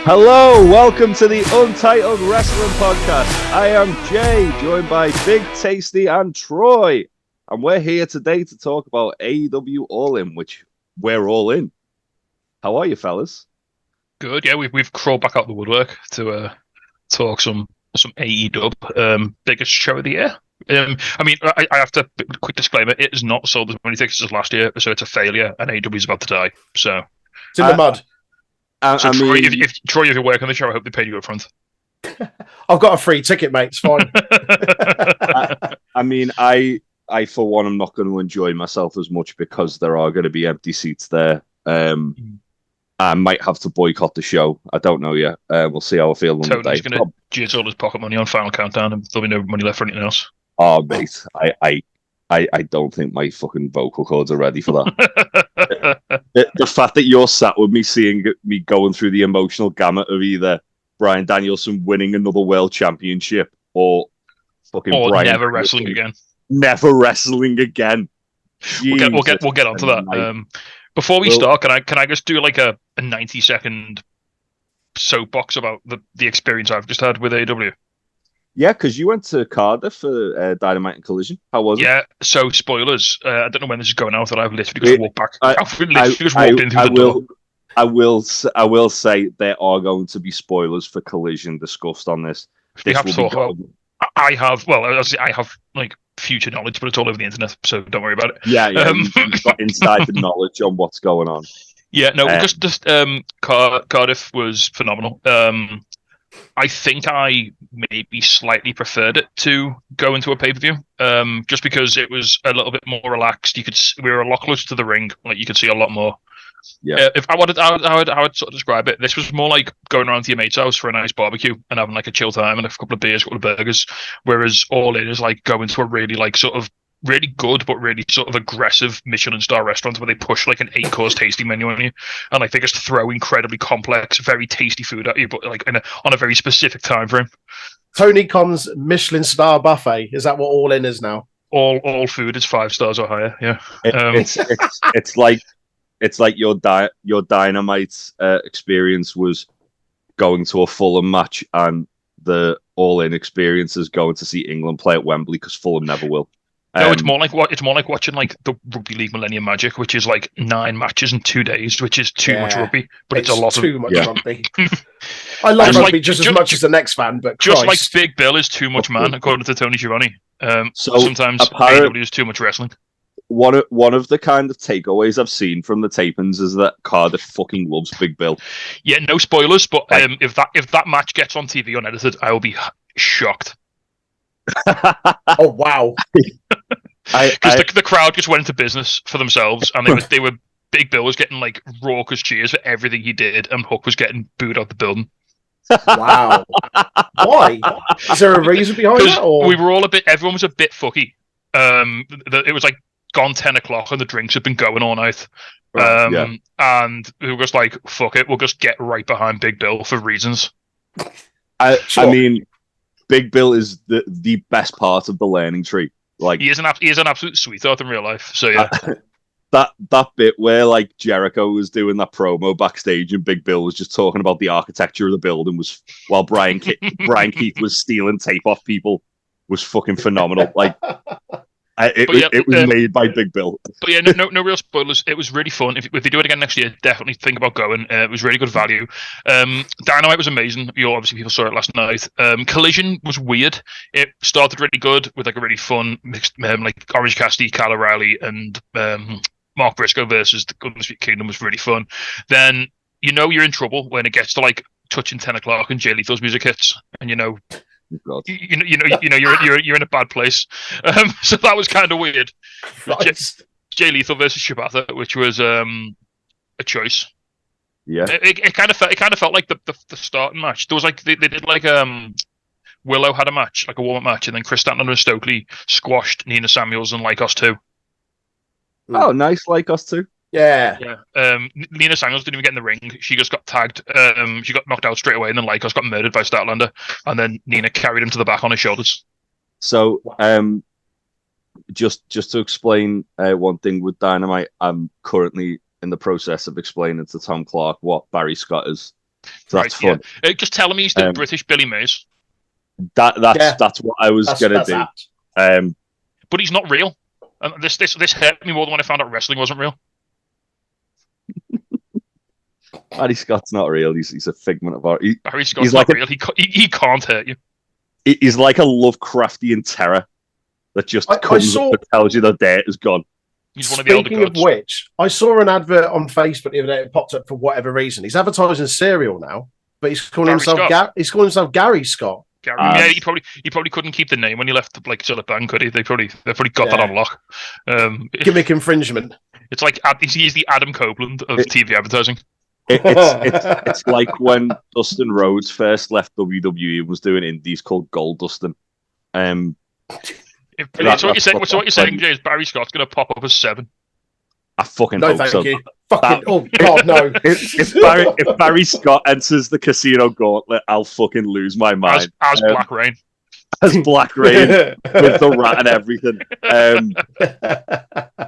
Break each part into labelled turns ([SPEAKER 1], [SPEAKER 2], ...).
[SPEAKER 1] Hello, welcome to the Untitled Wrestling Podcast. I am Jay, joined by Big Tasty and Troy, and we're here today to talk about AEW All In, which we're all in. How are you, fellas?
[SPEAKER 2] Good, yeah. We've crawled back out the woodwork to talk some AEW biggest show of the year. I have to quick disclaimer: it is not sold as many tickets as last year, so it's a failure, and AEW is about to die. So
[SPEAKER 3] it's in the mud.
[SPEAKER 2] Troy, if you're working on the show, I hope they paid you up front.
[SPEAKER 3] I've got a free ticket, mate. It's fine.
[SPEAKER 1] I for one, am not going to enjoy myself as much because there are going to be empty seats there. I might have to boycott the show. I don't know yet. We'll see how I feel on the day.
[SPEAKER 2] Tony's going to jizz all his pocket money on Final Countdown, and there'll be no money left for anything else.
[SPEAKER 1] Oh, mate, I don't think my fucking vocal cords are ready for that. the fact that you're sat with me, seeing me going through the emotional gamut of either Bryan Danielson winning another world championship or Bryan
[SPEAKER 2] never wrestling again.
[SPEAKER 1] Never wrestling again.
[SPEAKER 2] We'll get onto that. Before we start, can I just do like a 90-second soapbox about the experience I've just had with AEW?
[SPEAKER 1] Yeah, because you went to Cardiff for Dynamite and Collision. How was it?
[SPEAKER 2] Yeah, so spoilers. I don't know when this is going out, that I've literally just walked back. I've literally just
[SPEAKER 1] walked
[SPEAKER 2] in through the door.
[SPEAKER 1] I will say there are going to be spoilers for Collision discussed on this.
[SPEAKER 2] We have to talk about. I have like future knowledge, but it's all over the internet, so don't worry about it.
[SPEAKER 1] Yeah, you've got inside the knowledge on what's going on.
[SPEAKER 2] Yeah, no, Cardiff was phenomenal. I think I maybe slightly preferred it to go into a pay-per-view, just because it was a little bit more relaxed. We were a lot closer to the ring, like you could see a lot more.
[SPEAKER 1] Yeah.
[SPEAKER 2] If I would sort of describe it, this was more like going around to your mate's house for a nice barbecue and having like a chill time and a couple of beers, a couple of burgers. Whereas All In is like going to a really like sort of really good but really sort of aggressive Michelin star restaurant where they push like an 8-course tasting menu on you, and like they just throw incredibly complex, very tasty food at you, but like on a very specific time frame.
[SPEAKER 3] Tony Khan's Michelin star buffet, is that what All In is now?
[SPEAKER 2] All food is 5 stars or higher. Yeah.
[SPEAKER 1] It's like your Dynamite experience was going to a Fulham match, and the All In experience is going to see England play at Wembley because Fulham never will.
[SPEAKER 2] No, it's more like watching like the Rugby League Millennium Magic, which is like 9 matches in 2 days, which is too much rugby, but it's a lot
[SPEAKER 3] too much rugby. I love rugby just as much as the next fan, but
[SPEAKER 2] just like Big Bill is too much man, according to Tony Schiavone. So sometimes AEW is too much wrestling.
[SPEAKER 1] One of the kind of takeaways I've seen from the tapings is that Cardiff fucking loves Big Bill.
[SPEAKER 2] Yeah, no spoilers, but if that match gets on TV unedited, I will be shocked.
[SPEAKER 3] Oh wow!
[SPEAKER 2] Because the crowd just went into business for themselves, and they were Big Bill was getting like raucous cheers for everything he did, and Hook was getting booed out the building.
[SPEAKER 3] Wow! Why? Is there a reason behind that? Or
[SPEAKER 2] we were all everyone was a bit fucky. It was like gone 10 o'clock, and the drinks had been going all night. And we were just like, fuck it, we'll just get right behind Big Bill for reasons.
[SPEAKER 1] I mean, Big Bill is the best part of the learning tree. Like
[SPEAKER 2] he is an absolute sweetheart in real life. So yeah,
[SPEAKER 1] that bit where like Jericho was doing that promo backstage and Big Bill was just talking about the architecture of the building while Brian Keith was stealing tape off people was fucking phenomenal. Like it was made by Big Bill.
[SPEAKER 2] But yeah, no real spoilers. It was really fun. If they do it again next year, definitely think about going. It was really good value. Dynamite was amazing. Obviously people saw it last night. Collision was weird. It started really good with like a really fun mixed like Orange Cassidy, Kyle O'Reilly, and Mark Briscoe versus the Undisputed Kingdom was really fun. Then you're in trouble when it gets to like touching 10 o'clock and Jay Lethal's music hits, and
[SPEAKER 1] God.
[SPEAKER 2] You're in a bad place. So that was kind of weird.
[SPEAKER 3] Nice.
[SPEAKER 2] Jay Lethal versus Shibata, which was a choice.
[SPEAKER 1] Yeah.
[SPEAKER 2] It kind of felt like the starting match. There was like they did like Willow had a match, like a warm-up match, and then Chris Stanton and Stokely squashed Nina Samuels and Lycos 2.
[SPEAKER 1] Oh, nice, Lycos 2.
[SPEAKER 3] Yeah.
[SPEAKER 2] Nina Samuels didn't even get in the ring. She just got tagged. She got knocked out straight away, and then Lycos got murdered by Statlander, and then Nina carried him to the back on his shoulders.
[SPEAKER 1] So, just to explain one thing with Dynamite, I'm currently in the process of explaining to Tom Clark what Barry Scott is. So that's fun.
[SPEAKER 2] Yeah. Just tell him he's the British Billy Mays.
[SPEAKER 1] That's what I was gonna do.
[SPEAKER 2] But he's not real. And this hurt me more than when I found out wrestling wasn't real.
[SPEAKER 1] Barry Scott's not real. He's a figment of art.
[SPEAKER 2] Barry Scott's not real. He can't hurt you.
[SPEAKER 1] He's like a Lovecraftian terror that just comes up and tells you the date is gone.
[SPEAKER 2] He's one of the older gods.
[SPEAKER 3] Speaking of which, I saw an advert on Facebook the other day. It popped up for whatever reason. He's advertising cereal now, but he's calling himself Gary Scott.
[SPEAKER 2] Yeah, he probably couldn't keep the name when he left like Silla Bang, could he? They probably got that on lock.
[SPEAKER 3] Gimmick infringement.
[SPEAKER 2] It's like he's the Adam Copeland of TV advertising.
[SPEAKER 1] It's like when Dustin Rhodes first left WWE and was doing indies called Gold Dustin. So what you're saying, Jay, is Barry Scott's going to pop up as 7? I fucking hope so.
[SPEAKER 3] You. Oh God, no!
[SPEAKER 1] If Barry Scott enters the Casino Gauntlet, I'll fucking lose my mind.
[SPEAKER 2] As Black Rain.
[SPEAKER 1] As Black Rain with the rat and everything.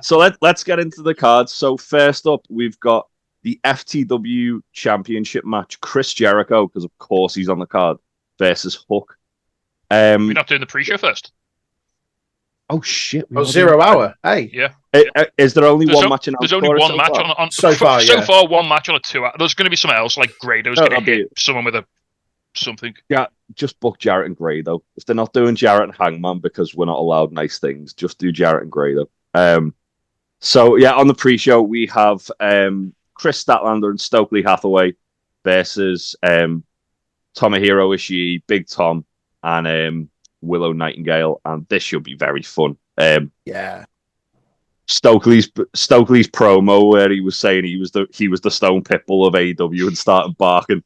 [SPEAKER 1] So let's get into the cards. So first up, we've got the FTW Championship match. Chris Jericho, because of course he's on the card, versus Hook.
[SPEAKER 2] We're not doing the pre-show first.
[SPEAKER 1] Oh shit!
[SPEAKER 3] 0 hour. Hey,
[SPEAKER 2] yeah.
[SPEAKER 1] Is there only one match?
[SPEAKER 2] There's only one match on
[SPEAKER 3] so far.
[SPEAKER 2] So far, one match on a 2 hour. There's going to be something else, like Grado's going to hit someone with something.
[SPEAKER 1] Yeah, just book Jarrett and Grado. If they're not doing Jarrett and Hangman because we're not allowed nice things, just do Jarrett and Grado. So yeah, on the pre-show we have Chris Statlander and Stokely Hathaway versus Tomohiro Ishii, Big Tom, and Willow Nightingale, and this should be very fun. Stokely's promo where he was saying he was the Stone Pitbull of AEW and started barking,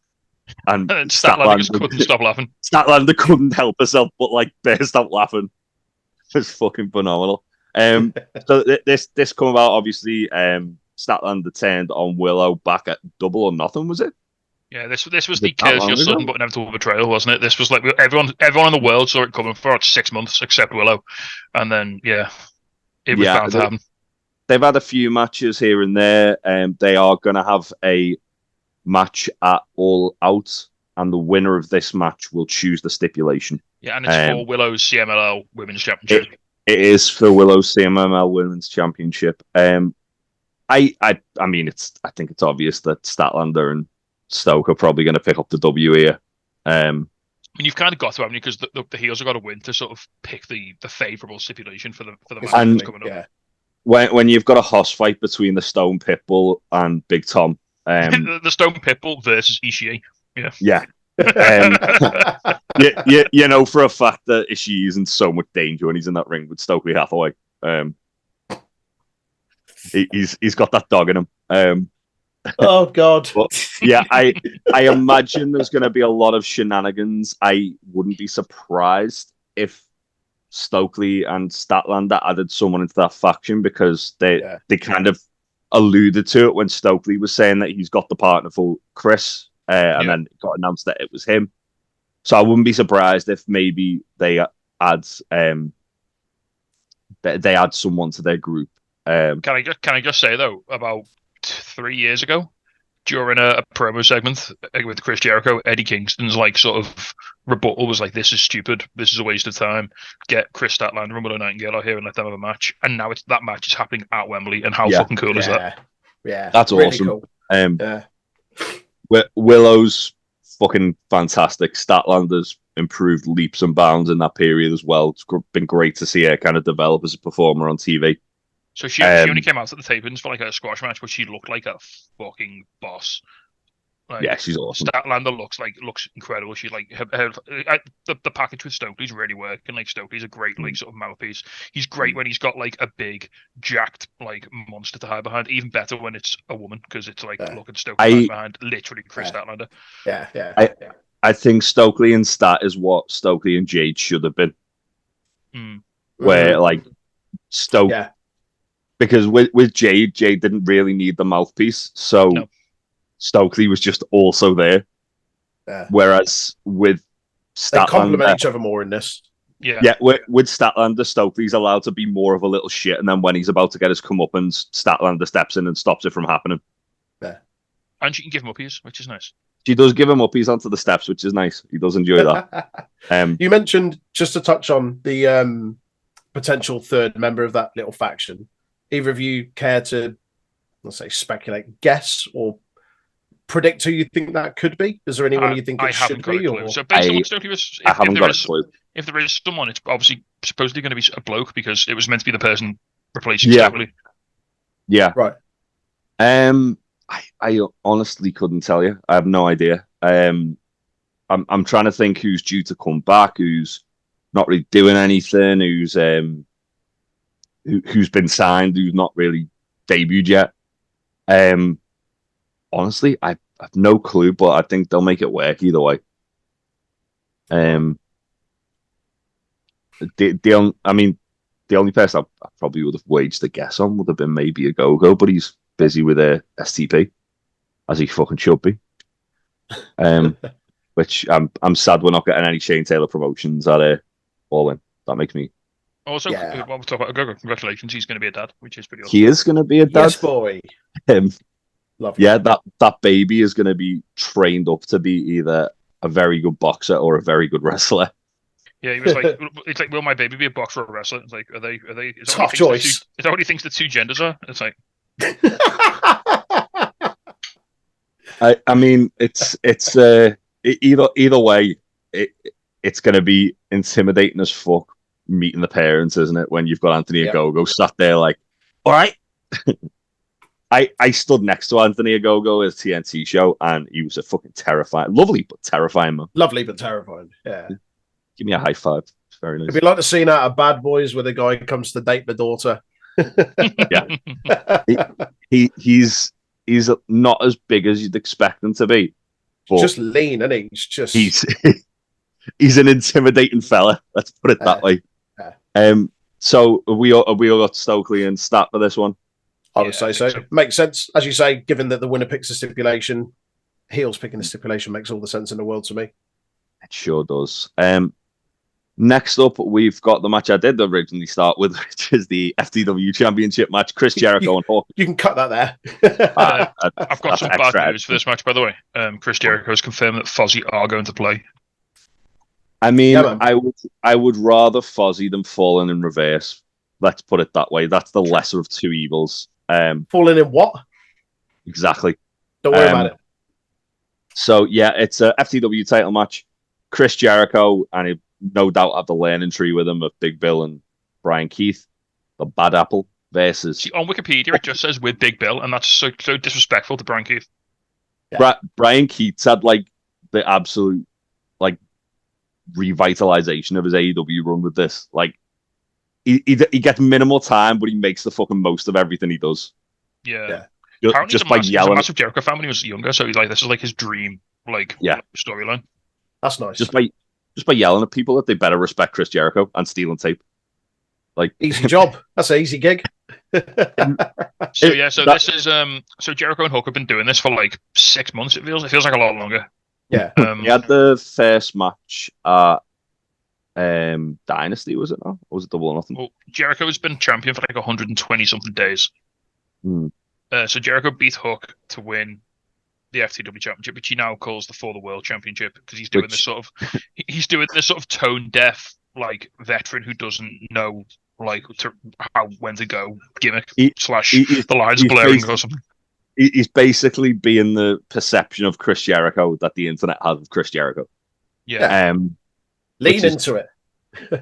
[SPEAKER 1] and
[SPEAKER 2] Statlander just couldn't stop laughing.
[SPEAKER 1] Statlander couldn't help herself but like burst out laughing. It's fucking phenomenal. So this come about obviously. Statlander turned on Willow back at Double or Nothing, was it?
[SPEAKER 2] Yeah, this was the Curse Your Sudden but Inevitable Betrayal, wasn't it? This was like everyone in the world saw it coming for about 6 months, except Willow, and then it was bound to happen.
[SPEAKER 1] They've had a few matches here and there, and they are going to have a match at All Out, and the winner of this match will choose the stipulation.
[SPEAKER 2] Yeah, and it's for Willow's CMLL Women's Championship.
[SPEAKER 1] It is for Willow's CMLL Women's Championship. I mean, I think it's obvious that Statlander and Stoke are probably going to pick up the W here.
[SPEAKER 2] I mean, you've kind of got to, haven't you? Because the heels have got to win to sort of pick the favourable stipulation for the match that's coming up.
[SPEAKER 1] When you've got a hoss fight between the Stone Pitbull and Big Tom,
[SPEAKER 2] the Stone Pitbull versus Ishii.
[SPEAKER 1] Yeah. You know for a fact that Ishii is in so much danger when he's in that ring with Stokely Hathaway. He's got that dog in him.
[SPEAKER 3] Oh God!
[SPEAKER 1] But, yeah, I imagine there's going to be a lot of shenanigans. I wouldn't be surprised if Stokely and Statlander added someone into that faction, because they kind of alluded to it when Stokely was saying that he's got the partner for Chris, and then it got announced that it was him. So I wouldn't be surprised if maybe they add someone to their group.
[SPEAKER 2] Can I just say though, about 3 years ago, during a promo segment with Chris Jericho, Eddie Kingston's like sort of rebuttal was like, "This is stupid. This is a waste of time. Get Chris Statlander and Willow Nightingale out here and let them have a match." And now that match is happening at Wembley, and how fucking cool is that?
[SPEAKER 3] Yeah,
[SPEAKER 1] that's really awesome. Cool. Willow's fucking fantastic. Statlander's improved leaps and bounds in that period as well. It's been great to see her kind of develop as a performer on TV.
[SPEAKER 2] So she only came out to the tapings for like a squash match, but she looked like a fucking boss. Like,
[SPEAKER 1] yeah, she's awesome.
[SPEAKER 2] Statlander looks incredible. She like the package with Stokely's really working. Like Stokely's a great like sort of mouthpiece. He's great when he's got like a big jacked like monster to hide behind. Even better when it's a woman, because it's like look at Stokely behind literally Chris Statlander.
[SPEAKER 1] I think Stokely and Stat is what Stokely and Jade should have been. Where like because with Jade didn't really need the mouthpiece, so Stokely was just also there. Whereas with Statlander,
[SPEAKER 3] they complement each other more in this.
[SPEAKER 1] Yeah. With Statlander, Stokely's allowed to be more of a little shit, and then when he's about to get his comeuppance, Statlander steps in and stops it from happening.
[SPEAKER 2] And she can give him uppies, which is nice.
[SPEAKER 1] she does give him up. He's onto the steps, which is nice. He does enjoy that.
[SPEAKER 3] You mentioned, just to touch on the potential third member of that little faction. Either of you care to, let's say, speculate, guess, or predict who you think that could be? Is there anyone you think it should be? Or...
[SPEAKER 2] So based on what Stokely was,
[SPEAKER 1] I haven't got a clue.
[SPEAKER 2] If there is someone, it's obviously supposedly going to be a bloke because it was meant to be the person replacing Stokely.
[SPEAKER 1] Yeah.
[SPEAKER 3] Right.
[SPEAKER 1] I honestly couldn't tell you. I have no idea. I'm trying to think who's due to come back, who's not really doing anything, who's been signed, who's not really debuted yet. Honestly, I have no clue, but I think they'll make it work either way. The only person I probably would have waged a guess on would have been maybe a Go-Go, but he's busy with a STP, as he fucking should be. Which I'm sad we're not getting any Shane Taylor promotions at All In. That makes me.
[SPEAKER 2] Also, while we're talking about Go-Go, congratulations, he's going to be a dad, which is pretty awesome.
[SPEAKER 1] He is going to be a dad.
[SPEAKER 3] Yes, boy.
[SPEAKER 1] Lovely. Yeah, that baby is going to be trained up to be either a very good boxer or a very good wrestler.
[SPEAKER 2] Yeah, he was like, it's like, will my baby be a boxer or a wrestler? It's like, are they?
[SPEAKER 3] Tough choice.
[SPEAKER 2] Is that what he thinks the two genders are? It's like.
[SPEAKER 1] I mean, it's either way, it's going to be intimidating as fuck meeting the parents, isn't it? When you've got Anthony Ogogo sat there like, all right. I stood next to Anthony Ogogo at a TNT show, and he was a fucking terrifying, lovely but terrifying man.
[SPEAKER 3] Lovely but terrifying. Yeah.
[SPEAKER 1] Give me a high five. It's very nice.
[SPEAKER 3] It'd be like the scene out of Bad Boys where the guy comes to date the daughter.
[SPEAKER 1] He's not as big as you'd expect him to be. But
[SPEAKER 3] just lean, and he's
[SPEAKER 1] an intimidating fella. Let's put it that way. So we all got Stokely and Stat for this one.
[SPEAKER 3] I would say so. Makes sense, as you say, given that the winner picks the stipulation. Heels picking the stipulation makes all the sense in the world to me.
[SPEAKER 1] It sure does. Next up, we've got the match I did originally start with, which is the FTW Championship match. Chris Jericho and Hook.
[SPEAKER 3] You can cut that there.
[SPEAKER 2] I've got some bad news for this match, by the way. Chris Jericho has confirmed that Fozzy are going to play.
[SPEAKER 1] I mean, I would rather Fozzy than Fallen in Reverse. Let's put it that way. That's the lesser of two evils.
[SPEAKER 3] Fallen in what?
[SPEAKER 1] Exactly.
[SPEAKER 3] Don't worry about it.
[SPEAKER 1] So, yeah, it's a FTW title match. Chris Jericho, and he no doubt have the learning tree with him of Big Bill and Brian Keith, the Bad Apple, versus...
[SPEAKER 2] See, on Wikipedia, it just says with Big Bill, and that's so disrespectful to Brian Keith.
[SPEAKER 1] Yeah. Brian Keith's had, like, the absolute, like, revitalization of his AEW run with this. Like, he gets minimal time, but he makes the fucking most of everything he does.
[SPEAKER 2] Yeah.
[SPEAKER 1] Just by yelling.
[SPEAKER 2] He's a massive Jericho fan when he was younger, so he's like, this is like his dream, like, storyline.
[SPEAKER 3] That's nice.
[SPEAKER 1] Just by yelling at people that they better respect Chris Jericho and stealing tape. Like,
[SPEAKER 3] easy job. That's an easy gig.
[SPEAKER 2] So Jericho and Hook have been doing this for like 6 months. It feels like a lot longer.
[SPEAKER 3] Yeah.
[SPEAKER 1] He had the first match at Dynasty, was it not? Or was it Double or Nothing?
[SPEAKER 2] Well, Jericho has been champion for like 120 something days. So Jericho beat Hook to win the FTW Championship, which he now calls the For the World Championship, because he's doing this sort of tone deaf, like, veteran who doesn't know like when to go gimmick / the lines blurring or something.
[SPEAKER 1] He's basically being the perception of Chris Jericho that the internet has of Chris Jericho.
[SPEAKER 2] Yeah.
[SPEAKER 3] Lean into it.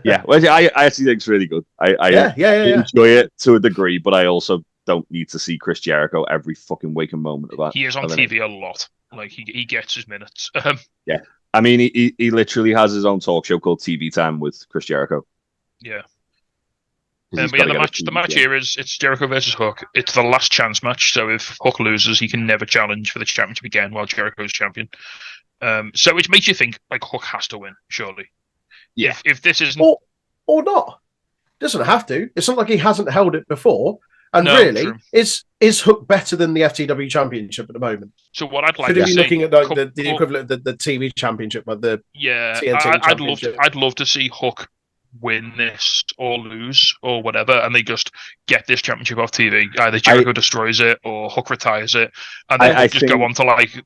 [SPEAKER 1] Yeah, well, I actually think it's really good. I enjoy it to a degree, but I also don't need to see Chris Jericho every fucking waking moment of that.
[SPEAKER 2] He is on TV a lot. Like, he gets his minutes.
[SPEAKER 1] Yeah. I mean, he literally has his own talk show called TV Time with Chris Jericho.
[SPEAKER 2] Yeah. But yeah, the match here it's Jericho versus Hook. It's the last chance match, so if Hook loses, he can never challenge for the championship again while Jericho's champion. So which makes you think, like, Hook has to win, surely.
[SPEAKER 1] Yeah.
[SPEAKER 2] If this isn't...
[SPEAKER 3] Or not. Doesn't have to. It's not like he hasn't held it before. And
[SPEAKER 2] no,
[SPEAKER 3] really,
[SPEAKER 2] true.
[SPEAKER 3] is Hook better than the FTW Championship at the moment?
[SPEAKER 2] So what I'd like
[SPEAKER 3] Could
[SPEAKER 2] to
[SPEAKER 3] he be
[SPEAKER 2] see...
[SPEAKER 3] looking at the equivalent of the TV Championship, like the TNT Championship?
[SPEAKER 2] I'd love to see Hook win this or lose or whatever, and they just get this championship off TV. Either Jericho destroys it or Hook retires it, and then Hook just go on to like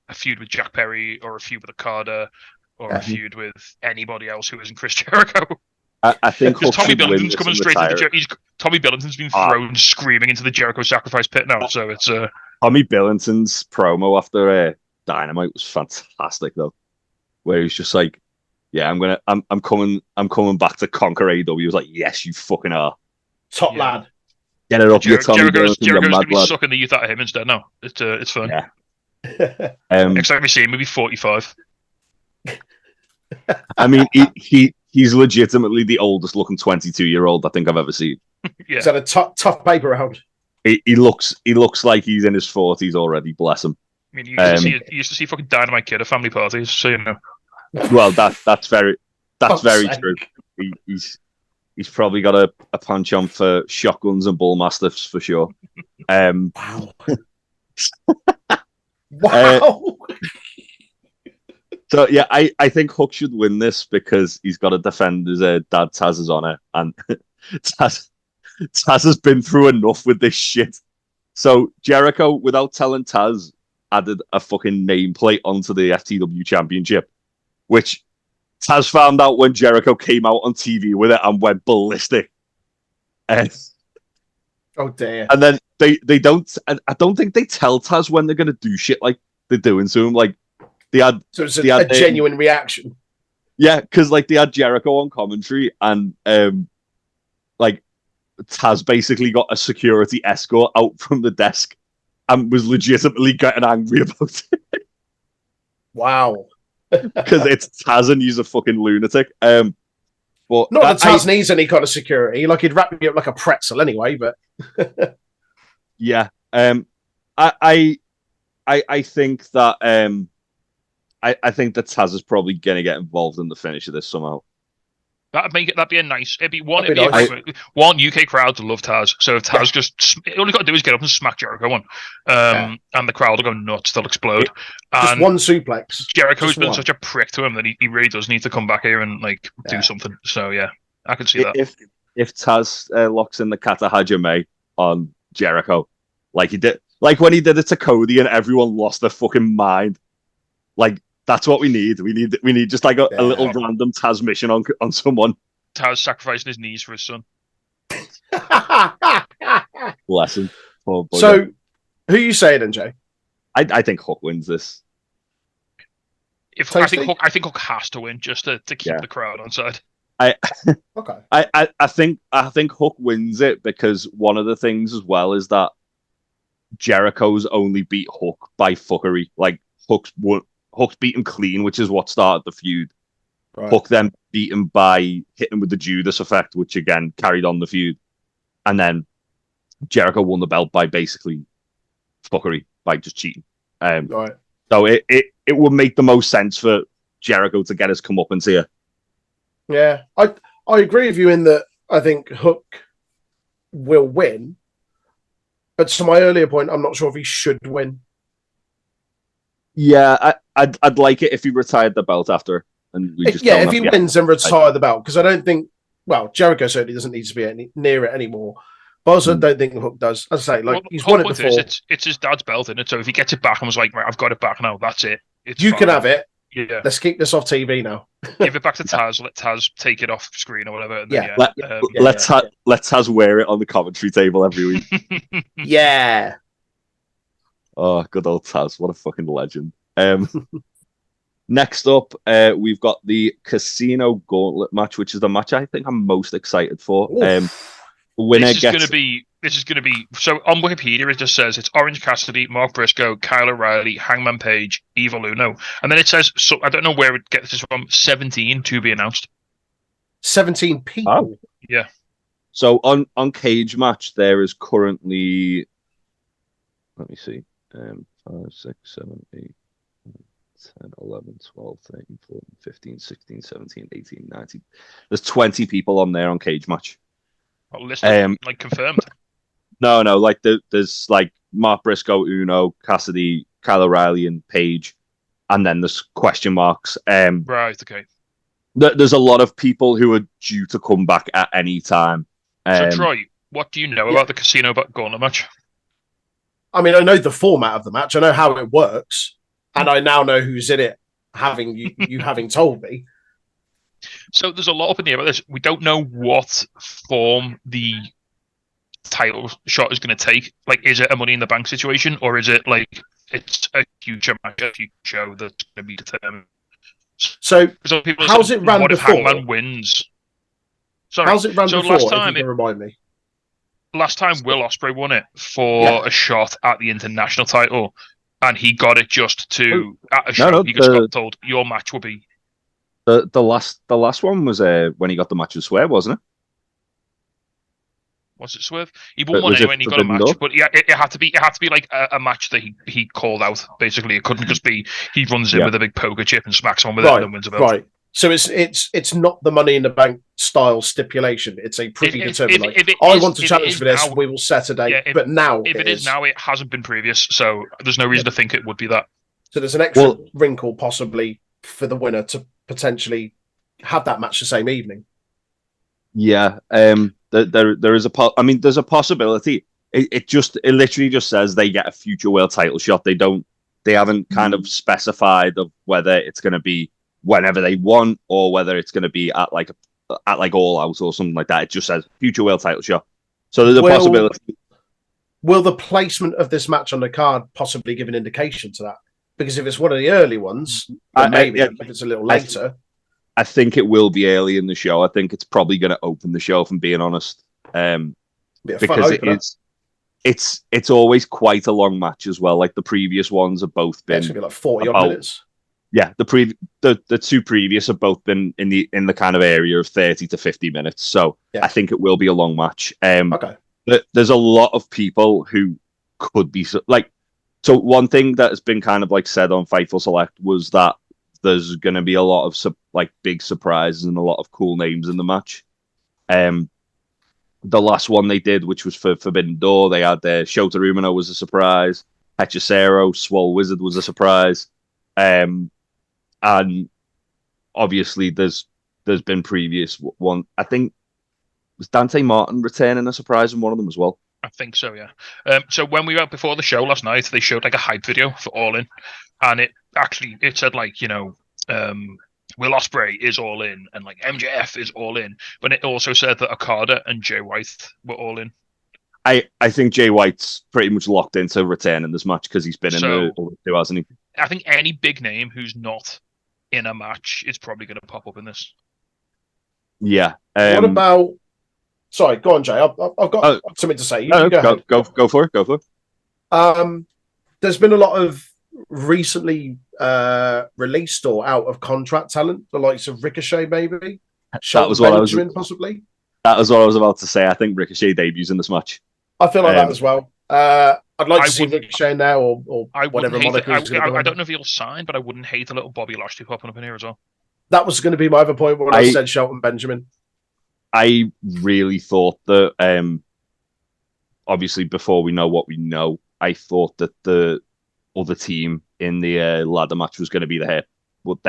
[SPEAKER 2] a feud with Jack Perry or a feud with Okada or
[SPEAKER 3] Yeah.
[SPEAKER 2] a feud with anybody else who isn't Chris Jericho.
[SPEAKER 1] I think
[SPEAKER 2] Because
[SPEAKER 1] Hook
[SPEAKER 2] Tommy
[SPEAKER 1] should win
[SPEAKER 2] Billington's
[SPEAKER 1] this
[SPEAKER 2] coming
[SPEAKER 1] and
[SPEAKER 2] straight into
[SPEAKER 1] retire.
[SPEAKER 2] Tommy Billington's been thrown screaming into the Jericho sacrifice pit now, so it's
[SPEAKER 1] Tommy Billington's promo after Dynamite was fantastic though, where he's just like, "Yeah, I'm coming back to conquer AEW." He was like, "Yes, you fucking are.
[SPEAKER 3] Top lad.
[SPEAKER 1] Get it up, you Tommy
[SPEAKER 2] Jericho's
[SPEAKER 1] Billington, you
[SPEAKER 2] going
[SPEAKER 1] mad
[SPEAKER 2] to be
[SPEAKER 1] lad."
[SPEAKER 2] sucking the youth out of him instead now. It's fun.
[SPEAKER 1] Yeah.
[SPEAKER 2] Next time we see him, maybe 45.
[SPEAKER 1] I mean, he's legitimately the oldest looking 22-year-old I think I've ever seen.
[SPEAKER 2] Yeah.
[SPEAKER 3] Is that a tough paper round?
[SPEAKER 1] He looks like he's in his 40s already. Bless him.
[SPEAKER 2] I mean, you used to see fucking Dynamite Kid at family parties, so you know.
[SPEAKER 1] Well, that's very
[SPEAKER 3] sake.
[SPEAKER 1] true. He's probably got a penchant for shotguns and bull mastiffs for sure.
[SPEAKER 3] Wow. Wow.
[SPEAKER 1] So yeah, I think Hook should win this because he's got to defend his dad Taz's honor, and Taz has been through enough with this shit. So Jericho, without telling Taz, added a fucking nameplate onto the FTW Championship, which Taz found out when Jericho came out on TV with it and went ballistic.
[SPEAKER 3] Oh dear.
[SPEAKER 1] And then they don't. I don't think they tell Taz when they're gonna do shit like they're doing to him. Like they had.
[SPEAKER 3] So it's a genuine reaction.
[SPEAKER 1] Yeah, because like they had Jericho on commentary, and like Taz basically got a security escort out from the desk and was legitimately getting angry about it.
[SPEAKER 3] Wow.
[SPEAKER 1] Because it's Taz and he's a fucking lunatic. But
[SPEAKER 3] not that Taz needs any kind of security. Like he'd wrap me up like a pretzel anyway. But
[SPEAKER 1] yeah, I think that I think that Taz is probably gonna get involved in the finish of this somehow.
[SPEAKER 2] That'd be a nice. It'd be
[SPEAKER 3] nice.
[SPEAKER 2] One UK crowd love Taz. So if Taz all you got to do is get up and smack Jericho one, and the crowd will go nuts. They'll explode.
[SPEAKER 3] Just
[SPEAKER 2] and
[SPEAKER 3] one suplex.
[SPEAKER 2] Jericho's been such a prick to him that he really does need to come back here and like do something. So yeah, I can see that.
[SPEAKER 1] If Taz locks in the Kata Hajime on Jericho, like he did, like when he did it to Cody, and everyone lost their fucking mind. Like that's what we need. We need just like a little random Taz mission on someone.
[SPEAKER 2] Taz sacrificing his knees for his son.
[SPEAKER 1] Bless him.
[SPEAKER 3] So, who are you saying, then, Jay?
[SPEAKER 1] I think Hook wins this.
[SPEAKER 2] I think Hook has to win just to keep the crowd on side.
[SPEAKER 3] Okay.
[SPEAKER 1] I think Hook wins it because one of the things as well is that Jericho's only beat Hook by fuckery. Like Hook's beat him clean, which is what started the feud. Right. Hook then beat him by hitting with the Judas effect, which again carried on the feud. And then Jericho won the belt by basically fuckery, by just cheating.
[SPEAKER 3] Right.
[SPEAKER 1] So it would make the most sense for Jericho to get his comeuppance here.
[SPEAKER 3] Yeah, I agree with you in that I think Hook will win. But to my earlier point, I'm not sure if he should win.
[SPEAKER 1] Yeah, I'd like it if he retired the belt after, and we just
[SPEAKER 3] if he wins and retire the belt, because I don't think Jericho certainly doesn't need to be near it anymore. But I also don't think Hook does. As I say, he's won it before.
[SPEAKER 2] It's his dad's belt, isn't it? So if he gets it back and was like, right, I've got it back now, that's it.
[SPEAKER 3] You can have it.
[SPEAKER 2] Yeah.
[SPEAKER 3] Let's keep this off TV now.
[SPEAKER 2] Give it back to Taz. Let Taz take it off screen or whatever.
[SPEAKER 1] Let Taz wear it on the commentary table every week.
[SPEAKER 3] Yeah.
[SPEAKER 1] Oh, good old Taz. What a fucking legend. Next up, we've got the Casino Gauntlet match, which is the match I think I'm most excited for. Winner
[SPEAKER 2] This is gonna be so on Wikipedia it just says it's Orange Cassidy, Mark Briscoe, Kyle O'Reilly, Hangman Page, Evil Uno. And then it says, so I don't know where it gets this from, 17 to be announced.
[SPEAKER 3] 17 people?
[SPEAKER 1] Oh.
[SPEAKER 2] Yeah.
[SPEAKER 1] So on Cage Match, there is currently, let me see, 5, 6, 7, 8, 10, 11, 12, 13, 14, 15, 16, 17, 18, 19. There's 20 people on there on Cage Match.
[SPEAKER 2] Like confirmed?
[SPEAKER 1] No, like there's like Mark Briscoe, Uno, Cassidy, Kyle O'Reilly, and Page, and then there's question marks.
[SPEAKER 2] Right, okay.
[SPEAKER 1] There's a lot of people who are due to come back at any time.
[SPEAKER 2] So Troy, what do you know about the Casino Gauntlet match?
[SPEAKER 3] I mean, I know the format of the match. I know how it works. and I now know who's in it, having you having told me.
[SPEAKER 2] So there's a lot up in the air about this. We don't know what form the title shot is going to take. Like, is it a Money in the Bank situation, or is it like it's a future match, a future show that's going to be determined?
[SPEAKER 3] So
[SPEAKER 2] people
[SPEAKER 3] how's it ran
[SPEAKER 2] what
[SPEAKER 3] before?
[SPEAKER 2] If Hangman wins? Sorry.
[SPEAKER 3] How's it run before?
[SPEAKER 2] Last time,
[SPEAKER 3] if you can remind me.
[SPEAKER 2] Last time Will Ospreay won it for a shot at the international title, and he got it just to at a show. He just got told your match will be.
[SPEAKER 1] The last one was when he got the match with Swear, wasn't it?
[SPEAKER 2] Was it Swerve? He won one anyway, and he got a match. But yeah, it had to be like a match that he called out. Basically, it couldn't just be he runs in with a big poker chip and smacks someone with it and then wins a belt.
[SPEAKER 3] Right. So it's not the Money in the Bank style stipulation. It's a predetermined. I want to challenge for this. Now, we will set a date. Yeah, but now,
[SPEAKER 2] if it is now, it hasn't been previous. So there's no reason to think it would be that.
[SPEAKER 3] So there's an extra wrinkle possibly for the winner to potentially have that match the same evening.
[SPEAKER 1] Yeah. There is there's a possibility. It literally just says they get a future world title shot. They haven't kind of specified of whether it's going to be whenever they want or whether it's going to be at like All Out or something like that. It just says future world title shot. So there's a possibility.
[SPEAKER 3] Will the placement of this match on the card possibly give an indication to that? Because if it's one of the early ones, maybe if it's a little later.
[SPEAKER 1] I think it will be early in the show. I think it's probably going to open the show, if I'm being honest. Because it's always quite a long match as well. Like the previous ones have both been.
[SPEAKER 3] It's going to be like 40 odd minutes.
[SPEAKER 1] Yeah, the two previous have both been in the kind of area of 30 to 50 minutes. So I think it will be a long match.
[SPEAKER 3] Okay.
[SPEAKER 1] There's a lot of people who could be like. So one thing that has been kind of like said on Fightful Select was that there's going to be a lot of like big surprises and a lot of cool names in the match. The last one they did, which was for Forbidden Door, they had Shota Umino was a surprise. Hechicero, Swole Wizard was a surprise. And obviously there's been previous one. I think was Dante Martin returning a surprise in one of them as well.
[SPEAKER 2] I think so, yeah. So when we went before the show last night, they showed like a hype video for All In, and it said like, Will Ospreay is All In and like MJF is All In, but it also said that Okada and Jay White were All In.
[SPEAKER 1] I think Jay White's pretty much locked into returning this match because he's been in the two, hasn't he?
[SPEAKER 2] I think any big name who's not in a match is probably going to pop up in this.
[SPEAKER 1] Yeah.
[SPEAKER 3] What about? Sorry, go on, Jay. I've got something to say.
[SPEAKER 1] Go for it.
[SPEAKER 3] There's been a lot of recently released or out of contract talent, the likes of Ricochet, maybe.
[SPEAKER 1] That was what
[SPEAKER 3] Benjamin, possibly.
[SPEAKER 1] That was what I was about to say. I think Ricochet debuts in this match.
[SPEAKER 3] I feel like that as well. I'd like to see Ricochet in there or whatever moniker.
[SPEAKER 2] I don't know if he'll sign, but I wouldn't hate a little Bobby Lashley popping up in here as well.
[SPEAKER 3] That was going to be my other point when I said Shelton Benjamin.
[SPEAKER 1] I really thought that, obviously, before we know what we know, I thought that the other team in the ladder match was going to be the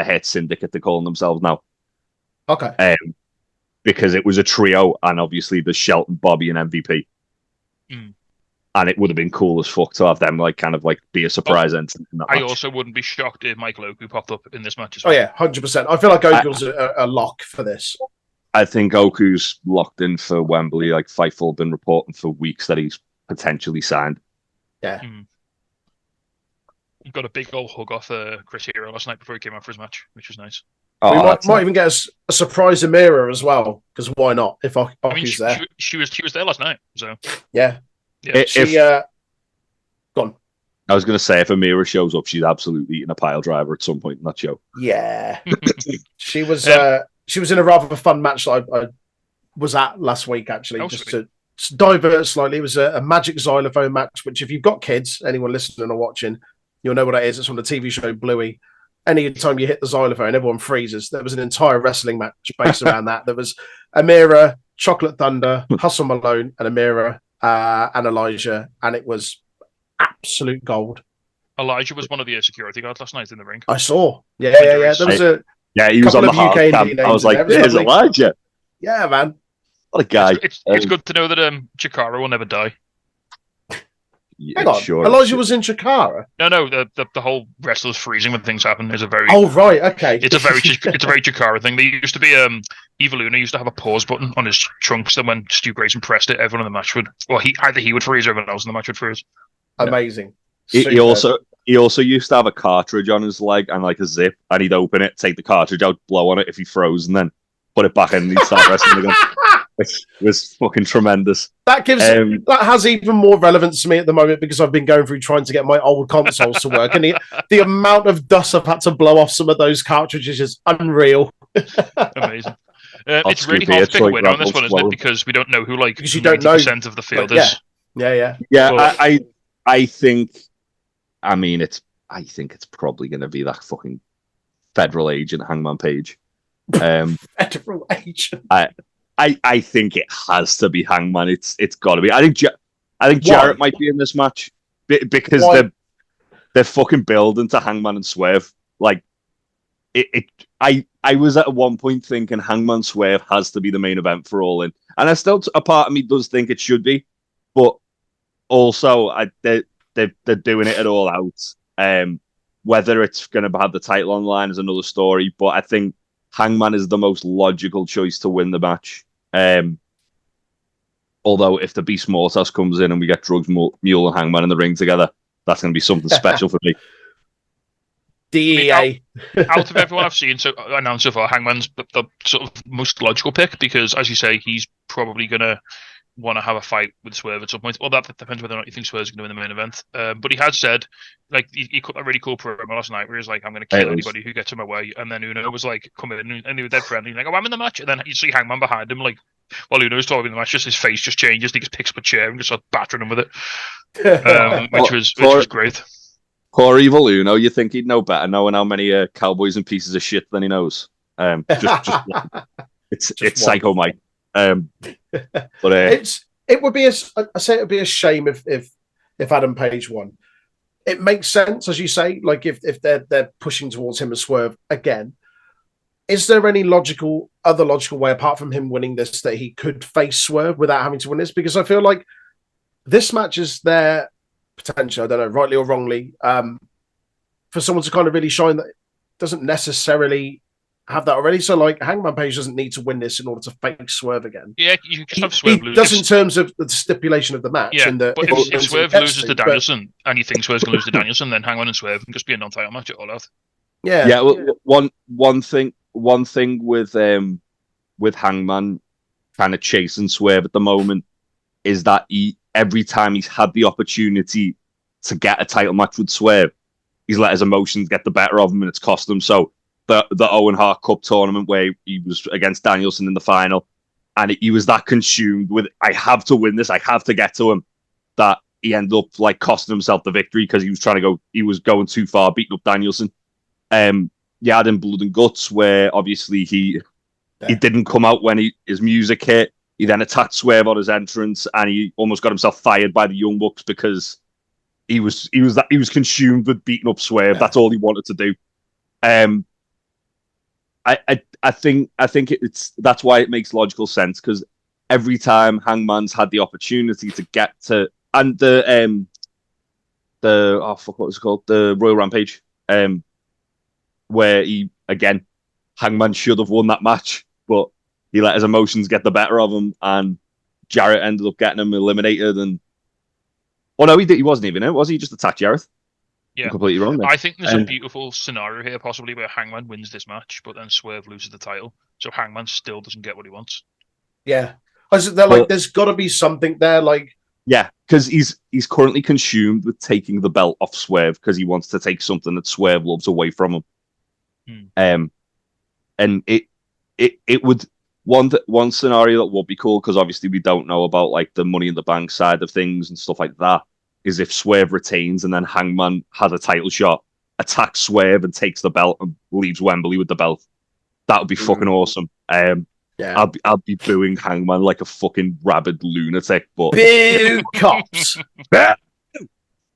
[SPEAKER 1] Hurt Syndicate, they're calling themselves now.
[SPEAKER 3] Okay.
[SPEAKER 1] Because it was a trio, and obviously there's Shelton, Bobby, and MVP. And it would have been cool as fuck to have them be a surprise entrant in that match.
[SPEAKER 2] I also wouldn't be shocked if Michael Oku popped up in this match as well.
[SPEAKER 3] Oh yeah, 100%. I feel like Oku's a lock for this.
[SPEAKER 1] I think Oku's locked in for Wembley. Like Fightful have been reporting for weeks that he's potentially signed.
[SPEAKER 3] Yeah.
[SPEAKER 2] He got a big old hug off Chris Hero last night before he came out for his match, which was nice.
[SPEAKER 3] We might even get a surprise Amira as well, because why not? If Oku's there,
[SPEAKER 2] she was there last night. So
[SPEAKER 3] yeah. Go on.
[SPEAKER 1] I was going to say if Amira shows up, she's absolutely eating a pile driver at some point in that show.
[SPEAKER 3] Yeah, she was. She was in a rather fun match that I was at last week, actually, to divert slightly. It was a magic xylophone match, which if you've got kids, anyone listening or watching, you'll know what that is. It's from the TV show Bluey. Anytime you hit the xylophone, everyone freezes. There was an entire wrestling match based around that. There was Amira, Chocolate Thunder, Hustle Malone, and Amira and Elijah, and it was absolute gold.
[SPEAKER 2] Elijah was one of the security guards last night in the ring.
[SPEAKER 3] I saw. Yeah. There was
[SPEAKER 1] he was on the hard cam. I was like, there's Elijah.
[SPEAKER 3] Yeah, man.
[SPEAKER 1] What a guy.
[SPEAKER 2] It's good to know that Chikara will never die.
[SPEAKER 3] Hang on,
[SPEAKER 1] sure
[SPEAKER 3] Elijah was in Chikara.
[SPEAKER 2] No, the whole wrestlers freezing when things happen is a very.
[SPEAKER 3] Oh right, okay.
[SPEAKER 2] It's a very Chikara thing. There used to be Eva Luna used to have a pause button on his trunks, and when Stu Grayson pressed it, everyone in the match would. Well, he would freeze, or everyone else in the match would freeze.
[SPEAKER 3] Amazing.
[SPEAKER 1] He also used to have a cartridge on his leg and like a zip, and he'd open it, take the cartridge out, blow on it if he froze, and then put it back in and he'd start wrestling again. Which was fucking tremendous.
[SPEAKER 3] That has even more relevance to me at the moment because I've been going through trying to get my old consoles to work, and the amount of dust I've had to blow off some of those cartridges is unreal.
[SPEAKER 2] Amazing. It's really hard to pick a winner on this one, isn't it? Because we don't know who because you don't know 90% of the field is.
[SPEAKER 3] Yeah.
[SPEAKER 1] Well, I think. I mean, I think it's probably going to be that fucking federal agent Hangman Page.
[SPEAKER 3] Federal agent.
[SPEAKER 1] I think it has to be Hangman. It's got to be. I think Jarrett might be in this match because they're fucking building to Hangman and Swerve. Like I was at one point thinking Hangman Swerve has to be the main event for All In, and a part of me does think it should be, but also they're doing it at All Out. Whether it's going to have the title on the line is another story, but I think Hangman is the most logical choice to win the match. Although if the Beast Mortis comes in and we get Drugs, Mule and Hangman in the ring together, that's going to be something special for me.
[SPEAKER 3] DEA.
[SPEAKER 2] Out of everyone I've seen announced so far, Hangman's the sort of most logical pick because, as you say, he's probably going to want to have a fight with Swerve at some point. Well, that depends whether or not you think Swerve's going to win the main event. But he has said, like, he cut a really cool promo last night where he's like, I'm going to kill anybody who gets in my way. And then Uno was like, come in, and they were dead friendly. He's like, oh, I'm in the match. And then you see Hangman behind him, like, while Uno's talking in the match, just his face just changes. He just picks up a chair and just starts battering him with it, which was great.
[SPEAKER 1] Poor evil Uno, you think he'd know better, knowing how many cowboys and pieces of shit than he knows. It's Psycho Mike. But
[SPEAKER 3] it would be it would be a shame if Adam Page won. It makes sense, as you say, like if they're pushing towards him as Swerve again. Is there any other logical way apart from him winning this that he could face Swerve without having to win this? Because I feel like this match is their potential, I don't know, rightly or wrongly, for someone to kind of really shine that doesn't necessarily have that already. So, like, Hangman Page doesn't need to win this in order to face Swerve again.
[SPEAKER 2] Yeah, you just have Swerve lose.
[SPEAKER 3] He does in terms of the stipulation of the match.
[SPEAKER 2] Yeah, but if Swerve loses to Danielson and you think Swerve's going to lose to Danielson, then Hangman and Swerve can just be a non-title match at All Out.
[SPEAKER 1] Yeah. Well, one thing with Hangman kind of chasing Swerve at the moment is that every time he's had the opportunity to get a title match with Swerve, he's let his emotions get the better of him and it's cost him. So the Owen Hart Cup tournament where he was against Danielson in the final, and he was that consumed with, I have to win this, I have to get to him, that he ended up like costing himself the victory because he was going too far, beating up Danielson. You had in Blood and Guts where obviously he didn't come out when his music hit. He then attacked Swerve on his entrance, and he almost got himself fired by the Young Bucks because he was consumed with beating up Swerve. Yeah. That's all he wanted to do. I think that's why it makes logical sense, because every time Hangman's had the opportunity to get to, and what was it called, the Royal Rampage, where Hangman should have won that match, but he let his emotions get the better of him, and Jarrett ended up getting him eliminated. And he wasn't even in it, was he? He just attacked Jarrett.
[SPEAKER 2] Yeah,
[SPEAKER 1] I'm completely wrong there.
[SPEAKER 2] I think there's a beautiful scenario here, possibly where Hangman wins this match, but then Swerve loses the title, so Hangman still doesn't get what he wants.
[SPEAKER 3] Yeah, there's got to be something there, like.
[SPEAKER 1] Yeah, because he's currently consumed with taking the belt off Swerve because he wants to take something that Swerve loves away from him. And it would one scenario that would be cool, because obviously we don't know about like the Money in the Bank side of things and stuff like that, is if Swerve retains and then Hangman has a title shot, attacks Swerve and takes the belt and leaves Wembley with the belt. That would be fucking awesome.
[SPEAKER 3] Yeah.
[SPEAKER 1] I'll be booing Hangman like a fucking rabid lunatic, but
[SPEAKER 3] boo cops.
[SPEAKER 2] But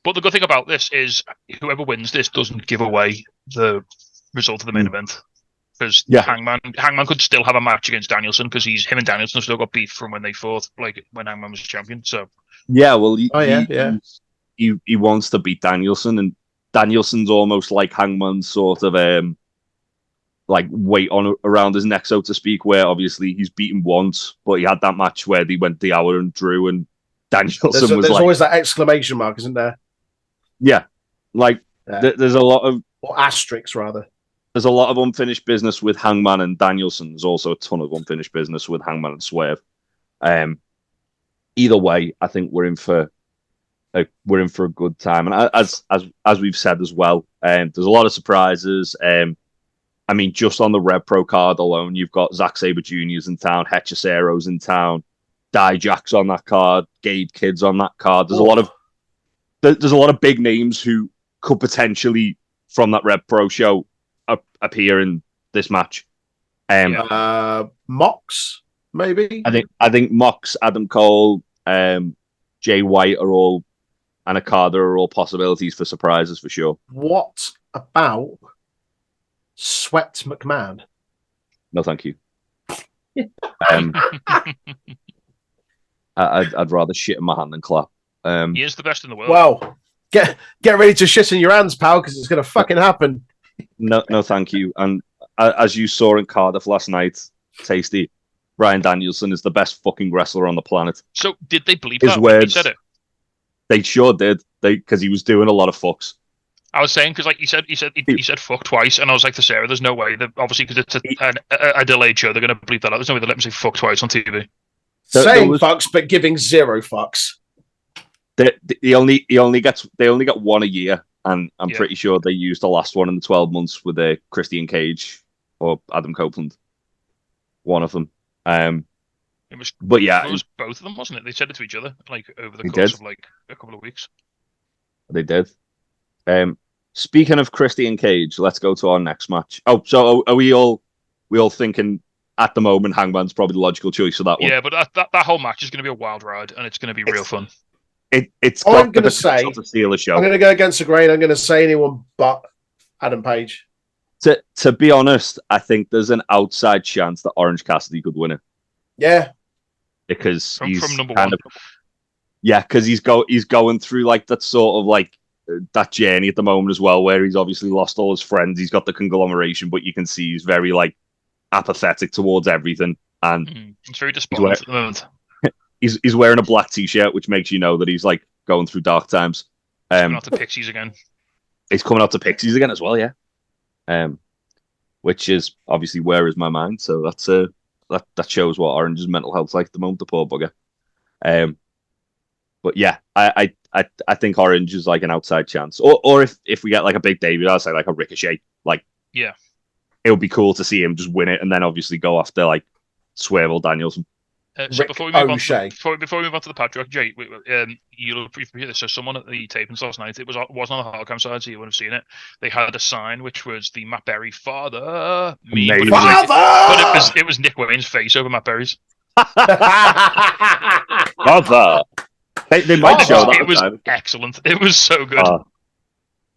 [SPEAKER 2] the good thing about this is whoever wins this doesn't give away the result of the main event. Because Hangman could still have a match against Danielson, because him and Danielson have still got beef from when they fought, like when Hangman was champion. So
[SPEAKER 1] yeah, well, he wants to beat Danielson, and Danielson's almost like Hangman's sort of like weight on around his neck, so to speak. Where obviously he's beaten once, but he had that match where they went the hour and drew, and Danielson
[SPEAKER 3] there's always that exclamation mark, isn't there?
[SPEAKER 1] Yeah, like there's a lot of
[SPEAKER 3] or asterisks rather.
[SPEAKER 1] There's a lot of unfinished business with Hangman and Danielson. There's also a ton of unfinished business with Hangman and Swerve. Either way, I think we're in for a good time. And as we've said as well, there's a lot of surprises. I mean, just on the Rev Pro card alone, you've got Zack Sabre Jr.'s in town, Hechicero's in town, Dijak's on that card, Gabe Kidd's on that card. There's a lot of big names who could potentially, from that Rev Pro show, appear in this match.
[SPEAKER 3] Mox, maybe.
[SPEAKER 1] I think Mox, Adam Cole, Jay White are all, and Okada are all possibilities for surprises for sure.
[SPEAKER 3] What about Sweat McMahon?
[SPEAKER 1] No, thank you. I'd rather shit in my hand than clap.
[SPEAKER 2] He is the best in the world.
[SPEAKER 3] Well, get ready to shit in your hands, pal, because it's going to fucking happen.
[SPEAKER 1] No, thank you. And as you saw in Cardiff last night, Tasty, Bryan Danielson is the best fucking wrestler on the planet.
[SPEAKER 2] So did they bleep that when he said it?
[SPEAKER 1] They sure did. Because he was doing a lot of fucks.
[SPEAKER 2] I was saying because like he said fuck twice, and I was like to Sarah, "There's no way that obviously because it's a delayed show, they're going to bleep that out. There's no way they let me say fuck twice on TV."
[SPEAKER 3] Saying fucks, but giving zero fucks.
[SPEAKER 1] They only get one a year. And I'm pretty sure they used the last one in the 12 months with Christian Cage or Adam Copeland. One of them.
[SPEAKER 2] It was both of them, wasn't it? They said it to each other like over the course of like a couple of weeks.
[SPEAKER 1] They did. Speaking of Christian Cage, let's go to our next match. Oh, so are we all thinking at the moment Hangman's probably the logical choice for that one?
[SPEAKER 2] Yeah, but that whole match is going to be a wild ride, and it's going to be real fun.
[SPEAKER 3] I'm going to say,
[SPEAKER 1] to steal a show.
[SPEAKER 3] I'm going to go against the grain. I'm going to say anyone but Adam Page.
[SPEAKER 1] To be honest, I think there's an outside chance that Orange Cassidy could win it.
[SPEAKER 3] Yeah,
[SPEAKER 1] because he's
[SPEAKER 2] from number one.
[SPEAKER 1] Because he's going through like that sort of like that journey at the moment as well, where he's obviously lost all his friends. He's got the conglomeration, but you can see he's very like apathetic towards everything, and
[SPEAKER 2] it's very despondent at the moment.
[SPEAKER 1] He's wearing a black t-shirt, which makes you know that he's like going through dark times.
[SPEAKER 2] Coming out to Pixies again.
[SPEAKER 1] He's coming out to Pixies again as well, yeah. Which is obviously where is my mind. So that's that shows what Orange's mental health's like at the moment, the poor bugger. But yeah, I think Orange is like an outside chance, or if we get like a big debut, I'd say like a Ricochet. Like
[SPEAKER 2] it
[SPEAKER 1] would be cool to see him just win it and then obviously go after like Swerve or Danielson.
[SPEAKER 2] So before we move on to the Patriarch, Jay, you'll appreciate this. So someone at the tapings last night, it wasn't on the Hardcam side, so you would have seen it. They had a sign which was the Matt Berry father meme, but it was Nick Wayne's face over Matt Berry's.
[SPEAKER 1] Father. They might show that.
[SPEAKER 2] It was excellent. It was so good.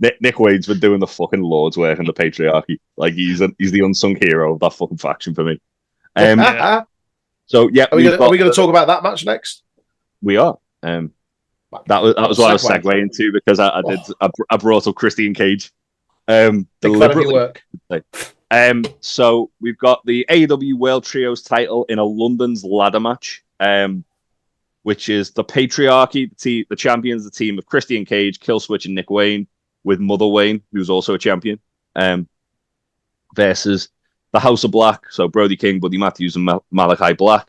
[SPEAKER 1] Nick Wayne's been doing the fucking Lord's work in the patriarchy. Like he's the unsung hero of that fucking faction for me. So yeah,
[SPEAKER 3] are we going to talk about that match next?
[SPEAKER 1] We are. That was what I was segueing to because I brought up Christian Cage. Deliberately. So we've got the AEW World Trios title in a London's ladder match, which is the Patriarchy, the champions, the team of Christian Cage, Killswitch, and Nick Wayne, with Mother Wayne, who's also a champion, versus the House of Black, so Brody King, Buddy Matthews, and Malachi Black.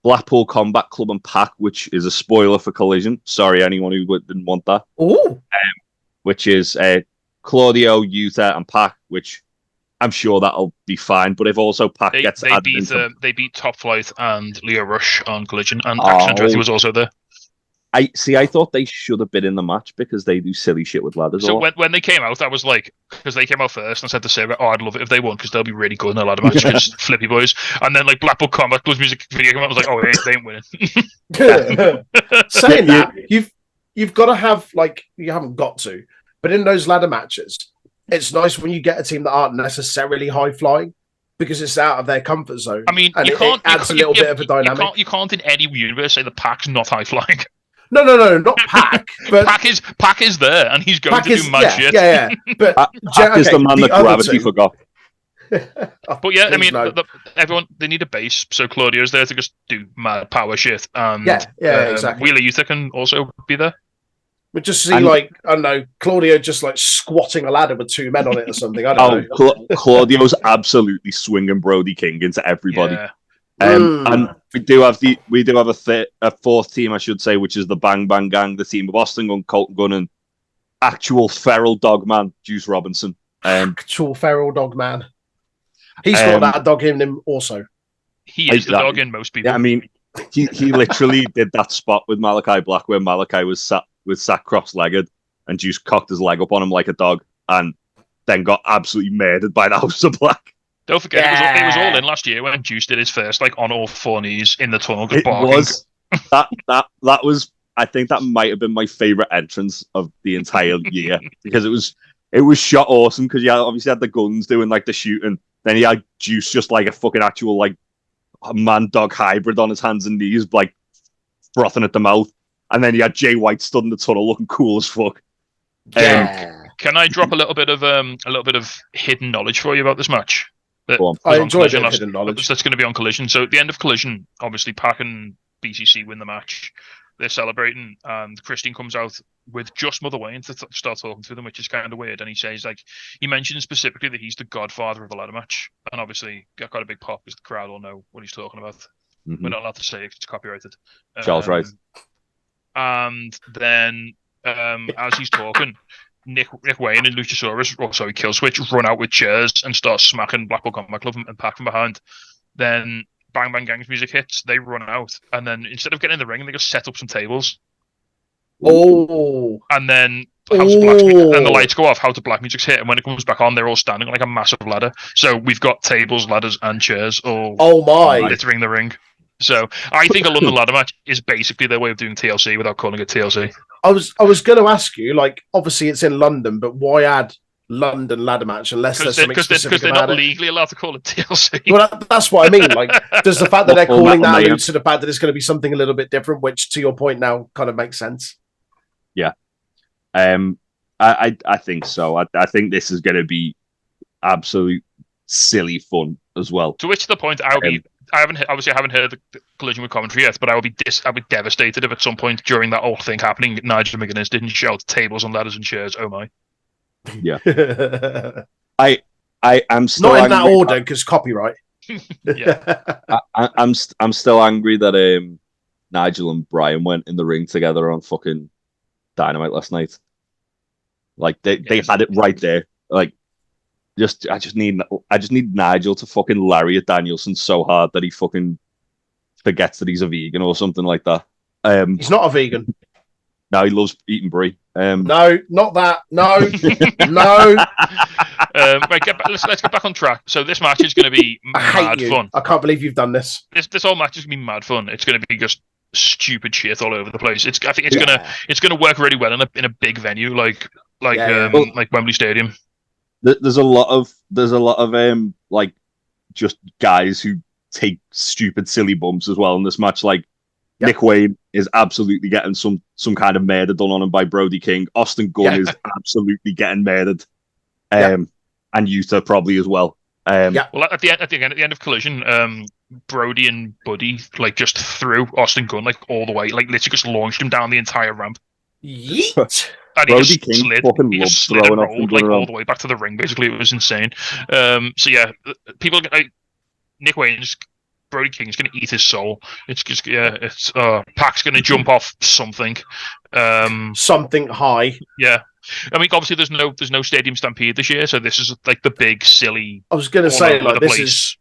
[SPEAKER 1] Blackpool Combat Club and Pac, which is a spoiler for Collision. Sorry, anyone who didn't want that.
[SPEAKER 3] Ooh.
[SPEAKER 1] Which is Claudio, Yuta, and Pac, which I'm sure that'll be fine. But if also Pac gets
[SPEAKER 2] they beat Top Flight and Leo Rush on Collision, and Action Andretti was also there.
[SPEAKER 1] I thought they should have been in the match because they do silly shit with ladders.
[SPEAKER 2] So when they came out, I was like, because they came out first, and I said to Sarah, "Oh, I'd love it if they won because they'll be really good in a ladder match because Flippy Boys." And then like Blackpool Combat Club's music video came out, I was like, "Oh, they ain't winning."
[SPEAKER 3] Saying that, you've got to have like you haven't got to, but in those ladder matches, it's nice when you get a team that aren't necessarily high flying. Because it's out of their comfort zone.
[SPEAKER 2] I mean,
[SPEAKER 3] and it adds a little bit of a dynamic.
[SPEAKER 2] You can't in any universe say the Pac's not high flying.
[SPEAKER 3] No, not Pac. But
[SPEAKER 2] Pac is there, and he's going to do mad shit.
[SPEAKER 3] Yeah. But
[SPEAKER 1] Pac is the man that gravity forgot.
[SPEAKER 2] But yeah, I mean, everyone, they need a base, so Claudio's there to just do mad power shit, and
[SPEAKER 3] exactly.
[SPEAKER 2] Wheeler Yuta can also be there.
[SPEAKER 3] We just see, I don't know, Claudio just like squatting a ladder with 2 men on it or something. I don't know.
[SPEAKER 1] Claudio's absolutely swinging Brody King into everybody.
[SPEAKER 2] Yeah.
[SPEAKER 1] And we do have a fourth team, I should say, which is the Bang Bang Gang, the team of Austin Gunn, Colton Gunn, and actual feral dog man, Juice Robinson.
[SPEAKER 3] Actual feral dog man. He's got that dog in him also.
[SPEAKER 2] He is the dog in most people.
[SPEAKER 1] Yeah, I mean, he literally did that spot with Malachi Black where Malachi was sat cross-legged and Juice cocked his leg up on him like a dog and then got absolutely murdered by the House of Black.
[SPEAKER 2] Don't forget, it was all in last year when Juice did his first, like, on all 4 knees in the tunnel, just barking.
[SPEAKER 1] Was. that was, I think that might have been my favourite entrance of the entire year because it was shot awesome because you obviously had the guns doing, like, the shooting. Then he had Juice just like a fucking actual, like, man-dog hybrid on his hands and knees, like, frothing at the mouth. And then he had Jay White stood in the tunnel looking cool as fuck.
[SPEAKER 2] Can I drop a little bit of hidden knowledge for you about this match?
[SPEAKER 3] I enjoyed hidden knowledge.
[SPEAKER 2] That's going to be on Collision. So at the end of Collision, obviously Pac and BCC win the match. They're celebrating, and Christian comes out with just Mother Wayne to start talking to them, which is kind of weird. And he says, like, he mentions specifically that he's the godfather of the ladder match, and obviously got quite a big pop because the crowd will know what he's talking about.
[SPEAKER 1] Mm-hmm.
[SPEAKER 2] We're not allowed to say it because it's copyrighted.
[SPEAKER 1] Charles right.
[SPEAKER 2] And then, as he's talking, Nick Wayne and Luchasaurus, Killswitch, run out with chairs and start smacking Blackpool Combat Club and Pac from behind. Then Bang Bang Gang's music hits, they run out, and then instead of getting in the ring, they just set up some tables.
[SPEAKER 3] Oh!
[SPEAKER 2] And then House of Black, and the lights go off, House of Black music's hit, and when it comes back on, they're all standing on like a massive ladder. So we've got tables, ladders, and chairs all littering the ring. So I think a London ladder match is basically their way of doing TLC without calling it TLC.
[SPEAKER 3] I was going to ask you, like, obviously it's in London, but why add London ladder match unless there's something specific
[SPEAKER 2] because they're
[SPEAKER 3] about
[SPEAKER 2] not legally allowed to call it TLC.
[SPEAKER 3] Well, that's what I mean. Like, does the fact that they're calling that allude to the fact that it's going to be something a little bit different, which to your point now kind of makes sense?
[SPEAKER 1] Yeah, I think so. I think this is going to be absolute silly fun as well.
[SPEAKER 2] To which the point I haven't heard the Collision with commentary yet, but I would be devastated if at some point during that whole thing happening, Nigel McGuinness didn't shout tables and ladders and chairs. Oh my!
[SPEAKER 1] Yeah, I am still
[SPEAKER 3] not in that order because copyright.
[SPEAKER 2] Yeah,
[SPEAKER 1] I'm still angry that Nigel and Brian went in the ring together on fucking Dynamite last night. Like they had it right there. Like. I just need Nigel to fucking lariat Danielson so hard that he fucking forgets that he's a vegan or something like that.
[SPEAKER 3] He's not a vegan.
[SPEAKER 1] No, he loves eating brie.
[SPEAKER 3] No, not that. No, no.
[SPEAKER 2] Right, let's get back on track. So this match is going to be mad fun.
[SPEAKER 3] I can't believe you've done this.
[SPEAKER 2] This whole match is going to be mad fun. It's going to be just stupid shit all over the place. I think it's going to work really well in a big venue like Wembley Stadium.
[SPEAKER 1] There's a lot of like just guys who take stupid silly bumps as well in this match. Like Nick Wayne is absolutely getting some kind of murder done on him by Brody King. Austin Gunn is absolutely getting murdered, and Yuta probably as well.
[SPEAKER 2] Well, at the end of Collision, Brody and Buddy like just threw Austin Gunn like all the way, like literally just launched him down the entire ramp.
[SPEAKER 3] Yeet.
[SPEAKER 2] And
[SPEAKER 1] Brody King fucking loves
[SPEAKER 2] slid
[SPEAKER 1] throwing
[SPEAKER 2] and rolled
[SPEAKER 1] like
[SPEAKER 2] all the way back to the ring. Basically, it was insane. So yeah, people like Nick Wayne's Brody King's going to eat his soul. It's just Pac's going to jump off something,
[SPEAKER 3] something high.
[SPEAKER 2] Yeah, I mean obviously there's no Stadium Stampede this year, so this is like the big silly.
[SPEAKER 3] I was going to say like this is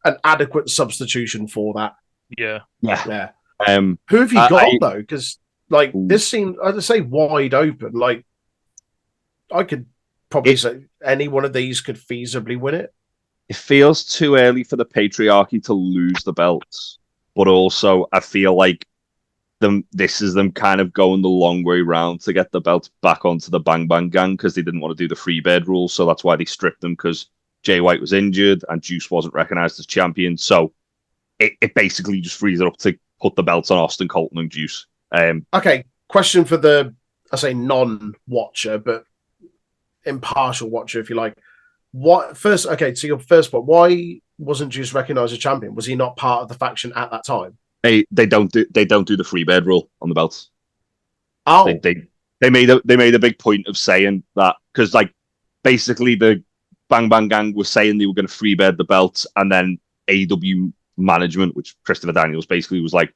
[SPEAKER 3] an adequate substitution for that.
[SPEAKER 2] Yeah.
[SPEAKER 3] Who have you got though? Because like this seemed, I'd say, wide open. Like I could probably say any one of these could feasibly win it.
[SPEAKER 1] It feels too early for the patriarchy to lose the belts, but also I feel like this is them kind of going the long way round to get the belts back onto the Bang Bang Gang because they didn't want to do the Freebird rule, so that's why they stripped them because Jay White was injured and Juice wasn't recognised as champion. So it basically just frees it up to put the belts on Austin, Colton, and Juice.
[SPEAKER 3] Okay, question for the, I say non-watcher, but impartial watcher, if you like. So your first point, why wasn't Juice recognized as champion? Was he not part of the faction at that time?
[SPEAKER 1] They don't do the free bed rule on the belts.
[SPEAKER 3] Oh,
[SPEAKER 1] They made a big point of saying that, because like basically the Bang Bang Gang was saying they were going to free bed the belts, and then AEW management, which Christopher Daniels basically was like,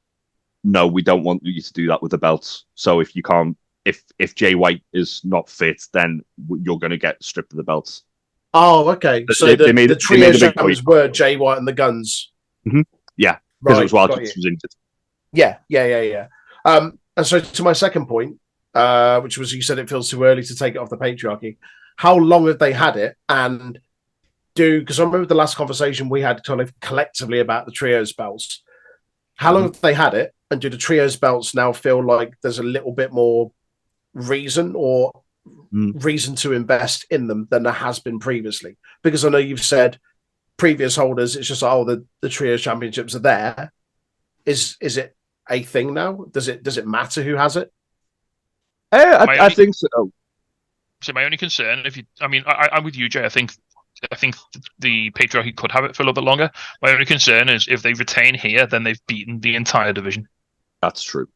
[SPEAKER 1] no, we don't want you to do that with the belts. So if you can't, if Jay White is not fit, then you're going to get stripped of the belts.
[SPEAKER 3] Oh, okay. So the trio champions were Jay White and the Guns.
[SPEAKER 1] Mm-hmm. Yeah, because it was while Juice was injured.
[SPEAKER 3] Yeah. And so to my second point, which was, you said it feels too early to take it off the patriarchy. How long have they had it? And because I remember the last conversation we had kind of collectively about the trios belts. How long have they had it? And do the trios belts now feel like there's a little bit more reason to invest in them than there has been previously? Because I know you've said previous holders, it's just the trios championships are there. Is it a thing now? Does it matter who has it?
[SPEAKER 1] I think so.
[SPEAKER 2] So my only concern, I'm with you, Jay. I think the patriarchy could have it for a little bit longer. My only concern is if they retain here, then they've beaten the entire division.
[SPEAKER 1] That's true.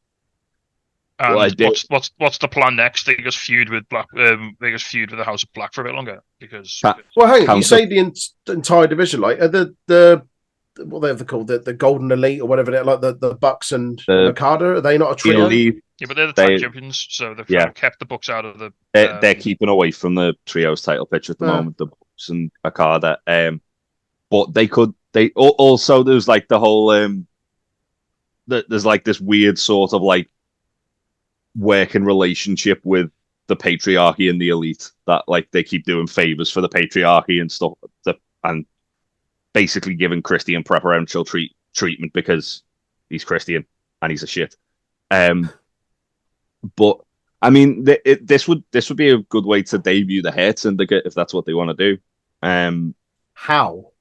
[SPEAKER 2] And what's the plan next? They just feud with They just feud with the House of Black for a bit longer because.
[SPEAKER 3] Well, hang on. You say the entire division, like the what they're called, the Golden Elite or whatever they're like, the Bucks and Okada. Are they not a trio?
[SPEAKER 2] Yeah, but they're the tag champions, so they've kind of kept the Bucks out of the.
[SPEAKER 1] They're keeping away from the trios title picture at the moment. The Bucks and Okada, but they could. They also there's like the whole there's like this weird sort of like working relationship with the patriarchy and the elite that like they keep doing favors for the patriarchy and stuff, and basically giving Christian preferential treatment because he's Christian and he's a shit. But I mean, this would be a good way to debut the Hurt Syndicate if that's what they want to do.
[SPEAKER 3] How?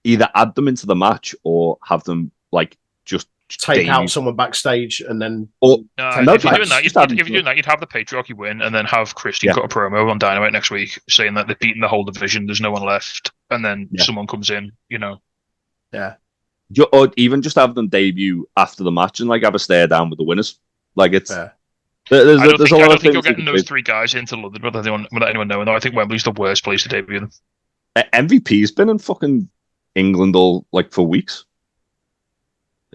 [SPEAKER 1] Either add them into the match or have them like just
[SPEAKER 3] take out someone backstage and then.
[SPEAKER 2] If you're doing that, you'd have the patriarchy win and then have Christian cut a promo on Dynamite next week saying that they've beaten the whole division. There's no one left, and then someone comes in.
[SPEAKER 3] Yeah.
[SPEAKER 1] Or even just have them debut after the match and like have a stare down with the winners. Like it's.
[SPEAKER 2] I don't think you're getting those three guys into London without anyone knowing. Though I think Wembley's the worst place to debut them.
[SPEAKER 1] MVP's been in fucking England all like for weeks.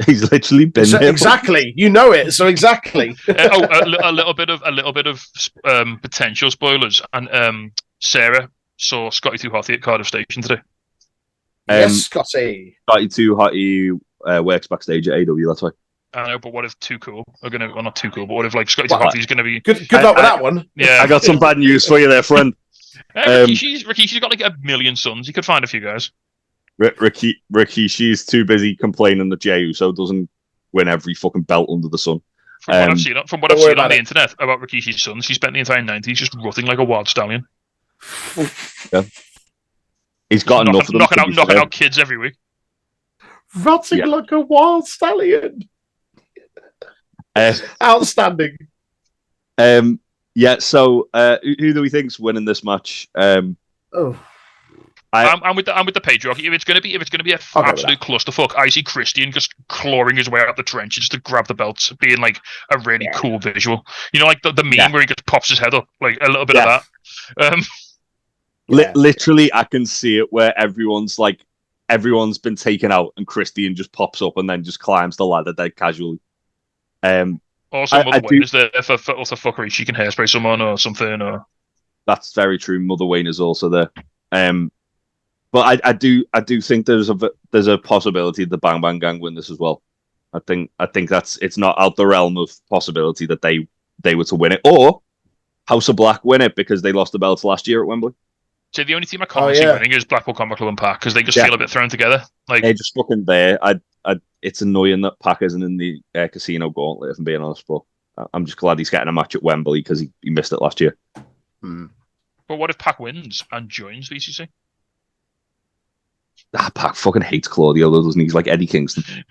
[SPEAKER 1] He's literally been there.
[SPEAKER 3] Exactly, you know it. So exactly.
[SPEAKER 2] A little bit of potential spoilers. And Sarah saw Scotty Too Hotty at Cardiff Station today.
[SPEAKER 3] Yes, Scotty.
[SPEAKER 1] Scotty Too Hotty works backstage at AEW. That's why.
[SPEAKER 2] I know, but what if Too Cool are going to? Well, not Too Cool, but what if like Scotty Too Hotty's going to be?
[SPEAKER 3] Good luck with that one.
[SPEAKER 2] Yeah,
[SPEAKER 1] I got some bad news for you there, friend.
[SPEAKER 2] Rikishi's got like 1 million sons. He could find a few guys.
[SPEAKER 1] Rikishi's too busy complaining that Jey Uso doesn't win every fucking belt under the sun.
[SPEAKER 2] From what I've seen on the internet about Rikishi's sons, he spent the entire 90s just rutting like a wild stallion.
[SPEAKER 1] Yeah. He's got enough of them.
[SPEAKER 2] Knocking out kids every week.
[SPEAKER 3] Rutting like a wild stallion. Outstanding.
[SPEAKER 1] So who do we think's winning this match?
[SPEAKER 2] I'm with the patriarchy. If it's going to be an absolute clusterfuck, I see Christian just clawing his way out the trench just to grab the belts, being like a really cool visual. Like the meme where he just pops his head up, like a little bit of that.
[SPEAKER 1] Literally, I can see it where everyone's been taken out and Christian just pops up and then just climbs the ladder dead casually.
[SPEAKER 2] Also, Mother Wayne is there for fuckery. She can hairspray someone or something. Or
[SPEAKER 1] that's very true. Mother Wayne is also there. But I do think there's a possibility the Bang Bang Gang win this as well. I think it's not out the realm of possibility that they were to win it, or House of Black win it because they lost the belts last year at Wembley.
[SPEAKER 2] So the only team I can't see winning is Blackpool Combat Club and Pac because they just feel a bit thrown together. Like
[SPEAKER 1] they're just fucking there. It's annoying that Pac isn't in the Casino Gauntlet, if I'm being honest, but I'm just glad he's getting a match at Wembley because he missed it last year.
[SPEAKER 2] But what if Pac wins and joins VCC?
[SPEAKER 1] Pac fucking hates Claudio, though, doesn't he? He's like Eddie Kingston.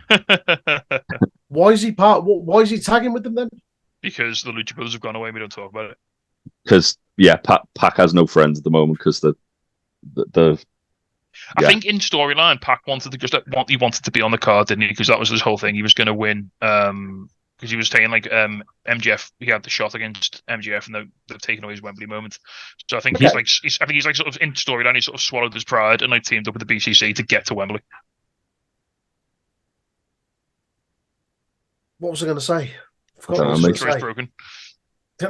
[SPEAKER 3] Why is he why is he tagging with them then?
[SPEAKER 2] Because the Lucha Brothers have gone away and we don't talk about it.
[SPEAKER 1] Because Pac has no friends at the moment because
[SPEAKER 2] I think in storyline, Pac wanted to he wanted to be on the card, didn't he? Because that was his whole thing. He was going to win. Because he was taking MGF. He had the shot against MGF, and they've taken away his Wembley moment. So I think he's like sort of in storyline. He sort of swallowed his pride and like teamed up with the BCC to get to Wembley.
[SPEAKER 3] What was I going to say?
[SPEAKER 2] Broken.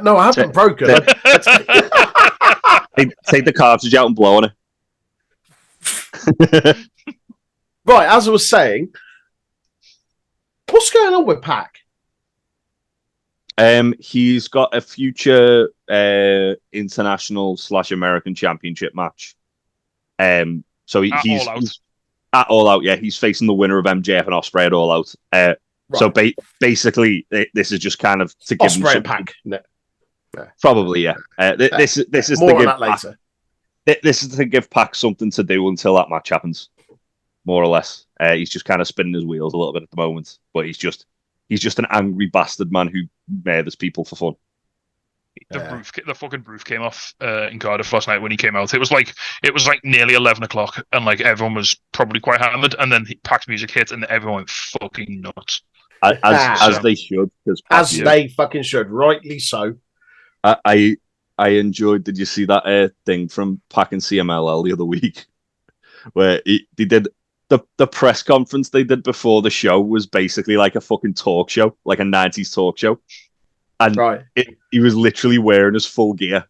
[SPEAKER 3] No, I haven't broken.
[SPEAKER 1] Take the cartridge out and blow on it.
[SPEAKER 3] Right, as I was saying, what's going on with Pac?
[SPEAKER 1] He's got a future international / American championship match. So he's at All Out. Yeah, he's facing the winner of MJF and Ospreay at All Out. Right. So basically, this is just kind of to give
[SPEAKER 3] Ospreay
[SPEAKER 1] him
[SPEAKER 3] and Pac. No.
[SPEAKER 1] Probably, yeah. This is
[SPEAKER 3] more
[SPEAKER 1] to
[SPEAKER 3] on
[SPEAKER 1] give
[SPEAKER 3] that later.
[SPEAKER 1] This is to give Pac something to do until that match happens, more or less. He's just kind of spinning his wheels a little bit at the moment, but he's just an angry bastard man who murders people for fun.
[SPEAKER 2] The fucking roof came off in Cardiff last night when he came out. It was like nearly 11 o'clock, and like everyone was probably quite hammered. And then Pac's music hit, and everyone went fucking nuts.
[SPEAKER 1] As they should,
[SPEAKER 3] they fucking should, rightly so.
[SPEAKER 1] I enjoyed. Did you see that thing from Pac and CMLL the other week, where they did the press conference they did before the show was basically like a fucking talk show, like a 90s talk show. And he was literally wearing his full gear.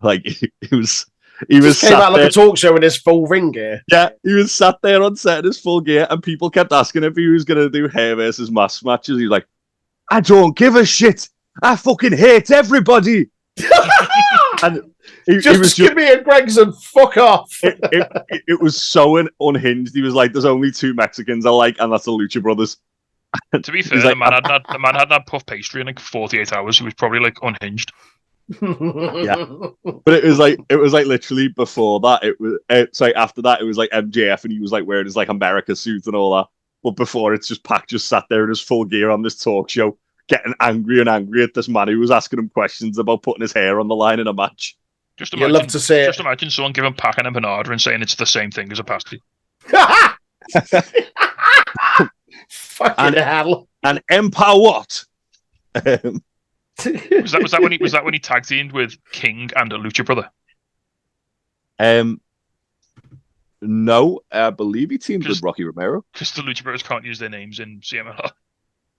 [SPEAKER 1] Like he was
[SPEAKER 3] came out like a talk show in his full ring gear.
[SPEAKER 1] Yeah, he was sat there on set in his full gear, and people kept asking if he was going to do hair versus mask matches. He was like, I don't give a shit. I fucking hate everybody. And he was
[SPEAKER 3] give me a Greg's and fuck off.
[SPEAKER 1] It was so unhinged. He was like, "There's only two Mexicans I like, and that's the Lucha Brothers."
[SPEAKER 2] To be fair, the man hadn't had puff pastry in like 48 hours. He was probably like unhinged.
[SPEAKER 1] Yeah, but it was like literally before that. It was after that it was like MJF, and he was like wearing his like America suit and all that. But before, it's just Pac just sat there in his full gear on this talk show, getting angry at this man who was asking him questions about putting his hair on the line in a match.
[SPEAKER 2] Just imagine someone giving Pac an empanada and saying it's the same thing as a pasty.
[SPEAKER 3] Fucking hell!
[SPEAKER 1] And Empire what?
[SPEAKER 2] Was that when he tag teamed with King and a Lucha Brother?
[SPEAKER 1] No, I believe he teamed with Rocky Romero.
[SPEAKER 2] Because the Lucha Brothers can't use their names in CMLL.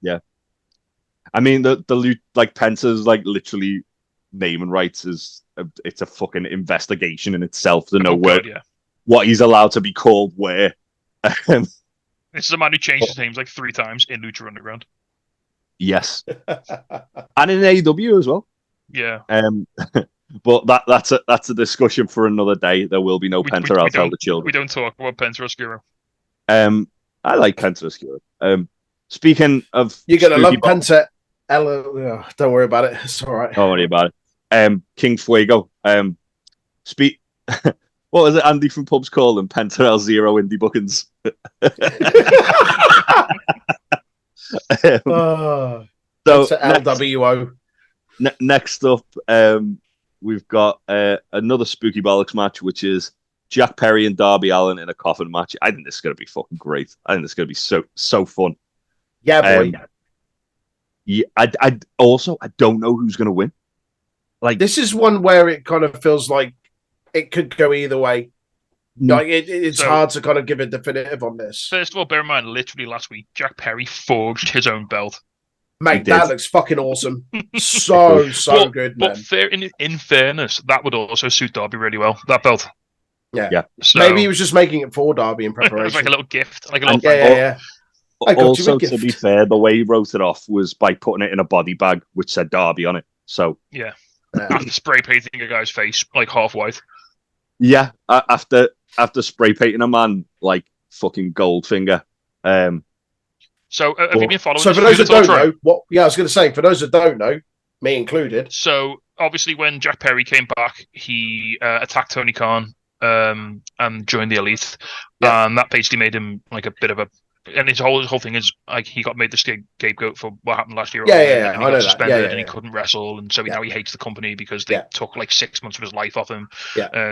[SPEAKER 1] Yeah, I mean the Penta's like literally naming rights is it's a fucking investigation in itself to know what he's allowed to be called where.
[SPEAKER 2] This is a man who changed his names like 3 times in Lucha Underground.
[SPEAKER 1] Yes, and in AEW as well.
[SPEAKER 2] Yeah.
[SPEAKER 1] But that's a discussion for another day. There will be no Penta. I'll tell the children.
[SPEAKER 2] We don't talk about Penta Oscuro.
[SPEAKER 1] I like Penta Oscuro. Speaking of,
[SPEAKER 3] you're gonna love Penta. Don't worry about it. It's all right.
[SPEAKER 1] Don't worry about it. King Fuego. What was it Andy from Pubs called him? Penta El Zero indie bookings. So
[SPEAKER 3] LWO.
[SPEAKER 1] Next up, we've got another Spooky Bollocks match, which is Jack Perry and Darby Allin in a coffin match. I think this is going to be fucking great. I think this is going to be so fun.
[SPEAKER 3] Yeah, boy.
[SPEAKER 1] Yeah, I don't know who's going to win. Like,
[SPEAKER 3] this is one where it kind of feels like it could go either way. Like it's hard to kind of give a definitive on this.
[SPEAKER 2] First of all, bear in mind, literally last week, Jack Perry forged his own belt.
[SPEAKER 3] Mate, that looks fucking awesome. So good, man.
[SPEAKER 2] But in fairness, that would also suit Darby really well, that belt.
[SPEAKER 3] Yeah. So, maybe he was just making it for Darby in preparation.
[SPEAKER 2] It was like a little gift. Like a little
[SPEAKER 3] yeah.
[SPEAKER 1] Also, to be fair, the way he wrote it off was by putting it in a body bag, which said Darby on it. So
[SPEAKER 2] yeah. After spray painting a guy's face, like half white.
[SPEAKER 1] Yeah, after spray painting a man like fucking Goldfinger.
[SPEAKER 2] So have you been following?
[SPEAKER 3] So for those that don't know, I was going to say, for those that don't know, me included.
[SPEAKER 2] So obviously, when Jack Perry came back, he attacked Tony Khan and joined the Elite, and that basically made him like a bit of a and his whole thing is like he got made the scapegoat for what happened last year.
[SPEAKER 3] Yeah,
[SPEAKER 2] and he
[SPEAKER 3] I know
[SPEAKER 2] got
[SPEAKER 3] that.
[SPEAKER 2] suspended and
[SPEAKER 3] Yeah.
[SPEAKER 2] he couldn't wrestle, and so now he hates the company because they took like 6 months of his life off him.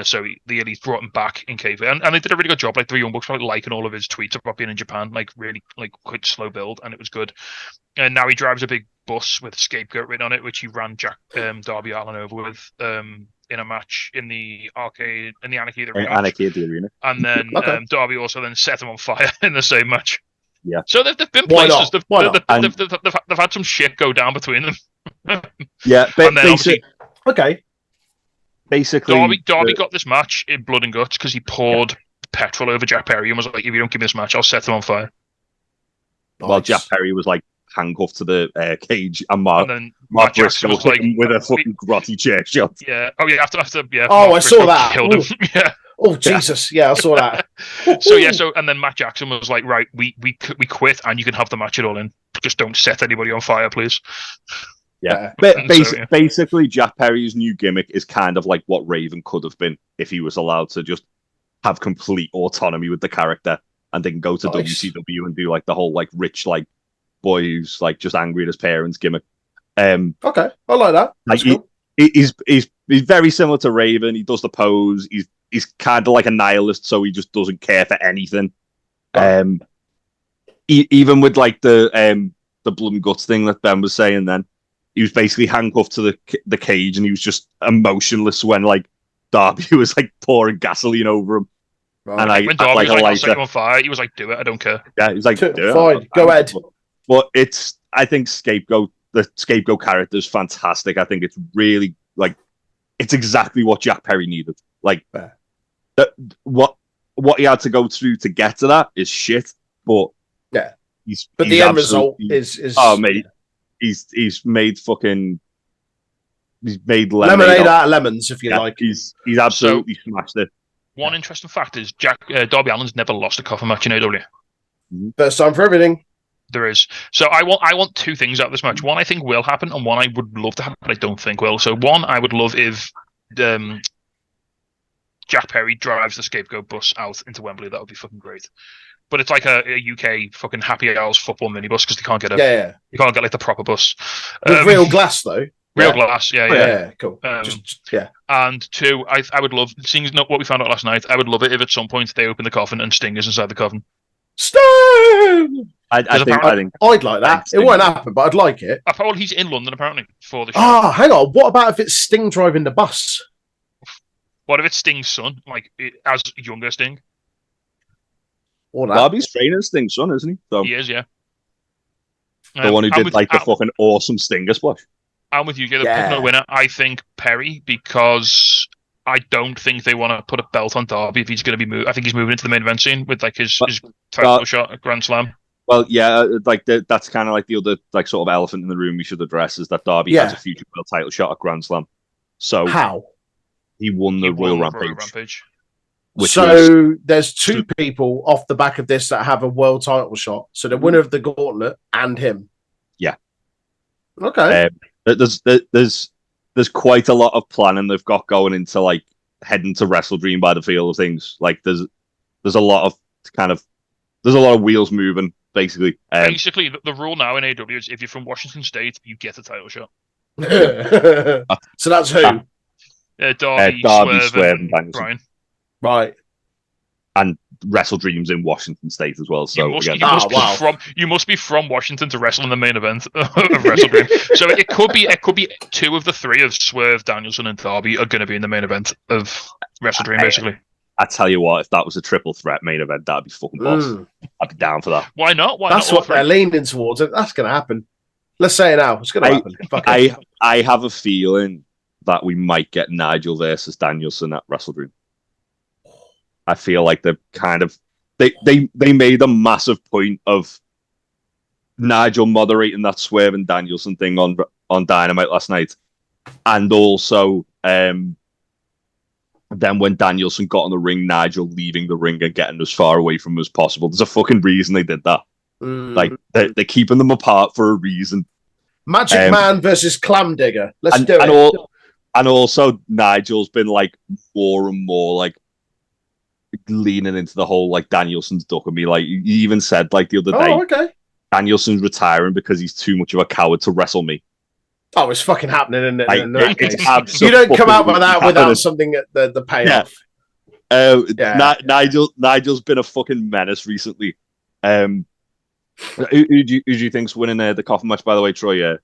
[SPEAKER 2] So the Elite brought him back in kayfabe, and they did a really good job. Like the Young Bucks were liking all of his tweets about being in Japan, like really like quite slow build, and it was good. And now he drives a big bus with scapegoat written on it, which he ran Darby Allin over with in a match in the arcade in the Anarchy at the
[SPEAKER 1] Arena.
[SPEAKER 2] And then Darby also then set him on fire in the same match.
[SPEAKER 1] Yeah.
[SPEAKER 2] So they've been places. They've had some shit go down between them.
[SPEAKER 1] Yeah.
[SPEAKER 2] Basically, Darby got this match in blood and guts because he poured petrol over Jack Perry and was like, "If you don't give me this match, I'll set them on fire."
[SPEAKER 1] While Jack Perry was like handcuffed to the cage, and Mark
[SPEAKER 2] Jackson was like
[SPEAKER 1] with a fucking grotty chair shot.
[SPEAKER 2] Yeah. Oh yeah. After. Yeah.
[SPEAKER 3] Oh, I saw that.
[SPEAKER 2] Killed him. Yeah.
[SPEAKER 3] Oh Jesus! Yeah, I saw that.
[SPEAKER 2] So and then Matt Jackson was like, "Right, we quit, and you can have the match at All In. Just don't set anybody on fire, please."
[SPEAKER 1] Yeah. Basically, Jack Perry's new gimmick is kind of like what Raven could have been if he was allowed to just have complete autonomy with the character, and then go to WCW and do like the whole like rich like boy who's like just angry at his parents gimmick.
[SPEAKER 3] Okay, I like that.
[SPEAKER 1] Like cool. He's very similar to Raven. He does the pose. He's kind of like a nihilist, so he just doesn't care for anything. Even with like the blood and guts thing that Ben was saying, then he was basically handcuffed to the cage, and he was just emotionless when like Darby was like pouring gasoline over him.
[SPEAKER 2] Right. And when Darby was like, "I'll set you on fire," he was like, "Do it, I don't care."
[SPEAKER 1] Yeah, he's like, "Do it,
[SPEAKER 3] fine, go ahead."
[SPEAKER 1] But I think the scapegoat character is fantastic. I think it's really like it's exactly what Jack Perry needed. Like what he had to go through to get to that is shit. But
[SPEAKER 3] the end result is
[SPEAKER 1] mate. He's made
[SPEAKER 3] lemonade out of lemons, if you like.
[SPEAKER 1] He's absolutely smashed it.
[SPEAKER 2] One interesting fact is Darby Allin's never lost a coffin match in AEW.
[SPEAKER 3] First time for everything.
[SPEAKER 2] There is. So I want two things out of this match. One I think will happen, and one I would love to happen, but I don't think will. So one, I would love if Jack Perry drives the scapegoat bus out into Wembley. That would be fucking great. But it's like a UK fucking happy hours football minibus because they can't get you can't get like the proper bus.
[SPEAKER 3] With real glass though.
[SPEAKER 2] Real glass, yeah,
[SPEAKER 3] cool.
[SPEAKER 2] And two, I would love, seeing not what we found out last night, I would love it if at some point they open the coffin and Sting is inside the coffin.
[SPEAKER 3] Sting!
[SPEAKER 1] I think
[SPEAKER 3] I'd like that. It won't happen, but I'd like it.
[SPEAKER 2] Well, he's in London apparently for the show.
[SPEAKER 3] Oh, hang on. What about if it's Sting driving the bus?
[SPEAKER 2] What if it's Sting's son, like as younger Sting?
[SPEAKER 1] Darby's training Sting's son, isn't he? So,
[SPEAKER 2] he is, yeah.
[SPEAKER 1] The one who did the fucking awesome Stinger splash.
[SPEAKER 2] I'm with you, Caleb. Picking a winner, I think Perry, because I don't think they want to put a belt on Darby if he's going to be moved. I think he's moving into the main event scene with like his title shot at Grand Slam.
[SPEAKER 1] Well, yeah, like that's kind of like the other like sort of elephant in the room we should address is that Darby has a future world title shot at Grand Slam. So
[SPEAKER 3] how
[SPEAKER 1] he won the Royal Rampage.
[SPEAKER 3] So there's two people off the back of this that have a world title shot. So the winner of the gauntlet and him.
[SPEAKER 1] Yeah.
[SPEAKER 3] Okay.
[SPEAKER 1] There's quite a lot of planning they've got going into like heading to Wrestle Dream by the feel of things. Like there's a lot of wheels moving. Basically,
[SPEAKER 2] the rule now in AEW is if you're from Washington State, you get a title shot.
[SPEAKER 3] So that's who?
[SPEAKER 2] Darby, Swerve, and Brian.
[SPEAKER 3] Right.
[SPEAKER 1] And Wrestle Dreams in Washington State as well. So
[SPEAKER 2] you must be from Washington to wrestle in the main event of Wrestle Dream. So it could be two of the three of Swerve, Danielson, and Darby are going to be in the main event of Wrestle Dream, basically.
[SPEAKER 1] I tell you what, if that was a triple threat main event, that'd be fucking boss. I'd be down for that.
[SPEAKER 2] Why not?
[SPEAKER 3] That's what they're leaning towards. That's going to happen. Let's say it now. It's going to happen.
[SPEAKER 1] I have a feeling that we might get Nigel versus Danielson at Wrestle Dream. I feel like they're kind of they made a massive point of Nigel moderating that Swerve and Danielson thing on Dynamite last night, and also then when Danielson got in the ring, Nigel leaving the ring and getting as far away from him as possible. There's a fucking reason they did that. Like they're keeping them apart for a reason.
[SPEAKER 3] Magic Man versus Clam Digger. Let's do it.
[SPEAKER 1] And also Nigel's been like more and more like leaning into the whole like Danielson's ducking me. Like you even said like the other day,
[SPEAKER 3] okay.
[SPEAKER 1] Danielson's retiring because he's too much of a coward to wrestle me.
[SPEAKER 3] Oh, it's fucking happening, isn't it?
[SPEAKER 1] Like,
[SPEAKER 3] in that
[SPEAKER 1] it's
[SPEAKER 3] case. You don't come out with that without something at the payoff.
[SPEAKER 1] Nigel's been a fucking menace recently. Who do you think's winning the coffin match? By the way, Troy. Yeah,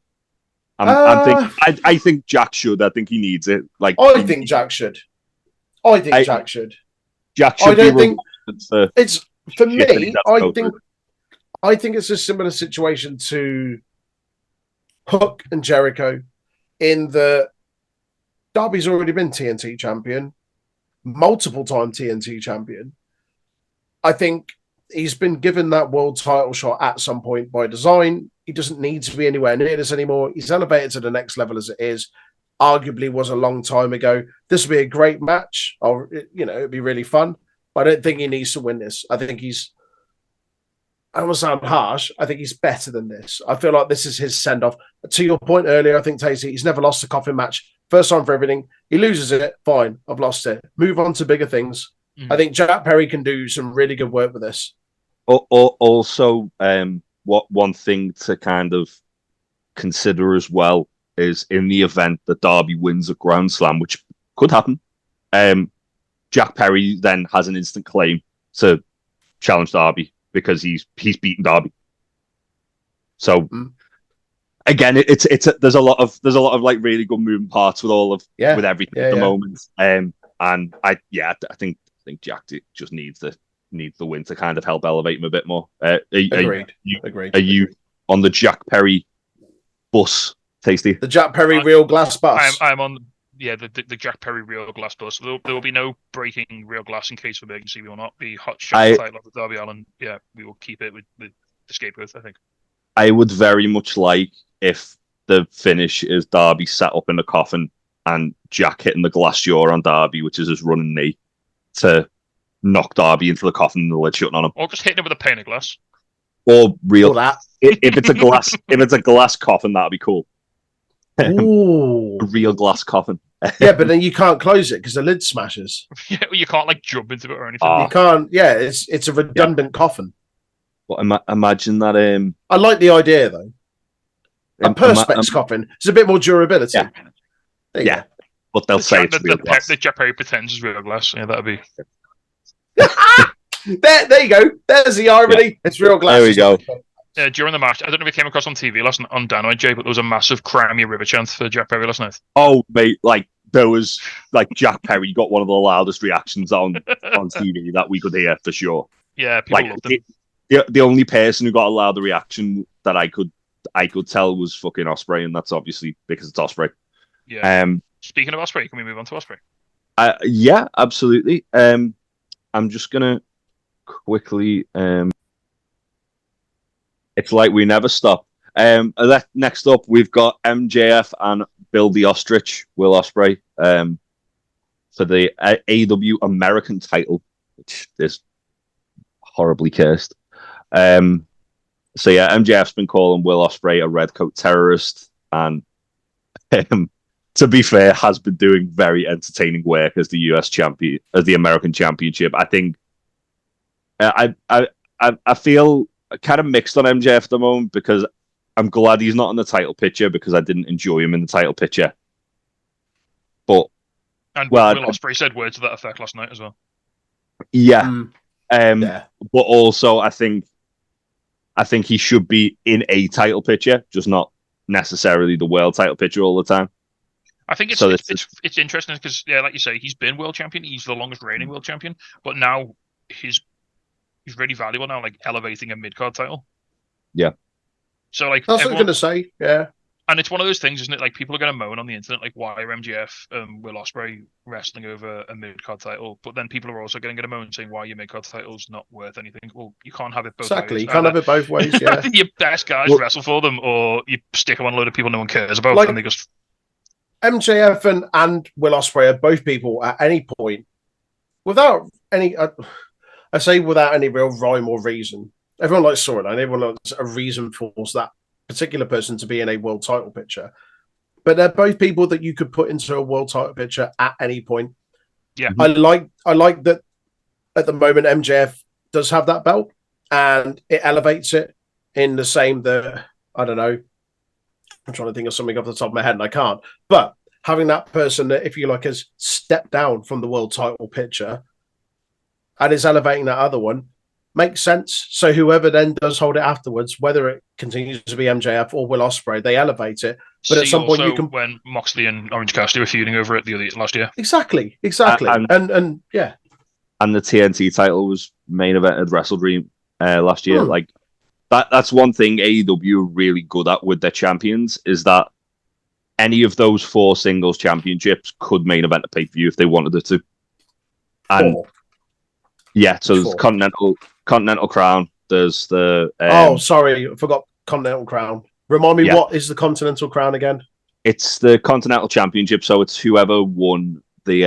[SPEAKER 1] I think Jack should. I think he needs it. Like
[SPEAKER 3] I think Jack should. Jack should.
[SPEAKER 1] Jack should.
[SPEAKER 3] I don't think it's for me. I think it's a similar situation to Hook and Jericho in the Darby's already been TNT champion, multiple time TNT champion. I think he's been given that world title shot at some point by design. He doesn't need to be anywhere near this anymore. He's elevated to the next level as it is. Arguably was a long time ago. This would be a great match. It'd be really fun. But I don't think he needs to win this. I think I don't want to sound harsh. I think he's better than this. I feel like this is his send-off. To your point earlier, I think, Tasty, he's never lost a coffin match. First time for everything. He loses it. Fine. I've lost it. Move on to bigger things. I think Jack Perry can do some really good work with this.
[SPEAKER 1] Also, what one thing to kind of consider as well is in the event that Darby wins a Grand Slam, which could happen, Jack Perry then has an instant claim to challenge Darby because he's beaten Darby. So again, there's a lot of like really good moving parts with with everything at the moment. And I think Jack just needs the win to kind of help elevate him a bit more.
[SPEAKER 3] Agreed.
[SPEAKER 1] Are you on the Jack Perry bus, Tasty?
[SPEAKER 3] The Jack Perry real glass bus.
[SPEAKER 2] I'm on the Jack Perry real glass bus. There will be no breaking real glass in case of emergency. We will not be hot shot title of Darby Allin. Yeah, we will keep it with the scapegoat, I think. I
[SPEAKER 1] would very much like if the finish is Darby sat up in a coffin and Jack hitting the glass jaw on Darby, which is his running knee, to knock Darby into the coffin and the lid shutting on him.
[SPEAKER 2] Or just hitting him with a pane of glass.
[SPEAKER 1] Or real that. If it's a glass coffin, that'd be cool.
[SPEAKER 3] Ooh.
[SPEAKER 1] A real glass coffin.
[SPEAKER 3] Yeah, but then you can't close it because the lid smashes.
[SPEAKER 2] Yeah, you can't like jump into it or anything.
[SPEAKER 3] You can't. Yeah, it's a redundant coffin.
[SPEAKER 1] Well, imagine that.
[SPEAKER 3] I like the idea though. A perspex coffin. It's a bit more durability.
[SPEAKER 1] Yeah, but they'll say it's real glass.
[SPEAKER 2] The Jack Perry pretends it's real glass. Yeah, that'd be.
[SPEAKER 3] There you go. There's the irony. Yeah. It's real glass.
[SPEAKER 1] There we go.
[SPEAKER 2] During the match, I don't know if it came across on TV last night on Dynamite, Jay, but there was a massive Cry Me a River chant for Jack Perry last night.
[SPEAKER 1] Oh, mate, there was Jack Perry got one of the loudest reactions on TV that we could hear for sure.
[SPEAKER 2] Yeah, people loved him.
[SPEAKER 1] The only person who got a louder reaction that I could tell was fucking Ospreay, and that's obviously because it's Ospreay.
[SPEAKER 2] Yeah. Speaking of Ospreay, can we move on to Ospreay?
[SPEAKER 1] Yeah, absolutely. I'm just gonna quickly. It's like we never stop. Next up, we've got MJF and Bill the Ostrich, Will Ospreay, for the AEW American title, which is horribly cursed. So yeah, MJF's been calling Will Ospreay a redcoat terrorist, and to be fair, has been doing very entertaining work as the US champion, as the American Championship. I think I feel kind of mixed on MJF at the moment because I'm glad he's not in the title picture because I didn't enjoy him in the title picture. But
[SPEAKER 2] Will Ospreay said words to that effect last night as well.
[SPEAKER 1] Yeah. But also I think he should be in a title picture, just not necessarily the world title picture all the time.
[SPEAKER 2] I think it's interesting because, yeah, like you say, he's been world champion. He's the longest reigning world champion, but now he's really valuable now, like elevating a mid-card title.
[SPEAKER 1] Yeah.
[SPEAKER 3] So like that's what I'm going to say. Yeah.
[SPEAKER 2] And it's one of those things, isn't it? Like people are going to moan on the internet, like why are MJF Will Ospreay wrestling over a mid-card title? But then people are also going to moan saying why your mid-card title's not worth anything. Well, you can't have it both ways.
[SPEAKER 3] Exactly. You can't have it both ways. Yeah.
[SPEAKER 2] Your best guys wrestle for them, or you stick them on a load of people no one cares about, and they just.
[SPEAKER 3] MJF and Will Ospreay are both people at any point without any. I say without any real rhyme or reason. Everyone likes storyline. Everyone likes a reason for that particular person to be in a world title picture. But they're both people that you could put into a world title picture at any point.
[SPEAKER 2] Yeah,
[SPEAKER 3] I like that at the moment, MJF does have that belt, and it elevates it in the same that, I don't know, I'm trying to think of something off the top of my head and I can't. But having that person that, if you like, has stepped down from the world title picture and is elevating that other one makes sense. So whoever then does hold it afterwards, whether it continues to be MJF or Will Ospreay, they elevate it. But at some point, you can
[SPEAKER 2] when Moxley and Orange Cassidy were feuding over it last year.
[SPEAKER 3] Exactly. And yeah.
[SPEAKER 1] And the TNT title was main event at Wrestle Dream last year. Like that's one thing AEW are really good at with their champions, is that any of those 4 singles championships could main event a pay-per-view if they wanted it to. And so there's Continental Crown. There's the
[SPEAKER 3] sorry, I forgot Continental Crown. Remind me, what is the Continental Crown again?
[SPEAKER 1] It's the Continental Championship, so it's whoever won the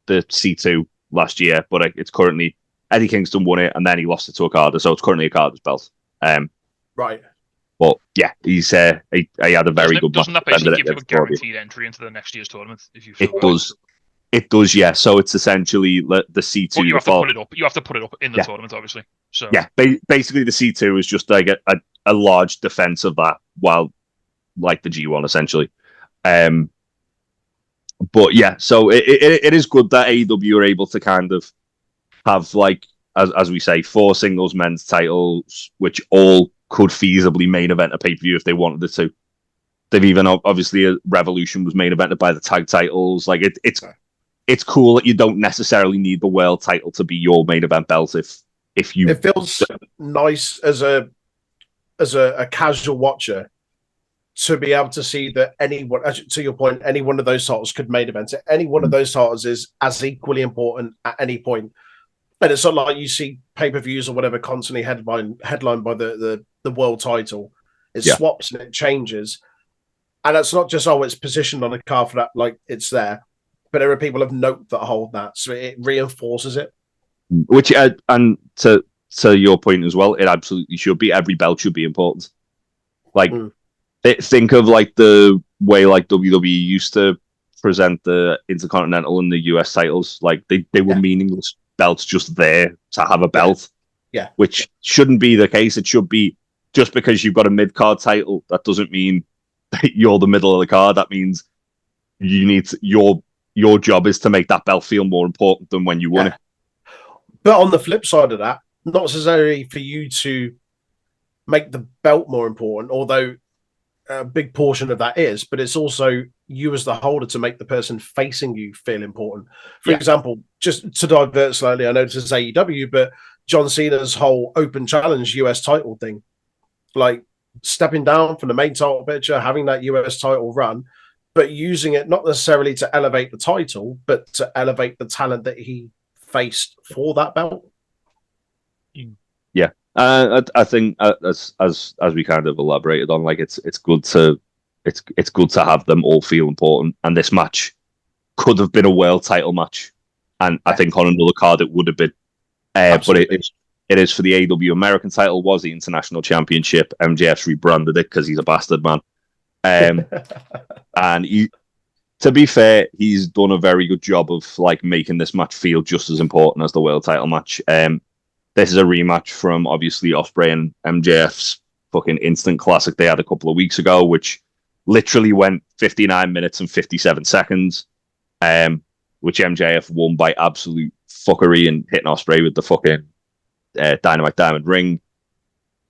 [SPEAKER 1] C2 last year, but it's currently Eddie Kingston won it, and then he lost it to Okada, so it's currently Okada's belt.
[SPEAKER 3] Right.
[SPEAKER 1] But yeah, he had a very good.
[SPEAKER 2] Doesn't that basically give you a guaranteed entry into the next year's tournament? If you
[SPEAKER 1] It does, yeah. So it's essentially the C2.
[SPEAKER 2] Well, you have to put it up. You have to put it up in the tournament, obviously. So
[SPEAKER 1] yeah, basically the C2 is just like a large defense of that, while like the G1 essentially. But yeah, so it is good that AEW are able to kind of have, like, as we say, 4 singles men's titles, which all could feasibly main event a pay-per-view if they wanted it to. They've even, obviously, Revolution was main evented by the tag titles. Like, it's cool that you don't necessarily need the world title to be your main event belt if you...
[SPEAKER 3] It feels nice as a casual watcher to be able to see that anyone, to your point, any one of those titles could main event it. Any one of those titles is as equally important at any point. And it's not like you see pay-per-views or whatever constantly headlined by the world title. It swaps and it changes. And it's not just, it's positioned on a card for that, like it's there. But there are people of note that hold that. So it reinforces it.
[SPEAKER 1] Which, and to your point as well, it absolutely should be. Every belt should be important. Like, think of like the way like WWE used to present the Intercontinental and the US titles. Like they were meaningless belts just there to have a belt.
[SPEAKER 3] Yeah.
[SPEAKER 1] Which shouldn't be the case. It should be, just because you've got a mid-card title, that doesn't mean that you're the middle of the card. That means you need to, your job is to make that belt feel more important than when you won it.
[SPEAKER 3] But on the flip side of that, not necessarily for you to make the belt more important, although a big portion of that is, but it's also you as the holder to make the person facing you feel important. For example, just to divert slightly, I know this is AEW, but John Cena's whole open challenge US title thing, like stepping down from the main title picture, having that US title run, but using it not necessarily to elevate the title, but to elevate the talent that he faced for that belt.
[SPEAKER 1] Yeah. I think as we kind of elaborated on, like it's good to have them all feel important. And this match could have been a world title match, and I think on another card it would have been. But it is for the AEW American title. Was the International Championship. MJF's rebranded it because he's a bastard, man. And to be fair, he's done a very good job of like making this match feel just as important as the world title match. This is a rematch from obviously Ospreay and MJF's fucking instant classic they had a couple of weeks ago, which literally went 59 minutes and 57 seconds, which MJF won by absolute fuckery and hitting Ospreay with the fucking Dynamite Diamond ring.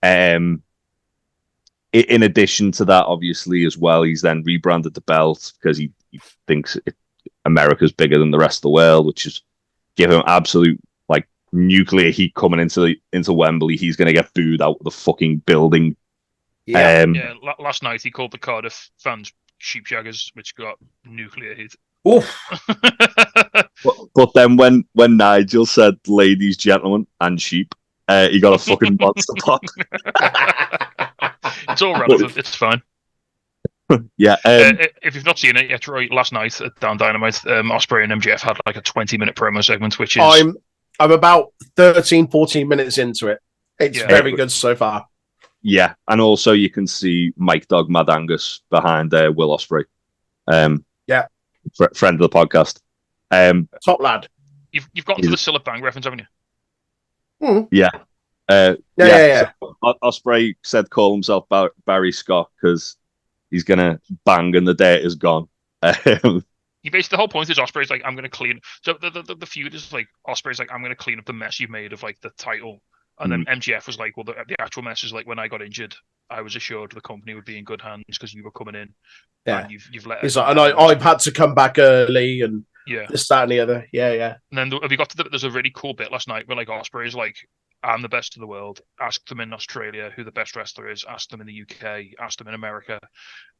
[SPEAKER 1] In addition to that, obviously, as well, he's then rebranded the belt because he thinks America's bigger than the rest of the world, which is give him absolute like nuclear heat coming into Wembley. He's going to get booed out of the fucking building.
[SPEAKER 2] Last night he called the Cardiff fans sheepshaggers, which got nuclear heat.
[SPEAKER 3] Oof.
[SPEAKER 1] but then when Nigel said ladies, gentlemen, and sheep, he got a fucking monster pop.
[SPEAKER 2] It's all relative. It's fine.
[SPEAKER 1] Yeah.
[SPEAKER 2] If you've not seen it yet, right, last night at Down Dynamite, Ospreay and MJF had like a 20-minute promo segment, which is...
[SPEAKER 3] I'm about 13, 14 minutes into it. It's very good so far.
[SPEAKER 1] Yeah, and also you can see Mike Dog Mad Angus behind Will Ospreay. Friend of the podcast.
[SPEAKER 3] Top lad.
[SPEAKER 2] You've gotten to the Sillet Bang reference, haven't you?
[SPEAKER 1] Yeah.
[SPEAKER 3] Yeah.
[SPEAKER 1] So Ospreay said call himself Barry Scott because he's gonna bang and the date is gone.
[SPEAKER 2] He basically the whole point is Ospreay's like, I'm gonna clean. So the feud is like Ospreay's like, I'm gonna clean up the mess you've made of like the title, and then MJF was like, well, the actual mess is like when I got injured, I was assured the company would be in good hands because you were coming in.
[SPEAKER 3] Yeah.
[SPEAKER 2] And you've let.
[SPEAKER 3] He's like, and I've had to come back early and this, that, and the other. Yeah.
[SPEAKER 2] And then have you got to there's a really cool bit last night where like Ospreay's like, I'm the best in the world. Ask them in Australia who the best wrestler is. Ask them in the UK. Ask them in America.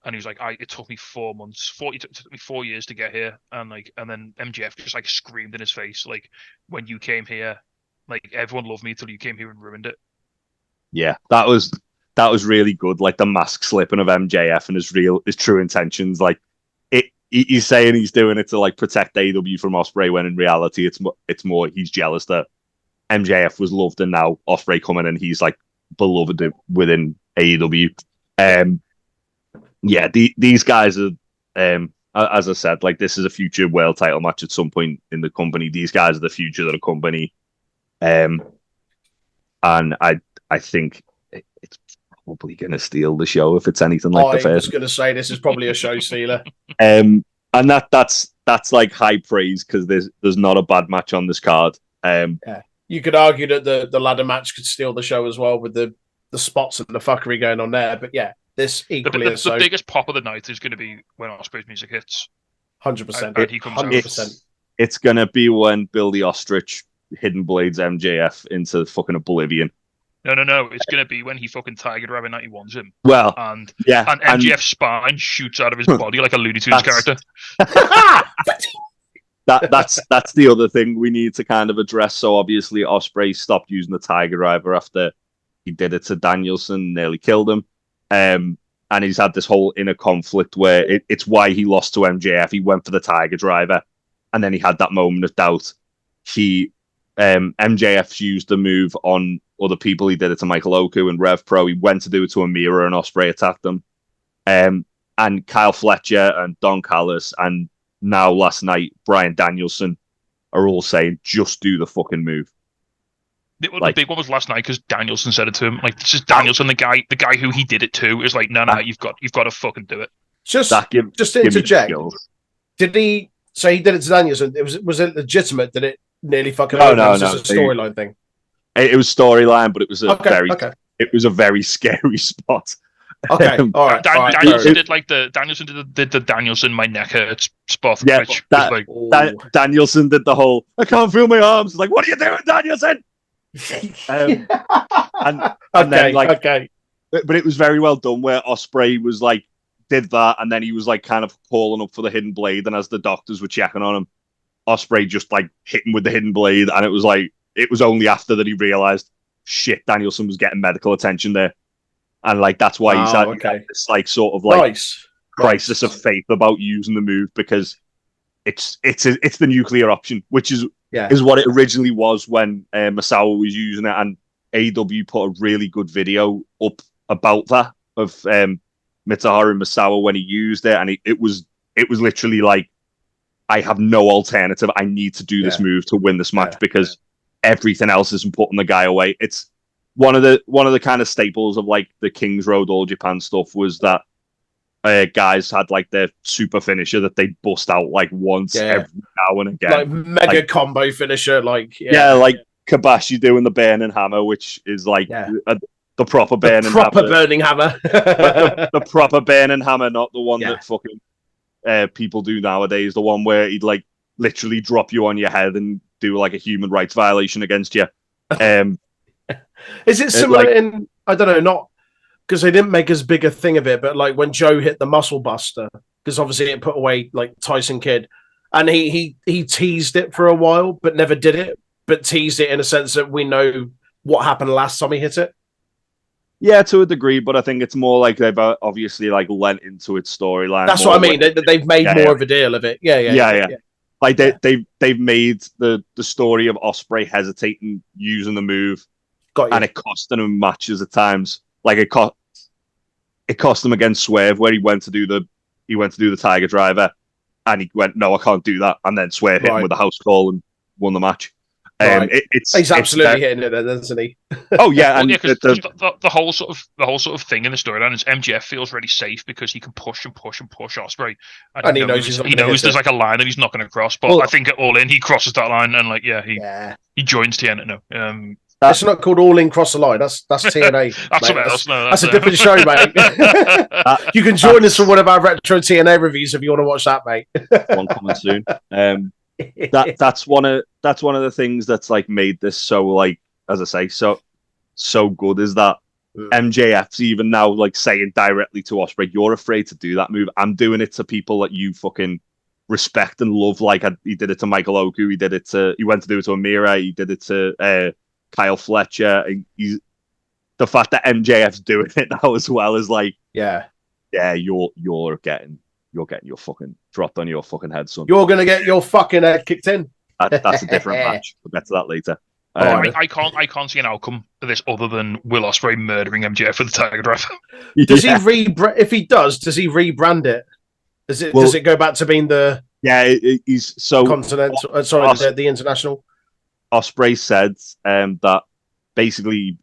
[SPEAKER 2] And he was like, it took me 4 months. It took me 4 years to get here. And then MJF just like screamed in his face, like, when you came here, like everyone loved me till you came here and ruined it.
[SPEAKER 1] Yeah, that was really good. Like the mask slipping of MJF and his true intentions. Like he's saying he's doing it to like protect AEW from Ospreay, when in reality it's more he's jealous that MJF was loved and now Ospreay coming and he's like beloved within AEW. These guys are, as I said, like this is a future world title match at some point in the company. These guys are the future of the company, and I think it's probably going to steal the show if it's anything like the first.
[SPEAKER 3] I was going to say this is probably a show stealer.
[SPEAKER 1] And that's like high praise because there's not a bad match on this card.
[SPEAKER 3] You could argue that the ladder match could steal the show as well with the spots and the fuckery going on there. But yeah, this equally is so.
[SPEAKER 2] The biggest pop of the night is going to be when Ospreay's music hits.
[SPEAKER 3] 100%.
[SPEAKER 2] And he comes 100%.
[SPEAKER 1] It's going to be when Billy Ostrich hidden blades MJF into fucking oblivion.
[SPEAKER 2] No. It's going to be when he fucking Tiger Driver 91s him.
[SPEAKER 1] Well,
[SPEAKER 2] and MJF's spine shoots out of his body like a Looney Tunes character.
[SPEAKER 1] That's the other thing we need to kind of address. So obviously Ospreay stopped using the Tiger Driver after he did it to Danielson, nearly killed him. And he's had this whole inner conflict where it's why he lost to MJF. He went for the Tiger Driver, and then he had that moment of doubt. MJF's used the move on other people. He did it to Michael Oku and Rev Pro. He went to do it to Amira, and Ospreay attacked them. And Kyle Fletcher and Don Callis and now last night Bryan Danielson are all saying just do the fucking move.
[SPEAKER 2] The big one was last night because Danielson said it to him. Like, this is Danielson, the guy who he did it to, is like, no, you've got to fucking do it.
[SPEAKER 3] Just to interject, did he say he did it to Danielson? Was it legitimate? Did it nearly fucking?
[SPEAKER 1] No.
[SPEAKER 3] It was just a storyline thing.
[SPEAKER 1] It was storyline, but it was a very scary spot.
[SPEAKER 3] Okay, all right.
[SPEAKER 2] Danielson did like Danielson did the Danielson my neck hurts spot.
[SPEAKER 1] Yeah,
[SPEAKER 2] which was like,
[SPEAKER 1] Danielson did the whole I can't feel my arms. Like, what are you doing, Danielson? And then but it was very well done where Ospreay was like did that and then he was like kind of calling up for the hidden blade, and as the doctors were checking on him, Ospreay just like hit him with the hidden blade, and it was only after that he realized shit, Danielson was getting medical attention there, and like that's why he's had this like sort of like crisis of faith about using the move, because it's the nuclear option, which is what it originally was when Misawa was using it, and AEW put a really good video up about that of Mitsuharu Misawa when he used it, and it was literally like, I have no alternative. I need to do this move to win this match because everything else isn't putting the guy away. It's one of the kind of staples of like the Kings Road All Japan stuff was that guys had like their super finisher that they bust out like once every now and again,
[SPEAKER 3] like mega combo finisher, like
[SPEAKER 1] like Kabashi doing the burning hammer, which is like the proper burning
[SPEAKER 3] burning hammer,
[SPEAKER 1] the proper burning hammer, not the one that fucking people do nowadays. The one where he'd like literally drop you on your head and do like a human rights violation against you.
[SPEAKER 3] Is it similar in? I don't know, not. Because they didn't make as big a thing of it, but like when Joe hit the muscle buster, because obviously it put away like Tyson Kidd, and he teased it for a while, but never did it, but teased it in a sense that we know what happened last time he hit it. Yeah,
[SPEAKER 1] to a degree, but I think it's more like they've obviously like lent into its storyline.
[SPEAKER 3] That's what I mean. They've made more of a deal of it. Yeah.
[SPEAKER 1] Like they've made the story of Ospreay hesitating using the move, and it costing him matches at times. Like it cost him against Swerve where he went to do the Tiger Driver, and he went, no, I can't do that, and then Swerve hit him with a house call and won the match.
[SPEAKER 3] Right. He's absolutely
[SPEAKER 1] it's
[SPEAKER 3] hitting it, then, isn't he?
[SPEAKER 1] Oh yeah, and
[SPEAKER 2] because the whole sort of thing in the storyline is MJF feels really safe because he can push and push and push Ospreay,
[SPEAKER 3] and he knows
[SPEAKER 2] there's like a line that he's not going to cross. But I think at All In he crosses that line and he joins TNA. No,
[SPEAKER 3] it's not called All In Cross the Line. That's TNA.
[SPEAKER 2] That's something else. No,
[SPEAKER 3] that's a different show, mate. You can join us for one of our retro TNA reviews if you want to watch that, mate.
[SPEAKER 1] One coming soon. That's one of the things that's like made this so, like, as I say, so good, is that MJF's even now like saying directly to Ospreay, "You're afraid to do that move. I'm doing it to people that you fucking respect and love." Like he did it to Michael Oku. He went to do it to Amira. He did it to Kyle Fletcher. The fact that MJF's doing it now as well is like, yeah, you're getting your fucking dropped on your fucking head, son.
[SPEAKER 3] You're gonna get your fucking head kicked in.
[SPEAKER 1] That's a different match. We'll get to that later.
[SPEAKER 2] I can't see an outcome of this other than Will Ospreay murdering MJF with the Tiger Drive.
[SPEAKER 3] Does he if he does he rebrand it? Does it go back to being the
[SPEAKER 1] he's so
[SPEAKER 3] continental? The international.
[SPEAKER 1] Ospreay said that basically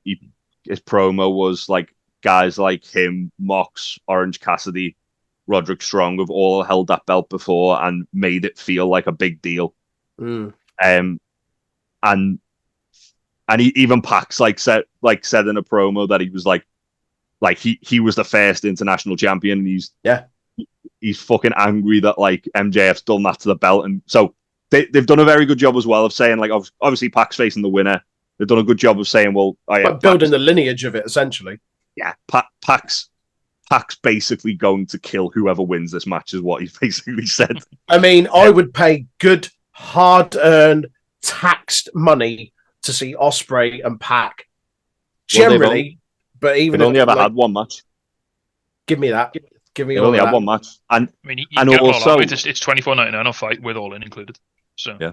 [SPEAKER 1] his promo was like guys like him, Mox, Orange Cassidy, Roderick Strong have all held that belt before and made it feel like a big deal. And he even Pax said in a promo that he was like he was the first international champion, and he's fucking angry that like MJF's done that to the belt. And so they've done a very good job as well of saying, like, obviously Pax facing the winner. They've done a good job of saying, well,
[SPEAKER 3] building the lineage of it essentially.
[SPEAKER 1] Yeah, Pax basically going to kill whoever wins this match is what he basically said.
[SPEAKER 3] I mean, I would pay good, hard-earned, taxed money to see Ospreay and Pac. Generally, but even
[SPEAKER 1] they've only ever had one match.
[SPEAKER 3] Give me that. Give me
[SPEAKER 1] they
[SPEAKER 3] all
[SPEAKER 1] only
[SPEAKER 3] that.
[SPEAKER 1] had one match, and
[SPEAKER 2] I mean, and also it's $24.99 a fight with All In included. So
[SPEAKER 1] yeah.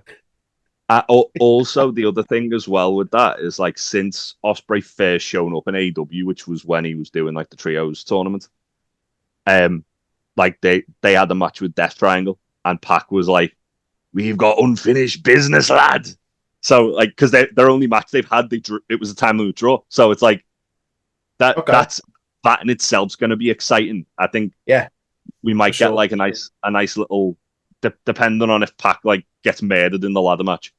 [SPEAKER 1] Also, the other thing as well with that is, like, since Ospreay first shown up in AEW, which was when he was doing like the trios tournament, like they had a match with Death Triangle, and Pac was like, "We've got unfinished business, lad." So, like, because their only match they've had, it was a time limit draw. So it's like that. Okay. That in itself's going to be exciting. I think.
[SPEAKER 3] Yeah,
[SPEAKER 1] we might get like a nice little, depending on if Pac like gets murdered in the ladder match,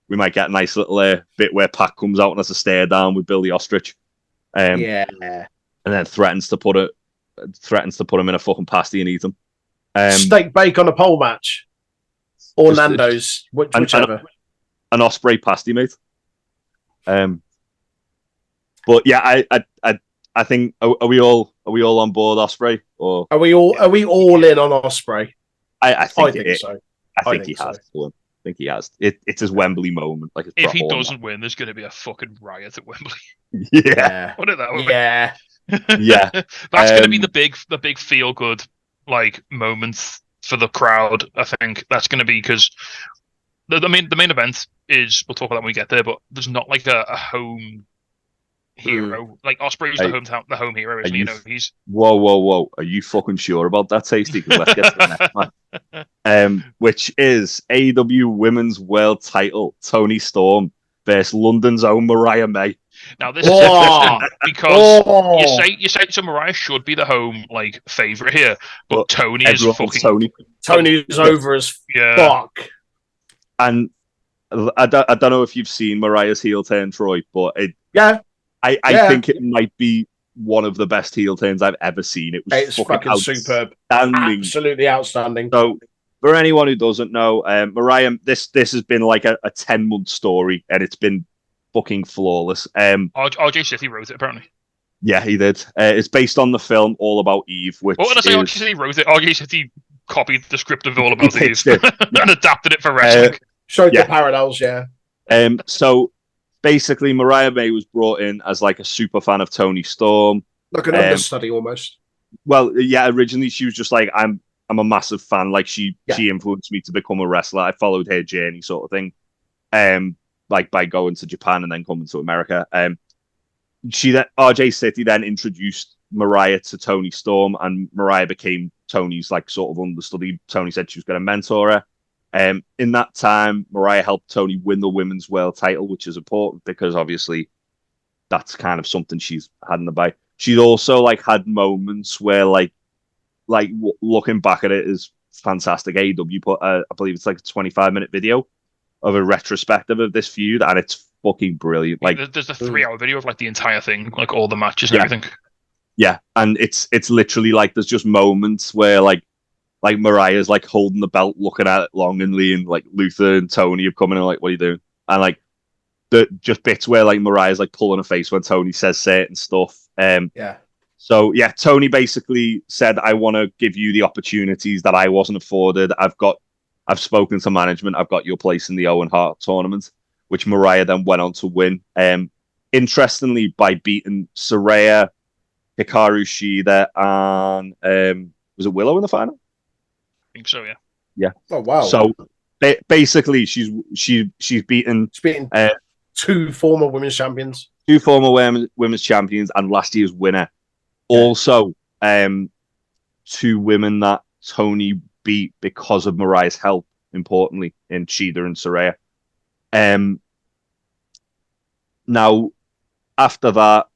[SPEAKER 1] we might get a nice little bit where Pac comes out and has a stare down with Billy Ostrich. And then threatens to put him in a fucking pasty and eat him.
[SPEAKER 3] Steak bake on a pole match, or Nando's, whichever.
[SPEAKER 1] An Ospreay pasty, mate. But yeah, I think are we all on board Ospreay, or
[SPEAKER 3] are we all in on Ospreay?
[SPEAKER 1] I think
[SPEAKER 3] so.
[SPEAKER 1] I think he has. I think he has. It's his Wembley moment. Like,
[SPEAKER 2] if he doesn't win, there's going to be a fucking riot at Wembley.
[SPEAKER 1] Yeah.
[SPEAKER 2] Put it that way.
[SPEAKER 3] Yeah.
[SPEAKER 1] Yeah.
[SPEAKER 2] That's going to be the big feel good like moments for the crowd. I think that's going to be, because the main event is, we'll talk about that when we get there, but there's not like a home hero. Like, Ospreay's the home hero, isn't he? You know, he's
[SPEAKER 1] whoa. Are you fucking sure about that, Tasty? Because let's get to the next match. Which is AEW Women's World Title, Toni Storm versus London's own Mariah May.
[SPEAKER 2] Now this is interesting because you say so Mariah should be the home like favorite here, but Toni is fucking
[SPEAKER 3] Tony's over as fuck.
[SPEAKER 1] And I don't know if you've seen Mariah's heel turn, Troy, but I think it might be one of the best heel turns I've ever seen.
[SPEAKER 3] It's fucking superb, absolutely outstanding.
[SPEAKER 1] So, for anyone who doesn't know, Mariah, this has been like a 10-month story, and it's been fucking flawless.
[SPEAKER 2] RJ City wrote it, apparently.
[SPEAKER 1] Yeah, he did. It's based on the film All About Eve, which
[SPEAKER 2] what did I say? RJ City wrote it. RJ City copied the script of All About Eve and adapted it for wrestling.
[SPEAKER 3] Showed the parallels, yeah.
[SPEAKER 1] So basically, Mariah May was brought in as like a super fan of Toni Storm,
[SPEAKER 3] like an understudy almost.
[SPEAKER 1] Well, yeah. Originally, she was just like, I'm a massive fan. Like, she influenced me to become a wrestler. I followed her journey, sort of thing. Like by going to Japan and then coming to America. RJ City then introduced Mariah to Toni Storm, and Mariah became Tony's like sort of understudy. Tony said she was going to mentor her. In that time, Mariah helped Tony win the women's world title, which is important because obviously that's kind of something she's had in the bag. She's also like had moments where looking back at it is fantastic. AEW put I believe it's like a 25-minute video of a retrospective of this feud, and it's fucking brilliant. Like
[SPEAKER 2] there's a 3-hour video of like the entire thing, like all the matches and everything.
[SPEAKER 1] Yeah, and it's literally like there's just moments where like Mariah's like holding the belt, looking at it longingly, and like Luther and Tony have come in and like, what are you doing? And like the just bits where like Mariah's like pulling her face when Tony says certain stuff. So yeah, Tony basically said, I want to give you the opportunities that I wasn't afforded. I've spoken to management. I've got your place in the Owen Hart tournament, which Mariah then went on to win. Interestingly, by beating Saraya, Hikaru Shida, and was it Willow in the final?
[SPEAKER 2] I think so, yeah.
[SPEAKER 1] Yeah.
[SPEAKER 3] Oh wow.
[SPEAKER 1] So basically, she's beaten
[SPEAKER 3] two former women's champions,
[SPEAKER 1] women's champions, and last year's winner. Yeah. Also, two women that Tony beat because of Mariah's help. Importantly, in Shida and Saraya. Now, after that,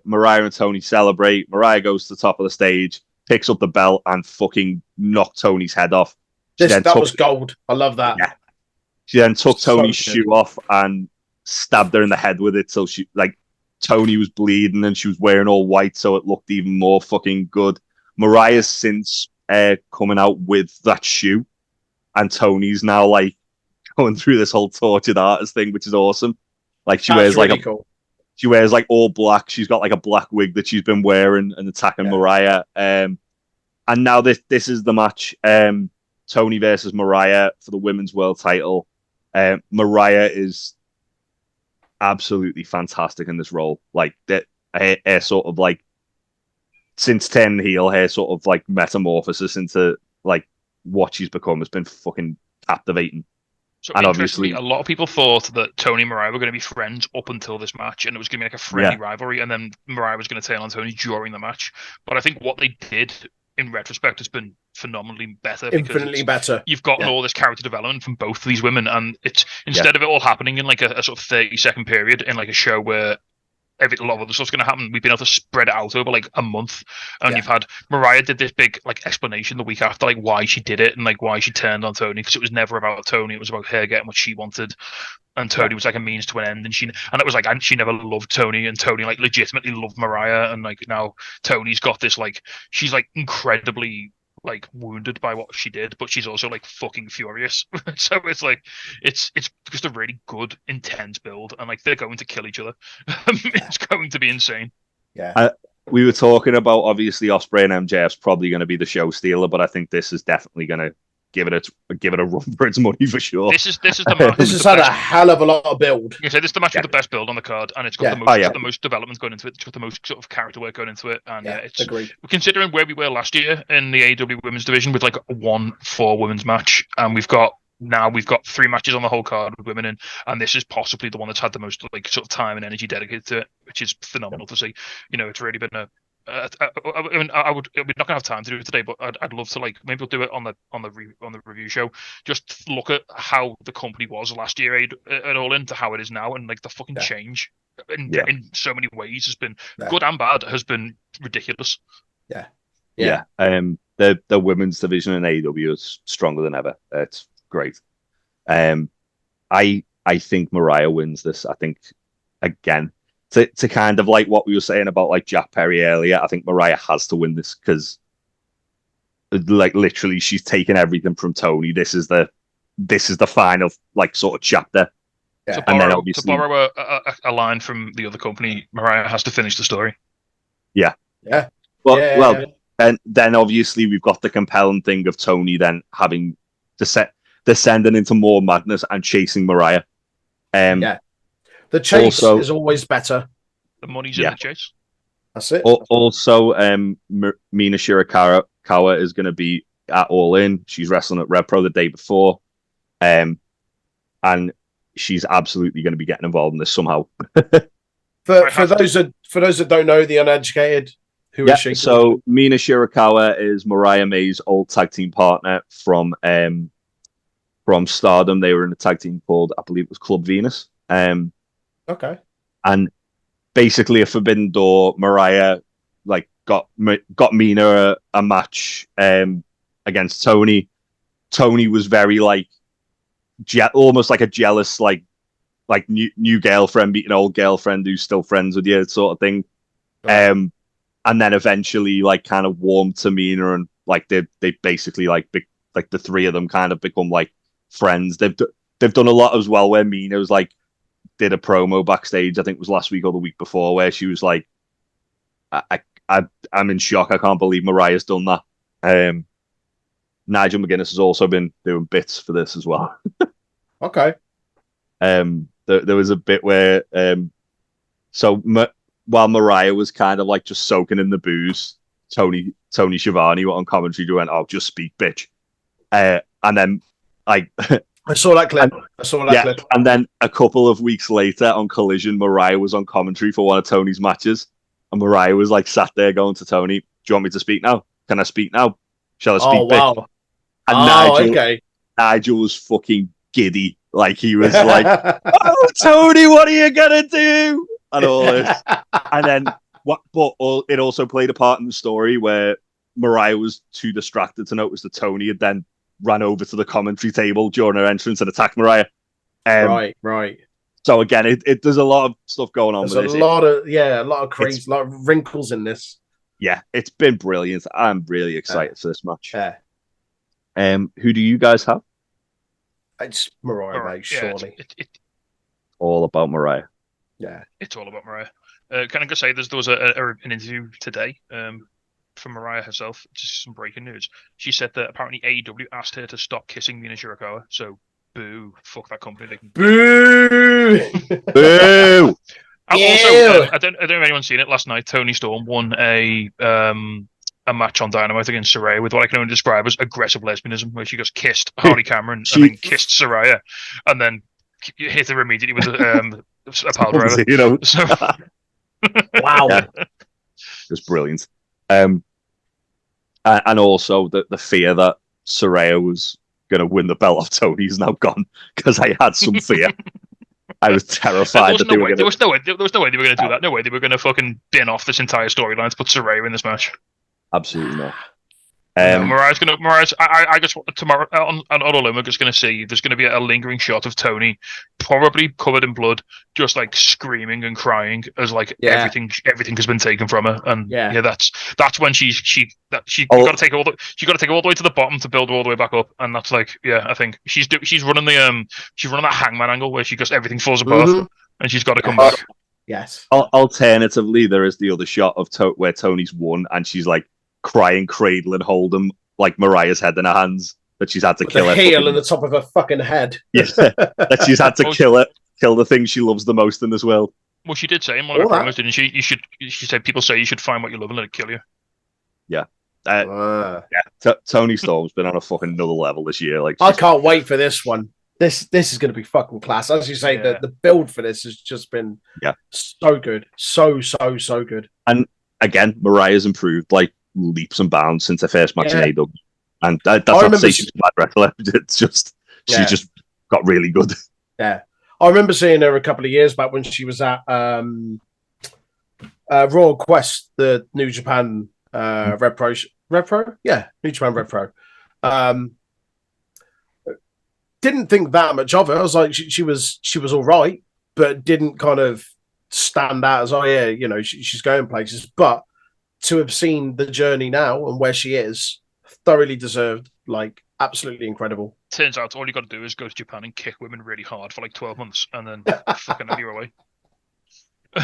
[SPEAKER 1] Mariah and Tony celebrate. Mariah goes to the top of the stage, picks up the belt, and fucking knocked Tony's head off.
[SPEAKER 3] That was gold. I love that.
[SPEAKER 1] Yeah. She then took Tony's shoe off and stabbed her in the head with it. So Tony was bleeding and she was wearing all white, so it looked even more fucking good. Mariah's since coming out with that shoe, and Tony's now like going through this whole tortured artist thing, which is awesome. Like she wears really cool. She wears like all black. She's got like a black wig that she's been wearing and attacking Mariah. And now this is the match. Tony versus Mariah for the women's world title. Mariah is absolutely fantastic in this role. Like that, her sort of like since 10 heel, her sort of like metamorphosis into like what she's become has been fucking captivating.
[SPEAKER 2] So and obviously, a lot of people thought that Tony and Mariah were going to be friends up until this match, and it was going to be like a friendly rivalry, and then Mariah was going to turn on Tony during the match. But I think what they did in retrospect has been phenomenally better.
[SPEAKER 3] Infinitely better.
[SPEAKER 2] You've gotten all this character development from both of these women, and it's instead of it all happening in like a sort of 30-second period in like a show where a lot of other stuff's going to happen, we've been able to spread it out over like a month, and you've had Mariah did this big like explanation the week after, like why she did it and like why she turned on Tony, because it was never about Tony, it was about her getting what she wanted, and Tony was like a means to an end, and it was like, and she never loved Tony, and Tony like legitimately loved Mariah, and like now Tony's got this like, she's like incredibly like wounded by what she did, but she's also like fucking furious. So it's like it's just a really good intense build, and like they're going to kill each other. It's going to be insane.
[SPEAKER 1] We were talking about obviously Ospreay and MJF's probably going to be the show stealer, but I think this is definitely going to give it a run for its money for sure.
[SPEAKER 2] This is the match.
[SPEAKER 3] This has had a hell of a lot of build.
[SPEAKER 2] You say this is the match with the best build on the card, and it's got the most development going into it. It's got the most sort of character work going into it, and it's
[SPEAKER 3] agreed.
[SPEAKER 2] Considering where we were last year in the AEW Women's Division with like a 1-4 women's match, and we've got 3 matches on the whole card with women in, and this is possibly the one that's had the most like sort of time and energy dedicated to it, which is phenomenal to see. You know, it's really been a I mean, we're not gonna have time to do it today, but I'd love to, like, maybe we'll do it on the review show. Just look at how the company was last year at All In to how it is now, and like the fucking change in so many ways has been good and bad, has been ridiculous.
[SPEAKER 1] The women's division in AEW is stronger than ever. It's great. I think Mariah wins this. I think again. To kind of like what we were saying about like Jack Perry earlier, I think Mariah has to win this because like literally she's taken everything from Tony. This is the final like sort of chapter.
[SPEAKER 2] To borrow a line from the other company, Mariah has to finish the story.
[SPEAKER 1] Well, and then obviously we've got the compelling thing of Tony then having descending into more madness and chasing Mariah.
[SPEAKER 3] The chase is always better.
[SPEAKER 2] The money's in the chase.
[SPEAKER 3] That's it.
[SPEAKER 1] Also, Mina Shirakawa is going to be at All In. She's wrestling at Rev Pro the day before. And she's absolutely going to be getting involved in this somehow.
[SPEAKER 3] For those that don't know, the uneducated, who is she?
[SPEAKER 1] So Mina Shirakawa is Mariah May's old tag team partner from from Stardom. They were in a tag team called, I believe it was Club Venus.
[SPEAKER 3] Okay.
[SPEAKER 1] And basically a Forbidden Door, Mariah like got Mina a match against Tony. Tony was very like almost like a jealous like new girlfriend beating old girlfriend who's still friends with you sort of thing. Right. And then eventually like kind of warmed to Mina, and like they basically like the three of them kind of become like friends. They've done a lot as well where Mina was like did a promo backstage, I think it was last week or the week before, where she was like, I'm in shock. I can't believe Mariah's done that. Nigel McGuinness has also been doing bits for this as well.
[SPEAKER 3] Okay.
[SPEAKER 1] There was a bit where while Mariah was kind of like just soaking in the booze, Tony Schiavone on commentary went, "Oh, just speak, bitch," and then I
[SPEAKER 3] saw that clip. Clip.
[SPEAKER 1] And then a couple of weeks later on Collision, Mariah was on commentary for one of Tony's matches, and Mariah was like sat there going to Tony, "Do you want me to speak now? Can I speak now? Shall I speak, bitch?"
[SPEAKER 3] Wow.
[SPEAKER 1] And Nigel was fucking giddy. Like he was like, "Oh, Tony, what are you gonna do?" And all this. And then it also played a part in the story where Mariah was too distracted to notice that Tony had then ran over to the commentary table during her entrance and attacked Mariah.
[SPEAKER 3] Right.
[SPEAKER 1] So again, there's a lot of stuff going on.
[SPEAKER 3] There's a lot of crazy, a lot of wrinkles in this.
[SPEAKER 1] Yeah, it's been brilliant. I'm really excited for this match.
[SPEAKER 3] Yeah.
[SPEAKER 1] Who do you guys have?
[SPEAKER 3] It's Mariah, mate, surely.
[SPEAKER 2] It's
[SPEAKER 1] all about Mariah.
[SPEAKER 3] Yeah,
[SPEAKER 2] it's all about Mariah. Can I just say there was an interview today from Mariah herself, just some breaking news. She said that apparently AEW asked her to stop kissing Mina Shirakawa, so boo, fuck that company.
[SPEAKER 3] Boo!
[SPEAKER 1] Boo!
[SPEAKER 2] Also, I don't know if anyone's seen it. Last night, Toni Storm won a match on Dynamite against Saraya with what I can only describe as aggressive lesbianism, where she just kissed Harley Cameron and then kissed Saraya, and then hit her immediately with a pile driver.
[SPEAKER 1] You know,
[SPEAKER 2] so
[SPEAKER 3] wow,
[SPEAKER 1] it's brilliant. And also the fear that Saraya was going to win the belt off Tony is now gone, because I had some fear. I was terrified that they were going to...
[SPEAKER 2] There was no way they were going to do that. No way they were going to fucking bin off this entire storyline to put Saraya in this match.
[SPEAKER 1] Absolutely not.
[SPEAKER 2] Mariah's. I just tomorrow on All In, we're just going to see there's going to be a lingering shot of Tony, probably covered in blood, just like screaming and crying as like everything has been taken from her, and that's when she got to take all the way to the bottom to build all the way back up, and that's like I think she's running that hangman angle where she just everything falls apart, and she's got to come back.
[SPEAKER 3] Yes.
[SPEAKER 1] Alternatively, there is the other shot of where Tony's won, and she's like crying, cradling, holding like Mariah's head in her hands, that she's had to kill her
[SPEAKER 3] heel in the top of her fucking head.
[SPEAKER 1] Yeah, that she's had to kill the thing she loves the most in this world.
[SPEAKER 2] Well, she did say in one of her promos, didn't she? She said people say you should find what you love and let it kill you.
[SPEAKER 1] Yeah. Toni Storm's been on a fucking another level this year. Like,
[SPEAKER 3] I can't wait for this one. This is going to be fucking class. As you say, the build for this has just been so good, so good.
[SPEAKER 1] And again, Mariah's improved like leaps and bounds since her first match in AEW, and that's not to say she's a bad wrestler. It's just she just got really good.
[SPEAKER 3] Yeah, I remember seeing her a couple of years back when she was at Royal Quest, the New Japan Rev Pro, New Japan Rev Pro. Didn't think that much of her. I was like, she was all right, but didn't kind of stand out as she's going places. But to have seen the journey now and where she is, thoroughly deserved, like absolutely incredible.
[SPEAKER 2] Turns out all you got to do is go to Japan and kick women really hard for like 12 months and then fucking have your way.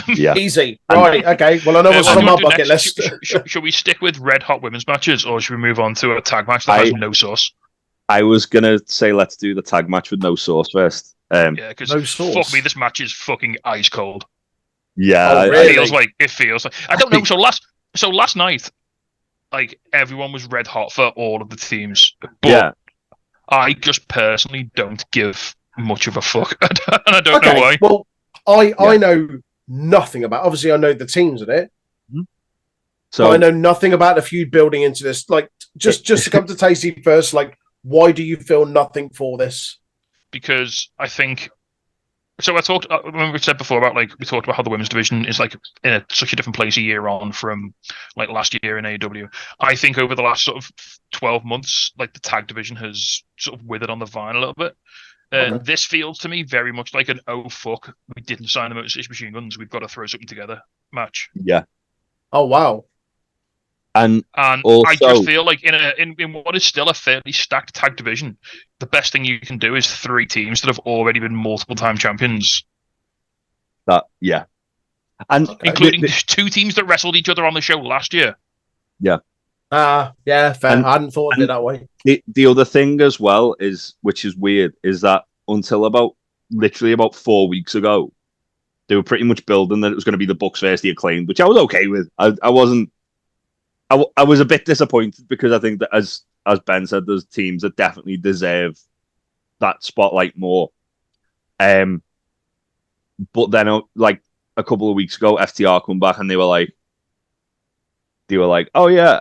[SPEAKER 1] Yeah,
[SPEAKER 3] easy. Right, okay. Well, I know what's on my bucket list.
[SPEAKER 2] Should we stick with red hot women's matches, or should we move on to a tag match that has no sauce?
[SPEAKER 1] I was gonna say let's do the tag match with no sauce first.
[SPEAKER 2] Because
[SPEAKER 3] no sauce.
[SPEAKER 2] Fuck me, this match is fucking ice cold.
[SPEAKER 1] Yeah,
[SPEAKER 3] really?
[SPEAKER 2] It feels like I don't know. So last night, like everyone was red hot for all of the teams, but I just personally don't give much of a fuck, and I don't know why.
[SPEAKER 3] Well, I know nothing about. Obviously, I know the teams in it.
[SPEAKER 1] So
[SPEAKER 3] I know nothing about the feud building into this. Like, just to come to Tasty first. Like, Why do you feel nothing for this?
[SPEAKER 2] Because I think. So I talked. Remember we said before about we talked about how the women's division is in such a different place a year on from last year in AEW. I think over the last sort of 12 months, the tag division has sort of withered on the vine a little bit. This feels to me very much like an oh fuck, we didn't sign the Motor City Machine Guns, we've got to throw something together match.
[SPEAKER 1] Yeah.
[SPEAKER 3] Oh wow.
[SPEAKER 1] And
[SPEAKER 2] also, I just feel like in what is still a fairly stacked tag division, the best thing you can do is 3 teams that have already been multiple time champions.
[SPEAKER 1] And
[SPEAKER 2] including 2 teams that wrestled each other on the show last year.
[SPEAKER 1] Yeah.
[SPEAKER 3] Yeah, fair. I hadn't thought of it that way.
[SPEAKER 1] The other thing as well which is weird, is that until literally about 4 weeks ago, they were pretty much building that it was going to be the Bucks versus the Acclaimed, which I was okay with. I wasn't. I was a bit disappointed because I think that as Ben said, there's teams that definitely deserve that spotlight more. But then a couple of weeks ago, FTR come back and they were like, oh yeah,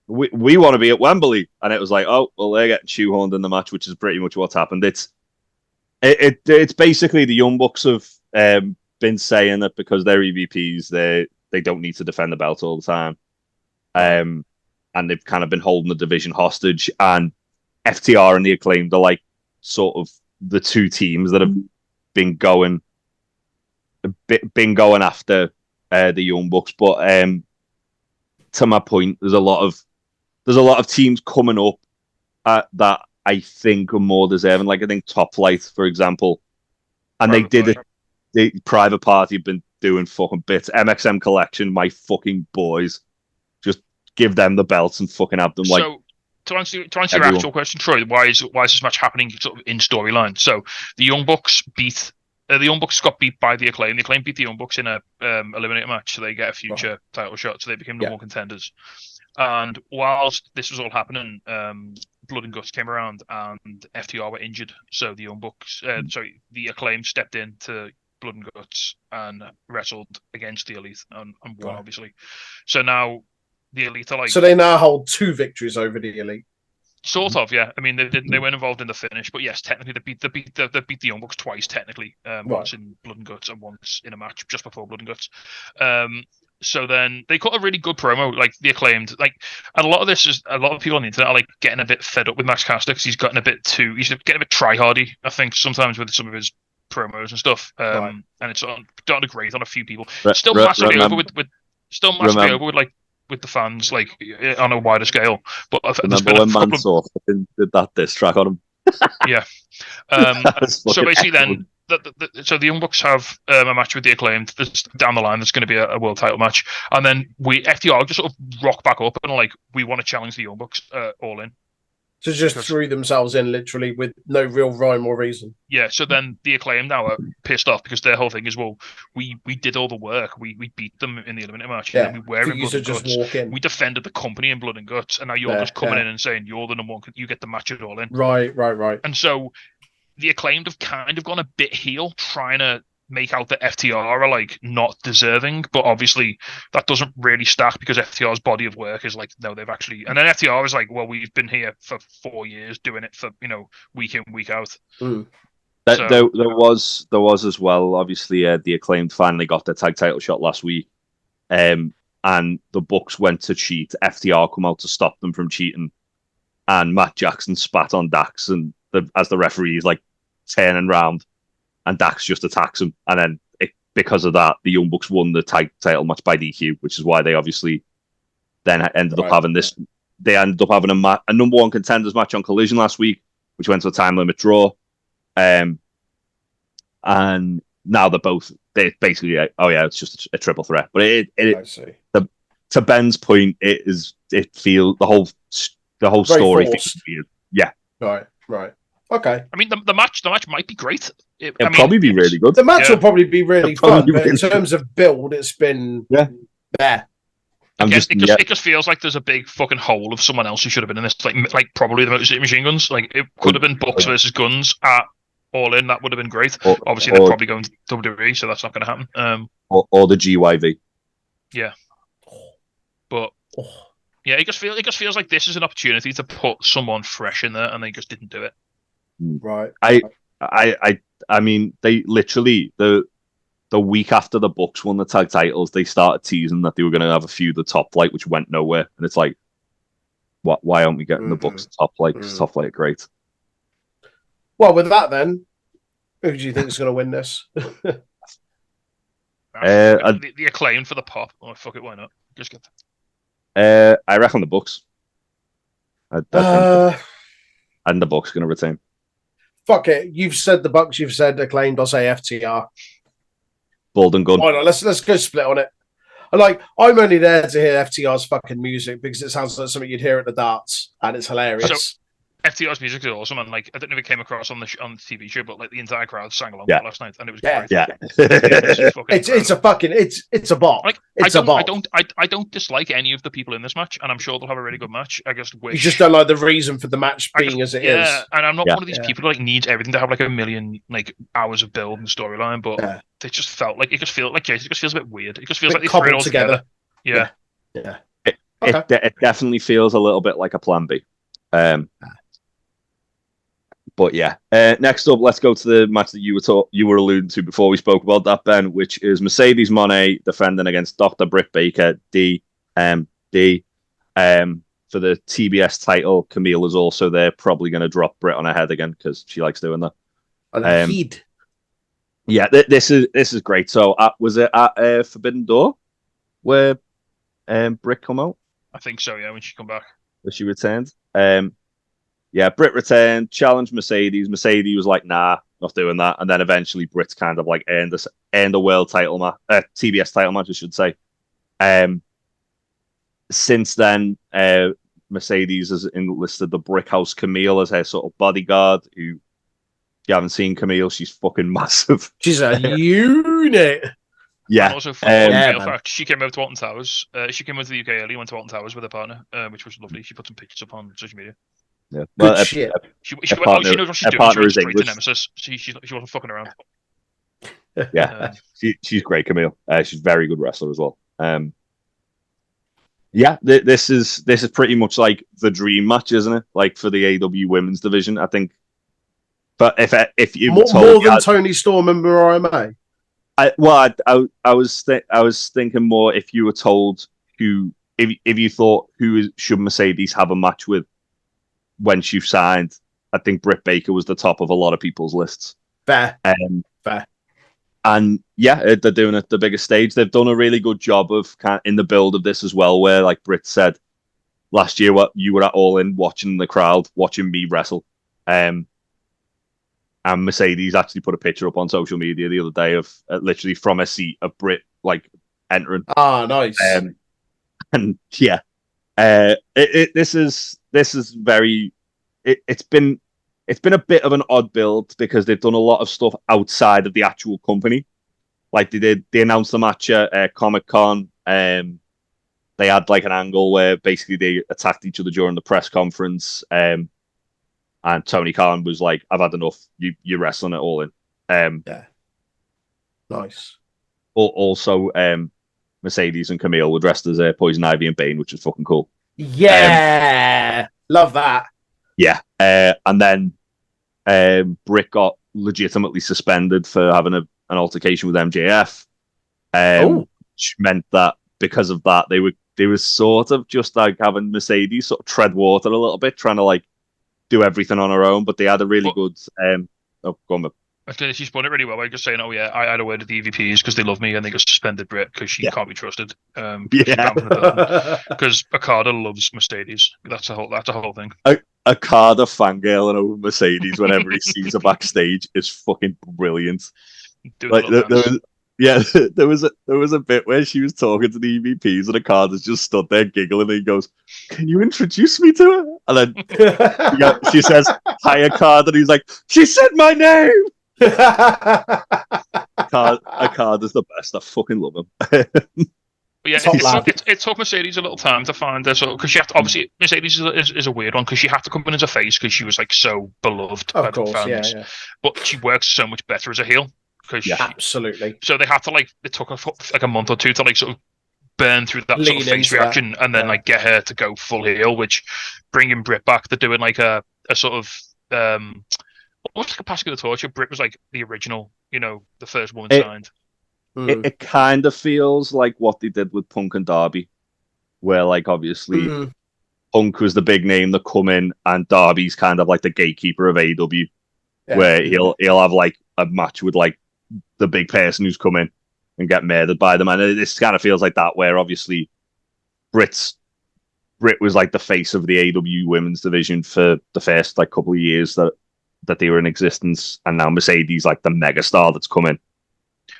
[SPEAKER 1] we want to be at Wembley, and it was like, oh well, they're getting shoehorned in the match, which is pretty much what's happened. It's basically the Young Bucks have been saying that because they're EVPs, they don't need to defend the belt all the time. And they've kind of been holding the division hostage. And FTR and the Acclaimed are sort of the 2 teams that have been going after the Young Bucks. But to my point, there's a lot of teams coming up that I think are more deserving. I think Top Flight, for example, and Private they did it. The Private Party have been doing fucking bits. MXM Collection, my fucking boys, just give them the belts and fucking have them
[SPEAKER 2] So to answer your actual question, Troy, why is this match happening sort of in storyline? So the Young Bucks got beat by the Acclaim. The Acclaim beat the Young Bucks in a eliminator match, so they get a future title shot. So they became number 1 contenders. And whilst this was all happening, Blood and Guts came around and FTR were injured. So the Young Bucks, the Acclaim stepped in to Blood and Guts and wrestled against the Elite and won, obviously. So now the Elite are
[SPEAKER 3] So they now hold 2 victories over the Elite.
[SPEAKER 2] Sort of, yeah. I mean, they weren't involved in the finish, but yes, technically they beat the Young Bucks twice, technically. Once in Blood and Guts and once in a match just before Blood and Guts. So then they cut a really good promo, the Acclaimed. And a lot of people on the internet are getting a bit fed up with Max Caster because he's getting a bit try-hardy, I think, sometimes with some of his promos and stuff. And it's starting to grate on a few people. Still massively over with the fans, on a wider scale. But
[SPEAKER 1] remember when Mansour did that diss track on him?
[SPEAKER 2] Yeah. So basically, then the Young Bucks have a match with the Acclaimed. Down the line, there's going to be a world title match, and then FTR just sort of rock back up and we want to challenge the Young Bucks All In.
[SPEAKER 3] So just threw themselves in literally with no real rhyme or reason.
[SPEAKER 2] Yeah, so then the Acclaim now are pissed off because their whole thing is, well, we did all the work. We beat them in the eliminator match.
[SPEAKER 3] Yeah,
[SPEAKER 2] and then we were in Blood and Guts.
[SPEAKER 3] Walk in.
[SPEAKER 2] We defended the company in Blood and Guts, and now you're just coming in and saying you're the number 1, you get the match at All In.
[SPEAKER 3] Right.
[SPEAKER 2] And so the Acclaimed have kind of gone a bit heel, trying to make out that FTR are not deserving, but obviously that doesn't really stack because FTR's body of work is no, they've actually, and then FTR is well, we've been here for 4 years doing it for week in, week out.
[SPEAKER 1] There was as well, obviously the Acclaimed finally got their tag title shot last week, and the Bucks went to cheat. FTR come out to stop them from cheating, and Matt Jackson spat on Dax, and as the referee is turning round, and Dax just attacks him, and then because of that, the Young Bucks won the tag title match by DQ, which is why they obviously then ended up having this. They ended up having a number 1 contenders match on Collision last week, which went to a time limit draw, and now they're basically it's just a triple threat. But I see. To Ben's point, it feels the whole story feels weird. Yeah.
[SPEAKER 3] Right. Okay.
[SPEAKER 2] I mean, the match might be great.
[SPEAKER 1] It'll probably be really good.
[SPEAKER 3] The match will probably be really fun, but in terms of build, it's been there.
[SPEAKER 2] It just feels like there's a big fucking hole of someone else who should have been in this, like probably the Motor City Machine Guns. It could have been Bucks versus Guns at All In. That would have been great. Obviously, they're probably going to WWE, so that's not going to happen.
[SPEAKER 1] Or the GYV.
[SPEAKER 2] Yeah, but Yeah, it just feels like this is an opportunity to put someone fresh in there, and they just didn't do it.
[SPEAKER 3] Right.
[SPEAKER 1] I mean, they literally the week after the Bucks won the tag titles, they started teasing that they were going to have a feud the top flight, which went nowhere. And it's like, what? Why aren't we getting the Bucks top flight? Because top flight are great.
[SPEAKER 3] Well, with that, then, who do you think is going to win this?
[SPEAKER 2] The Acclaim for the pop. Oh, fuck it, why not? Just get.
[SPEAKER 1] I reckon the Bucks. I think and the Bucks going to retain.
[SPEAKER 3] Fuck it. You've said the Bucks. You've said Acclaimed. I'll say FTR.
[SPEAKER 1] Bold and gun.
[SPEAKER 3] Why not? Let's go split on it. And I'm only there to hear FTR's fucking music because it sounds like something you'd hear at the darts, and it's hilarious.
[SPEAKER 2] So, FTR's music is awesome, and I don't know if it came across on the TV show, but the entire crowd sang along last night, and it was great.
[SPEAKER 1] Yeah,
[SPEAKER 3] it's a bop.
[SPEAKER 2] I don't dislike any of the people in this match, and I'm sure they'll have a really good match. I just wish
[SPEAKER 3] you just don't like the reason for the match being as it is.
[SPEAKER 2] Yeah, and I'm not one of these people who needs everything to have a million hours of build and storyline, but it just felt like it just feels a bit weird. It just feels like they threw it all together. Yeah.
[SPEAKER 1] It definitely feels a little bit like a plan B. But yeah, next up, let's go to the match that you were alluding to before we spoke about that, Ben, which is Mercedes Moné defending against Dr. Britt Baker, DMD. For the TBS title, Camille is also there, probably going to drop Britt on her head again because she likes doing that. Yeah, this is great. So, was it at Forbidden Door where Britt come out?
[SPEAKER 2] I think so. Yeah, when she come back,
[SPEAKER 1] where she returned. Yeah, Britt returned, challenged Mercedes. Mercedes was like, "Nah, not doing that." And then eventually, Britt's kind of earned a world title match, TBS title match, I should say. Since then, Mercedes has enlisted the Brickhouse Camille as her sort of bodyguard. Who, if you haven't seen Camille, she's fucking massive.
[SPEAKER 3] She's a unit.
[SPEAKER 1] Yeah.
[SPEAKER 2] And also, fact, she came over to Alton Towers. She came over to the UK early, went to Alton Towers with her partner, which was lovely. She put some pictures up on social media.
[SPEAKER 1] Yeah,
[SPEAKER 3] good shit.
[SPEAKER 2] She knows what she's doing. She went straight to Nemesis. She wasn't fucking around.
[SPEAKER 1] Yeah, she's great, Camille. She's a very good wrestler as well. Yeah, this is pretty much like the dream match, isn't it? Like for the AEW Women's Division, I think. But if you
[SPEAKER 3] more than Tony Storm and Mariah May.
[SPEAKER 1] I was thinking more if you were told if you thought who should Mercedes have a match with when she signed, I think Britt Baker was the top of a lot of people's lists.
[SPEAKER 3] Fair.
[SPEAKER 1] Fair. And yeah, they're doing it at the biggest stage. They've done a really good job of in the build of this as well, where like Britt said last year, what you were at All In watching the crowd, watching me wrestle. And Mercedes actually put a picture up on social media the other day of literally from a seat of Britt like entering.
[SPEAKER 3] Ah, nice.
[SPEAKER 1] And yeah, this is very. It's been a bit of an odd build because they've done a lot of stuff outside of the actual company. Like they announced the match at Comic-Con. They had like an angle where basically they attacked each other during the press conference. And Tony Khan was like, "I've had enough. You're wrestling it all in."
[SPEAKER 3] Yeah. Nice.
[SPEAKER 1] Also, Mercedes and Camille were dressed as Poison Ivy and Bane, which is fucking cool.
[SPEAKER 3] Yeah, love that.
[SPEAKER 1] Yeah, and then Britt got legitimately suspended for having an altercation with MJF, which meant that because of that, they were sort of just like having Mercedes sort of tread water a little bit, trying to like do everything on her own. But they had a really good. Go on,
[SPEAKER 2] Actually, she spun it really well by just saying, "Oh yeah, I had a word with the EVPs because they love me and they just suspended Britt because she can't be trusted." Because Okada loves Mercedes. That's a whole thing.
[SPEAKER 1] Okada fangirling over Mercedes whenever he sees her backstage is fucking brilliant. Like there was a bit where she was talking to the EVPs and Okada's just stood there giggling and he goes, "Can you introduce me to her?" And then she says, "Hi, Okada," and he's like, "She said my name." Okada's the best. I fucking love him.
[SPEAKER 2] Yeah, it took Mercedes a little time to find her, because she had to, obviously Mercedes is a weird one because she had to come in as a face because she was like so beloved by the fans. Yeah. But she works so much better as a heel.
[SPEAKER 3] Absolutely.
[SPEAKER 2] So they had to it took like a month or two to like sort of burn through that sort
[SPEAKER 3] Lean
[SPEAKER 2] of face
[SPEAKER 3] into
[SPEAKER 2] reaction and then like get her to go full heel, which bringing Britt back, they're doing like a sort of almost like a passing of the torch. Britt was like the original, the first woman signed.
[SPEAKER 1] It kind of feels like what they did with Punk and Darby, where like obviously Punk was the big name that come in, and Darby's kind of like the gatekeeper of AEW, where he'll have like a match with like the big person who's come in and get murdered by them, and this kind of feels like that, where obviously Britt was like the face of the AEW women's division for the first like couple of years that they were in existence, and now Mercedes like the megastar that's coming.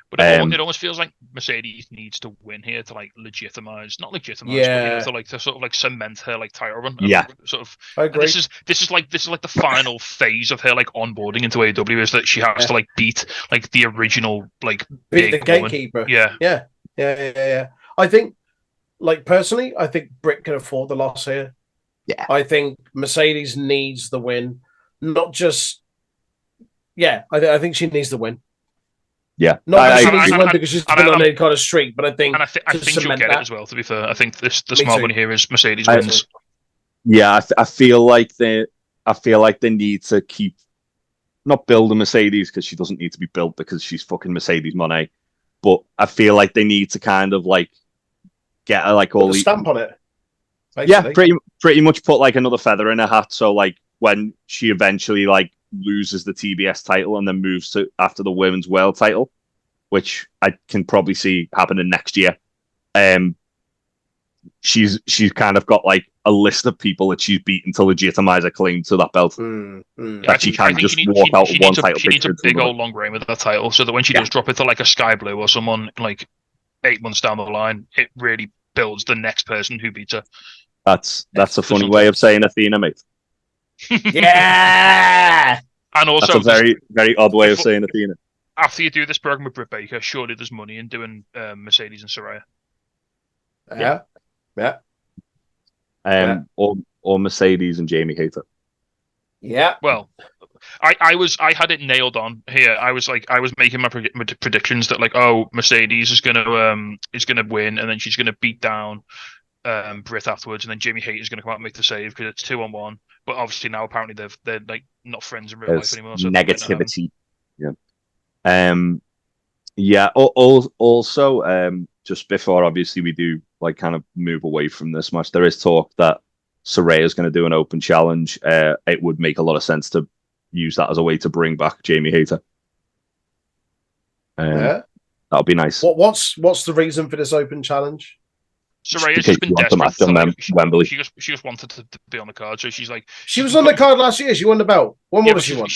[SPEAKER 2] But it almost feels like Mercedes needs to win here to like not legitimize, but to sort of like cement her like title run.
[SPEAKER 1] Yeah,
[SPEAKER 2] sort of.
[SPEAKER 3] I agree.
[SPEAKER 2] This is like the final phase of her like onboarding into AEW, is that she has to like beat like the original like
[SPEAKER 3] beat
[SPEAKER 2] big
[SPEAKER 3] the gatekeeper.
[SPEAKER 2] Yeah.
[SPEAKER 3] I think, like personally, I think Britt can afford the loss here.
[SPEAKER 1] Yeah,
[SPEAKER 3] I think Mercedes needs the win, not just. Yeah, I think she needs the win.
[SPEAKER 1] Yeah,
[SPEAKER 3] not she needs to win because she's been on any kind of streak, but I think
[SPEAKER 2] she'll get it as well. To be fair, I think the smart money here is Mercedes wins.
[SPEAKER 1] Yeah, I feel like they need to keep not building Mercedes, because she doesn't need to be built because she's fucking Mercedes money, but I feel like they need to kind of like get her like all the
[SPEAKER 3] stamp on it.
[SPEAKER 1] Basically. Yeah, pretty much put like another feather in her hat. So like when she eventually like loses the TBS title and then moves to after the women's world title, which I can probably see happening next year. She's kind of got like a list of people that she's beaten to legitimize her claim to that belt. That she can't just walk out of one title.
[SPEAKER 2] She needs a big old long reign with that title, so that when she does drop it to like a Sky Blue or someone like 8 months down the line, it really builds the next person who beats her.
[SPEAKER 1] That's a funny way of saying Athena, mate.
[SPEAKER 3] Yeah,
[SPEAKER 2] and also
[SPEAKER 1] that's a very, very odd way of saying Athena.
[SPEAKER 2] After you do this program with Britt Baker, surely there's money in doing Mercedes and Saraya.
[SPEAKER 3] Yeah.
[SPEAKER 1] Or Mercedes and Jamie Hayter.
[SPEAKER 3] Yeah.
[SPEAKER 2] Well, I had it nailed on here. I was making my predictions that like, Mercedes is gonna win, and then she's gonna beat down Britt afterwards, and then Jamie Hayter is gonna come out and make the save because it's 2-on-1. But obviously now apparently they're like not friends in real life anymore. So
[SPEAKER 1] negativity. Also, just before obviously we do like kind of move away from this match, there is talk that Saraya is going to do an open challenge. It would make a lot of sense to use that as a way to bring back Jamie Hayter. That would be nice.
[SPEAKER 3] What's the reason for this open challenge?
[SPEAKER 2] Saraya's just been desperate. Wembley. She just wanted to be on the card, so she's like.
[SPEAKER 3] She was on the card last year. She won the belt. When was she won?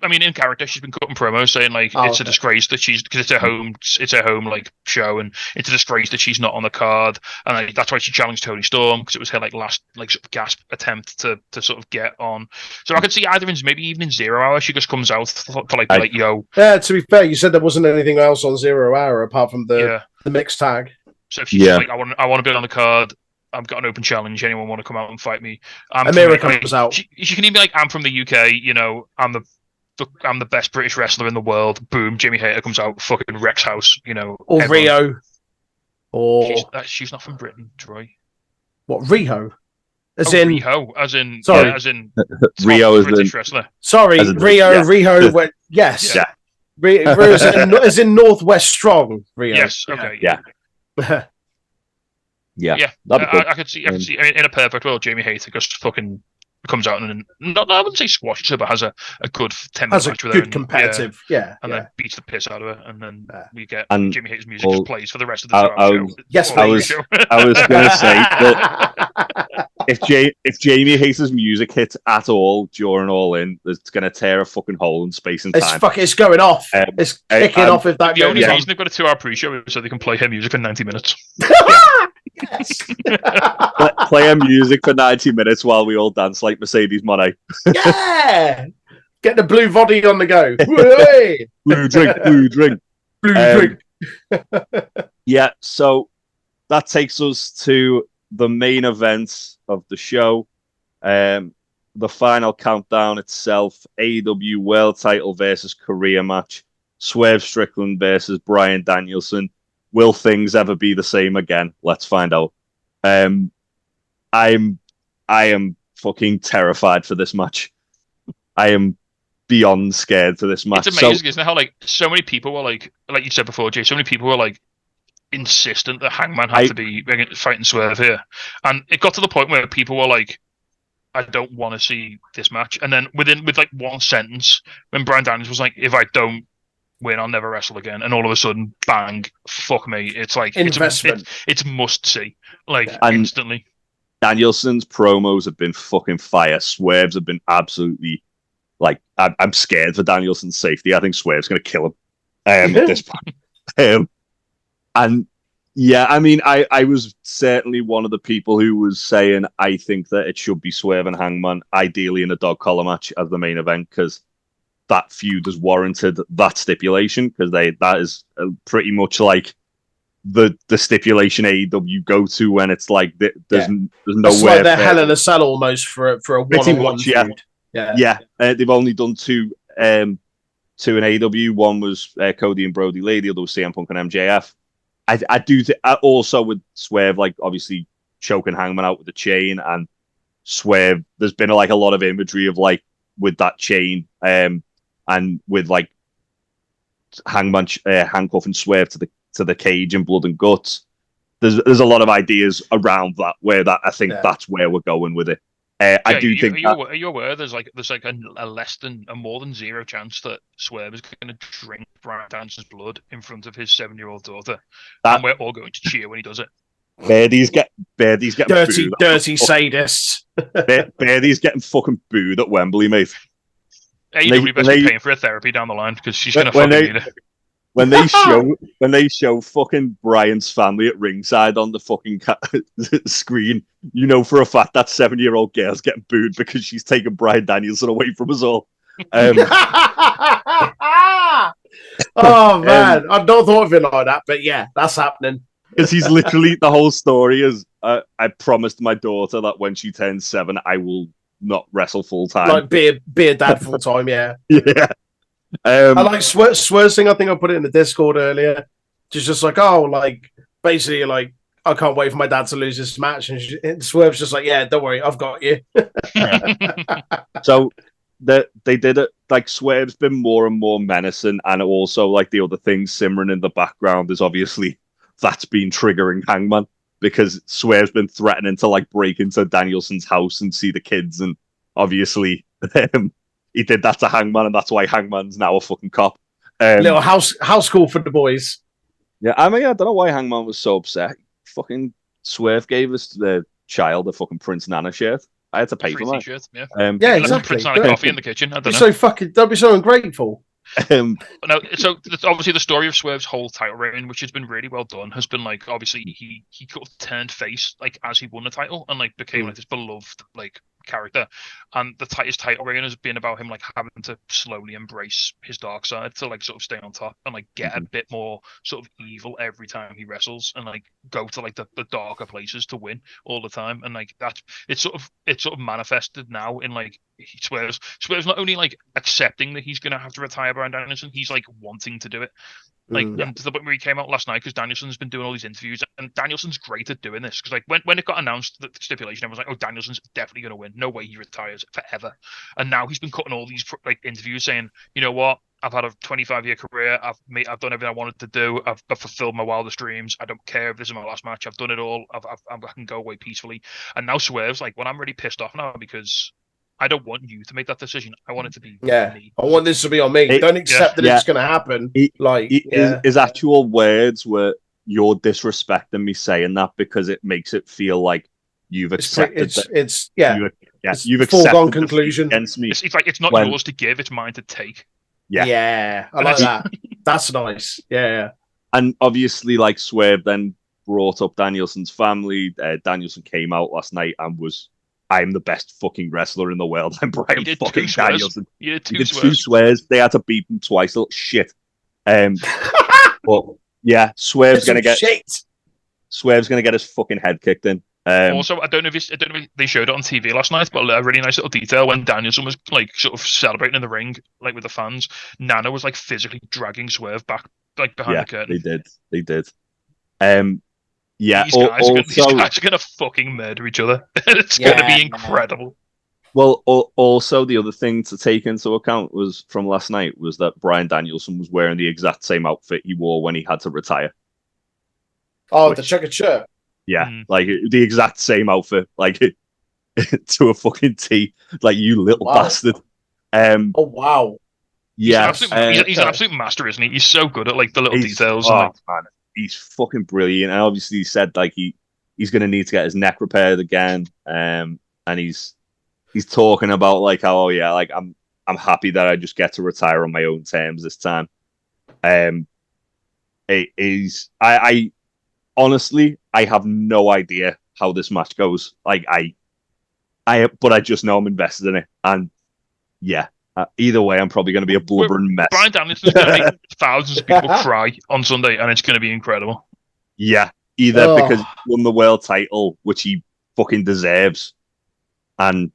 [SPEAKER 2] I mean, in character, she's been cutting promos saying like it's a disgrace that because it's her home like show, and it's a disgrace that she's not on the card, and like, that's why she challenged Toni Storm because it was her like last like sort of gasp attempt to sort of get on. So I could see either maybe even in 0 Hour she just comes out for like yo.
[SPEAKER 3] Yeah, to be fair, you said there wasn't anything else on 0 Hour apart from the mixed tag.
[SPEAKER 2] So if she's like, I want to be on the card. I've got an open challenge. Anyone want to come out and fight me?
[SPEAKER 3] Amira comes out.
[SPEAKER 2] She can even be like, I'm from the UK. I'm the best British wrestler in the world. Boom, Jamie Hayter comes out. Fucking Rex House.
[SPEAKER 3] Or Rio. Or
[SPEAKER 2] she's not from Britain, Troy.
[SPEAKER 3] What, Rio?
[SPEAKER 2] Rio, as in
[SPEAKER 1] Rio is
[SPEAKER 2] British wrestler.
[SPEAKER 3] Sorry, Rio. Rio. Yes.
[SPEAKER 1] Yeah.
[SPEAKER 3] Rio as in Northwest Strong. Rio.
[SPEAKER 2] Yes. Okay.
[SPEAKER 1] Yeah.
[SPEAKER 2] Yeah. I could see. I mean, in a perfect world, Jamie Hayter just fucking comes out and I wouldn't say squashes her, but has a good 10-minute match with her.
[SPEAKER 3] Good competitive, and
[SPEAKER 2] then beats the piss out of her, and then we get Jamie Hayter's music just plays for the rest of the show.
[SPEAKER 3] Yes,
[SPEAKER 1] I was going to say that if Jamie Hayter's music hits at all during All In, it's going to tear a fucking hole in space and time.
[SPEAKER 3] It's going off. It's kicking off. If that
[SPEAKER 2] the only reason they've got a 2-hour pre-show is so they can play her music for 90 minutes.
[SPEAKER 3] Yes.
[SPEAKER 1] Play her music for 90 minutes while we all dance like Mercedes Moné.
[SPEAKER 3] Yeah. Get the blue body on the go.
[SPEAKER 1] Blue drink. Blue drink. Yeah, so that takes us to the main event of the show. The final countdown itself. AEW World Title versus Career match. Swerve Strickland versus Bryan Danielson. Will things ever be the same again? Let's find out. I am fucking terrified for this match. I am beyond scared for this match.
[SPEAKER 2] It's amazing, isn't it? How like so many people were like you said before, Jay. So many people were like insistent that Hangman had to be fighting Swerve here, and it got to the point where people were like, "I don't want to see this match." And then with like one sentence, when Bryan Daniels was like, "If I don't win, I'll never wrestle again," and all of a sudden, bang! Fuck me! It's like
[SPEAKER 3] investment.
[SPEAKER 2] It's must see, like instantly.
[SPEAKER 1] Danielson's promos have been fucking fire. Swerve's have been absolutely like I'm scared for Danielson's safety. I think Swerve's going to kill him at this point. And yeah, I mean, I was certainly one of the people who was saying I think that it should be Swerve and Hangman, ideally in a dog collar match as the main event, because that feud has warranted that stipulation, because that is pretty much like the stipulation AEW go to when it's like there's nowhere.
[SPEAKER 3] It's like they're Hell in a Cell almost for a one-on-one feud.
[SPEAKER 1] Yeah. They've only done two in AEW. One was Cody and Brody Lee. The other was CM Punk and MJF. I do also with Swerve, like obviously choking Hangman out with the chain, and Swerve. There's been like a lot of imagery of like with that chain, and with like Hangman handcuffing Swerve to the cage in Blood and Guts. There's a lot of ideas around that I think that's where we're going with it. I do think.
[SPEAKER 2] Are you aware there's a more than zero chance that Swerve is going to drink Bryan Danielson's blood in front of his 7-year-old daughter, and we're all going to cheer when he does it.
[SPEAKER 1] Birdie's getting
[SPEAKER 3] dirty
[SPEAKER 1] booed
[SPEAKER 3] sadists.
[SPEAKER 1] Birdie's getting fucking booed at Wembley, mate.
[SPEAKER 2] AEW best be paying for her therapy down the line, because she's going to fucking need it.
[SPEAKER 1] When they show fucking Brian's family at ringside on the fucking screen, you know for a fact that 7-year-old girl's getting booed because she's taking Bryan Danielson away from us all.
[SPEAKER 3] Oh man, I've not thought of it like that, but yeah, that's happening.
[SPEAKER 1] Because he's literally, the whole story is, I promised my daughter that when she turns 7, I will not wrestle full time.
[SPEAKER 3] Like be a dad full time, yeah.
[SPEAKER 1] Yeah.
[SPEAKER 3] I like Swerve's thing. I think I put it in the Discord earlier. Just like, basically, like, I can't wait for my dad to lose this match. And Swerve's just like, yeah, don't worry, I've got you.
[SPEAKER 1] So they did it. Like, Swerve's been more and more menacing, and also like the other things simmering in the background is obviously that's been triggering Hangman, because Swerve's been threatening to like break into Danielson's house and see the kids, and obviously. He did that to Hangman, and that's why Hangman's now a fucking cop.
[SPEAKER 3] Little house call for the boys.
[SPEAKER 1] Yeah, I mean, I don't know why Hangman was so upset. Fucking Swerve gave us the child a fucking Prince Nana shirt. I had to pay for that.
[SPEAKER 2] Yeah,
[SPEAKER 3] exactly.
[SPEAKER 2] Prince Nana coffee in the kitchen. I don't know.
[SPEAKER 3] Don't be so ungrateful.
[SPEAKER 2] No, so obviously the story of Swerve's whole title reign, which has been really well done, has been like obviously he sort of turned face like as he won the title and like became like this beloved like character, and his title reign has been about him like having to slowly embrace his dark side to like sort of stay on top and like get a bit more sort of evil every time he wrestles, and like go to like the darker places to win all the time, and like that's it's sort of manifested now in like Swerve's not only like accepting that he's gonna have to retire Bryan Danielson, he's like wanting to do it. Like, and to the point where he came out last night, because Danielson's been doing all these interviews, and Danielson's great at doing this. Because like when it got announced that the stipulation, everyone was like, "Oh, Danielson's definitely going to win. No way he retires forever." And now he's been cutting all these like interviews saying, "You know what? I've had a 25-year career. I've done everything I wanted to do. I've fulfilled my wildest dreams. I don't care if this is my last match. I've done it all. I can go away peacefully." And now Swerve's like, "Well, I'm really pissed off now because I don't want you to make that decision. I want it to be me.
[SPEAKER 3] I want this to be on me. Don't accept that it's going to happen."
[SPEAKER 1] His actual words were, "You're disrespecting me saying that because it makes it feel like you've accepted you've accepted
[SPEAKER 3] foregone conclusion
[SPEAKER 1] against me."
[SPEAKER 2] It's like it's not yours to give; it's mine to take.
[SPEAKER 3] Yeah, I like that. That's nice. Yeah.
[SPEAKER 1] And obviously, like Swerve then brought up Danielson's family. Danielson came out last night and was, "I'm the best fucking wrestler in the world. I'm Bryan fucking Danielson."
[SPEAKER 2] He did
[SPEAKER 1] two swears. They had to beat him twice. Little shit. But yeah, Swerve's gonna get his fucking head kicked in.
[SPEAKER 2] Also, I don't know if they showed it on TV last night, but a really nice little detail when Danielson was like sort of celebrating in the ring, like with the fans. Nana was like physically dragging Swerve back, like behind the curtain.
[SPEAKER 1] They did. Yeah.
[SPEAKER 2] These guys are gonna fucking murder each other. It's gonna be incredible.
[SPEAKER 1] Well, also the other thing to take into account was from last night was that Bryan Danielson was wearing the exact same outfit he wore when he had to retire.
[SPEAKER 3] Oh, the checkered shirt.
[SPEAKER 1] Yeah, like the exact same outfit, like to a fucking T. Like, you little bastard.
[SPEAKER 3] Oh wow.
[SPEAKER 1] Yeah,
[SPEAKER 2] he's an absolute master, isn't he? He's so good at like the little details.
[SPEAKER 1] Man, he's fucking brilliant. And obviously, he said like he's going to need to get his neck repaired again. And he's talking about like how, oh yeah, like I'm happy that I just get to retire on my own terms this time. It is I honestly I have no idea how this match goes. Like but I just know I'm invested in it, and yeah. Either way, I'm probably going to be a blubbering mess.
[SPEAKER 2] Bryan Danielson's going to make thousands of people cry on Sunday, and it's going to be incredible.
[SPEAKER 1] Yeah, because he won the world title, which he fucking deserves, and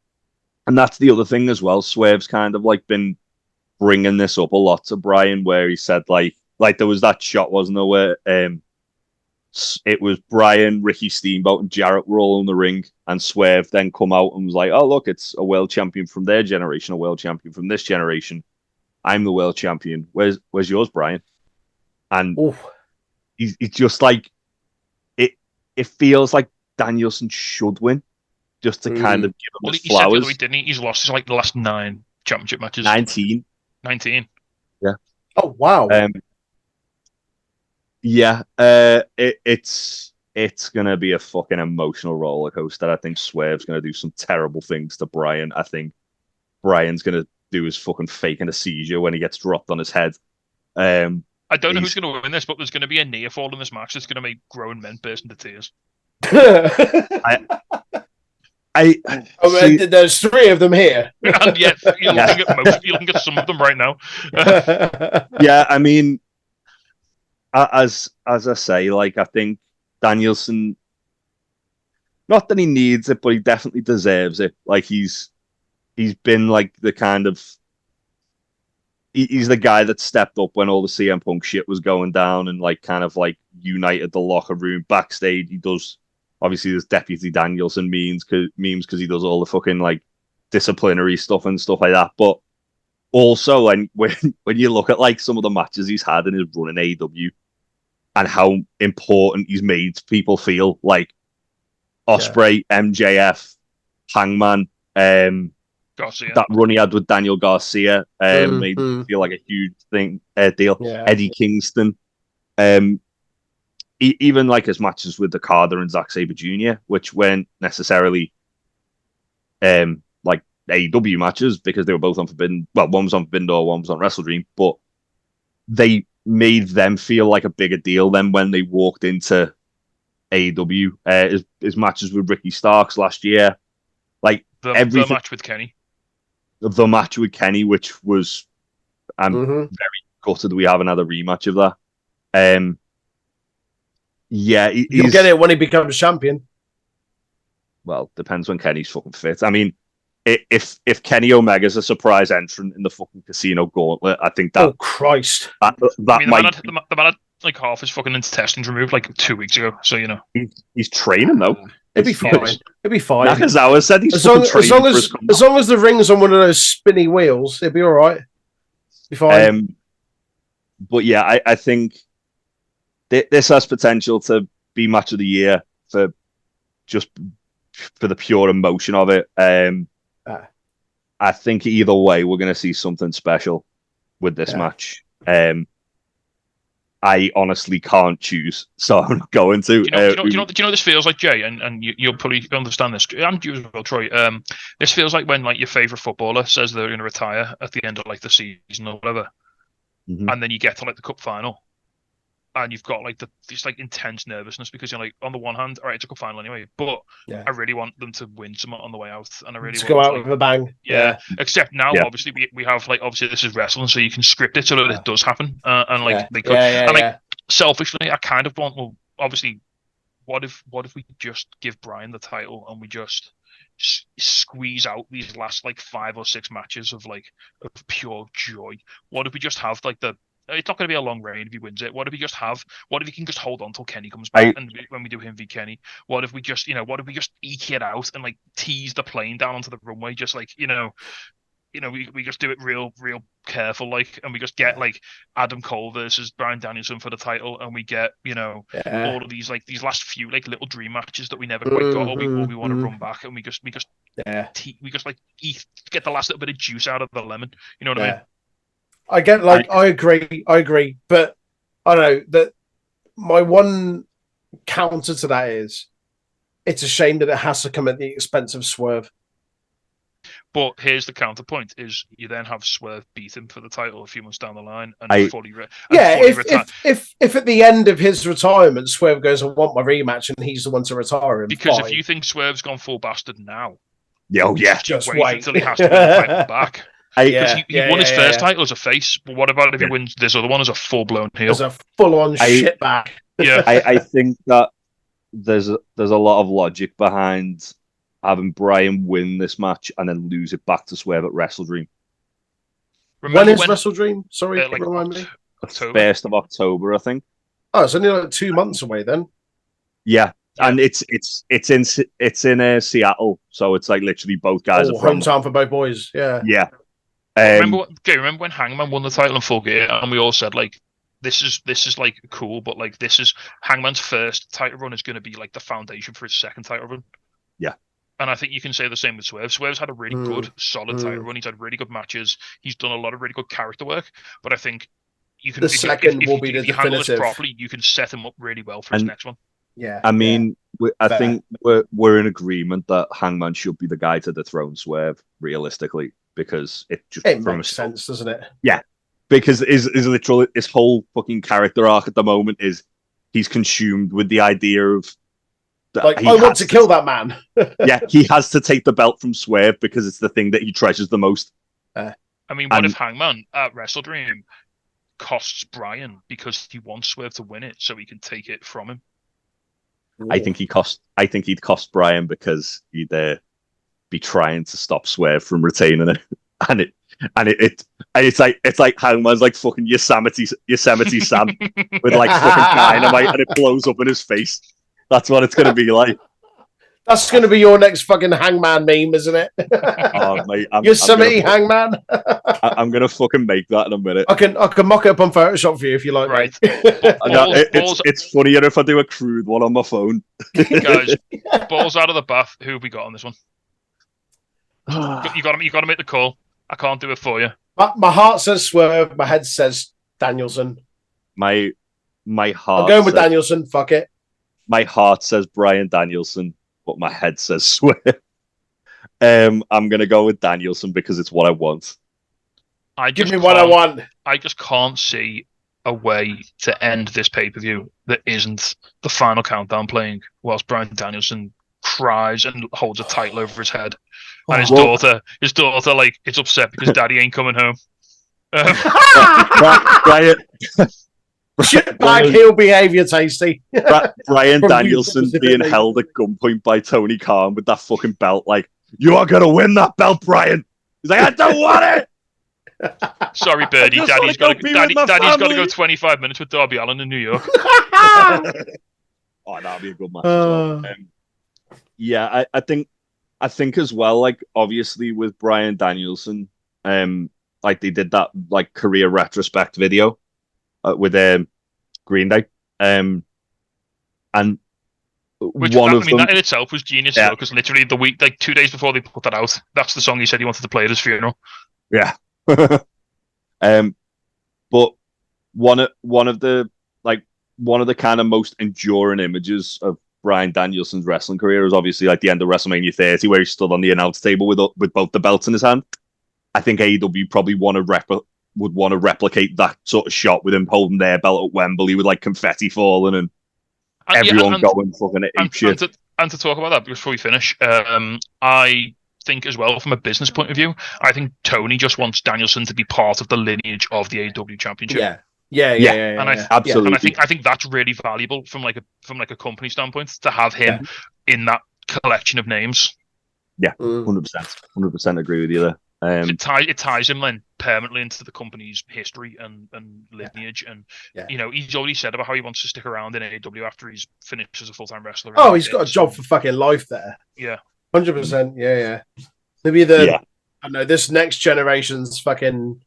[SPEAKER 1] that's the other thing as well. Swerve's kind of like been bringing this up a lot to Bryan, where he said like there was that shot, wasn't there, where it was Bryan, Ricky Steamboat, and Jarrett were all in the ring, and Swerve then come out and was like, "Oh look, it's a world champion from their generation, a world champion from this generation. I'm the world champion. Where's yours, Bryan?" And he's just like it. It feels like Danielson should win, just to kind of give him his flowers.
[SPEAKER 2] Said the other week, didn't he? He's lost like the last 9 championship matches.
[SPEAKER 1] 19.
[SPEAKER 3] Yeah. Oh wow.
[SPEAKER 1] Yeah, it's gonna be a fucking emotional roller coaster. I think Swerve's gonna do some terrible things to Bryan. I think Bryan's gonna do his fucking faking a seizure when he gets dropped on his head.
[SPEAKER 2] I don't know who's gonna win this, but there's gonna be a near fall in this match that's gonna make grown men burst into tears.
[SPEAKER 3] There's 3 of them here,
[SPEAKER 2] and yet you're looking at some of them right now.
[SPEAKER 1] Yeah, I mean. As I say, like I think Danielson, not that he needs it, but he definitely deserves it. Like he's been like the kind of he's the guy that stepped up when all the CM Punk shit was going down and like kind of like united the locker room backstage. He does obviously there's Deputy Danielson memes because he does all the fucking like disciplinary stuff and stuff like that. But also, when you look at like some of the matches he's had in his run in AEW and how important he's made people feel, like Ospreay, MJF, Hangman,
[SPEAKER 2] Garcia.
[SPEAKER 1] That run he had with Daniel Garcia made me feel like a huge deal.
[SPEAKER 3] Yeah.
[SPEAKER 1] Eddie Kingston, even like his matches with Okada and Zack Sabre Jr., which weren't necessarily like AEW matches because they were both on Forbidden. Well, one was on Forbidden Door, one was on Wrestle Dream, but they made them feel like a bigger deal than when they walked into AEW. His matches with Ricky Starks last year, like
[SPEAKER 2] the match with Kenny.
[SPEAKER 1] The match with Kenny, which was I'm very gutted we haven't had a rematch of that. Yeah,
[SPEAKER 3] you'll get it when he becomes champion.
[SPEAKER 1] Well, depends when Kenny's fucking fit. I mean, if Kenny Omega's a surprise entrant in the fucking Casino Gauntlet, I think that.
[SPEAKER 3] Oh Christ!
[SPEAKER 2] That the man had like half his fucking intestines removed like 2 weeks ago. So you know
[SPEAKER 1] he's training though.
[SPEAKER 3] He'll be fine. He'll be fine.
[SPEAKER 1] Nakazawa said he's
[SPEAKER 3] as long as the ring's on one of those spinny wheels, he'll be all right. Be fine.
[SPEAKER 1] But yeah, I think this has potential to be match of the year for the pure emotion of it. I think either way, we're going to see something special with this match. I honestly can't choose, so I'm not going to.
[SPEAKER 2] Do you know this feels like, Jay, and you'll probably understand this, and you as well, Troy. This feels like when like your favorite footballer says they're going to retire at the end of like the season or whatever, and then you get to like the cup final, and you've got like this like intense nervousness because you're like, on the one hand, all right, it's a cup final anyway, but I really want them to win something on the way out, and I really want
[SPEAKER 3] go out
[SPEAKER 2] to, like,
[SPEAKER 3] with a bang.
[SPEAKER 2] Yeah. Except now, obviously, we have like obviously this is wrestling, so you can script it so that it does happen, and like they could. And like selfishly, I kind of want. Well, obviously, what if we just give Bryan the title and we just squeeze out these last like 5 or 6 matches of pure joy? What if we just have like the it's not going to be a long reign if he wins it. What if he can just hold on till Kenny comes back, and when we do him v Kenny, what if we just eke it out and like tease the plane down onto the runway, just like we just do it real careful, like, and we just get like Adam Cole versus Bryan Danielson for the title, and we get all of these last few like little dream matches that we never quite got, or we want to run back, and we just like get the last little bit of juice out of the lemon. You know what I mean?
[SPEAKER 3] I get I agree, but I don't know that my one counter to that is it's a shame that it has to come at the expense of Swerve.
[SPEAKER 2] But here's the counterpoint: is you then have Swerve beat him for the title a few months down the line, and fully
[SPEAKER 3] if at the end of his retirement Swerve goes, "I want my rematch," and he's the one to retire him.
[SPEAKER 2] Because if you think Swerve's gone full bastard now,
[SPEAKER 3] just wait
[SPEAKER 2] until he has to win the title back. Because he won his first title as a face, but what about if he wins this other one as a full-blown heel?
[SPEAKER 3] As a full-on shitbag.
[SPEAKER 2] Yeah,
[SPEAKER 1] I think that there's a lot of logic behind having Bryan win this match and then lose it back to Swerve at Wrestle Dream.
[SPEAKER 3] When is Wrestle Dream? Sorry, remind me.
[SPEAKER 2] October.
[SPEAKER 1] 1st of October, I think.
[SPEAKER 3] Oh, it's only like 2 months away then.
[SPEAKER 1] Yeah. And it's in Seattle, so it's like literally both guys are from
[SPEAKER 3] hometown for both boys. Yeah.
[SPEAKER 1] Yeah.
[SPEAKER 2] Remember when Hangman won the title in Full Gear, and we all said like, this is like cool, but like this is Hangman's first title run is going to be like the foundation for his second title run.
[SPEAKER 1] Yeah.
[SPEAKER 2] And I think you can say the same with Swerve. Swerve's had a really good, solid title run. He's had really good matches. He's done a lot of really good character work. But I think you can. If you handle this properly, you can set him up really well for his next one.
[SPEAKER 3] Yeah.
[SPEAKER 1] I mean, I think we're in agreement that Hangman should be the guy to dethrone Swerve, realistically, because it
[SPEAKER 3] makes sense, doesn't it?
[SPEAKER 1] Yeah, because his whole fucking character arc at the moment is he's consumed with the idea of
[SPEAKER 3] like I want to kill that man.
[SPEAKER 1] Yeah, he has to take the belt from Swerve because it's the thing that he treasures the most.
[SPEAKER 2] I mean, what if Hangman at Wrestle Dream costs Bryan because he wants Swerve to win it so he can take it from him?
[SPEAKER 1] I think he'd cost Bryan because he'd be trying to stop Swerve from retaining it, and it's like Hangman's like fucking Yosemite Sam with like fucking dynamite, and it blows up in his face. That's what it's going to be like.
[SPEAKER 3] That's going to be your next fucking Hangman meme, isn't it?
[SPEAKER 1] Oh, mate,
[SPEAKER 3] Yosemite Hangman.
[SPEAKER 1] I'm going to fucking make that in a minute.
[SPEAKER 3] I can mock it up on Photoshop for you if you like.
[SPEAKER 2] Right.
[SPEAKER 1] It's funnier if I do a crude one on my phone.
[SPEAKER 2] Guys, balls out of the bath. Who have we got on this one? You got to make the call. I can't do it for you.
[SPEAKER 3] My heart says Swerve. My head says Danielson.
[SPEAKER 1] My heart.
[SPEAKER 3] I'm going with Danielson. Fuck it.
[SPEAKER 1] My heart says Bryan Danielson, but my head says Swerve. I'm going to go with Danielson because it's what I want.
[SPEAKER 3] Give me what I want.
[SPEAKER 2] I just can't see a way to end this pay-per-view that isn't the final countdown playing whilst Bryan Danielson cries and holds a title over his head. And his daughter like, is upset because daddy ain't coming home.
[SPEAKER 1] Bryan...
[SPEAKER 3] Shitbag heel behaviour, Tasty.
[SPEAKER 1] Bryan Danielson being held at gunpoint by Tony Khan with that fucking belt, like, you are going to win that belt, Bryan. He's like, I don't want it.
[SPEAKER 2] Sorry, Birdie. Daddy's got to go 25 minutes with Darby Allin in New York.
[SPEAKER 1] Oh, that'll be a good match as well. Yeah, I think as well, like, obviously with Bryan Danielson, like they did that like career retrospect video with Green Day, and that in itself was genius, because literally the week, like 2 days before they put that out, that's the song he said he wanted to play at his funeral. Yeah. But one of the kind of most enduring images of Bryan Danielson's wrestling career is obviously like the end of WrestleMania 30, where he stood on the announce table with both the belts in his hand. I think AEW probably would want to replicate that sort of shot with him holding their belt at Wembley with like confetti falling and everyone going fucking ape shit.
[SPEAKER 2] And to talk about that before we finish, I think as well from a business point of view, I think Tony just wants Danielson to be part of the lineage of the AEW Championship.
[SPEAKER 3] Yeah.
[SPEAKER 1] Absolutely.
[SPEAKER 2] And I think that's really valuable from a company standpoint to have him in that collection of names.
[SPEAKER 1] Yeah, 100% agree with you there.
[SPEAKER 2] It ties him then permanently into the company's history and lineage, and he's already said about how he wants to stick around in AEW after he's finished as a full-time wrestler.
[SPEAKER 3] Oh, he's got a job for fucking life there.
[SPEAKER 2] Yeah,
[SPEAKER 3] 100%. Yeah. Maybe I don't know, this next generation's fucking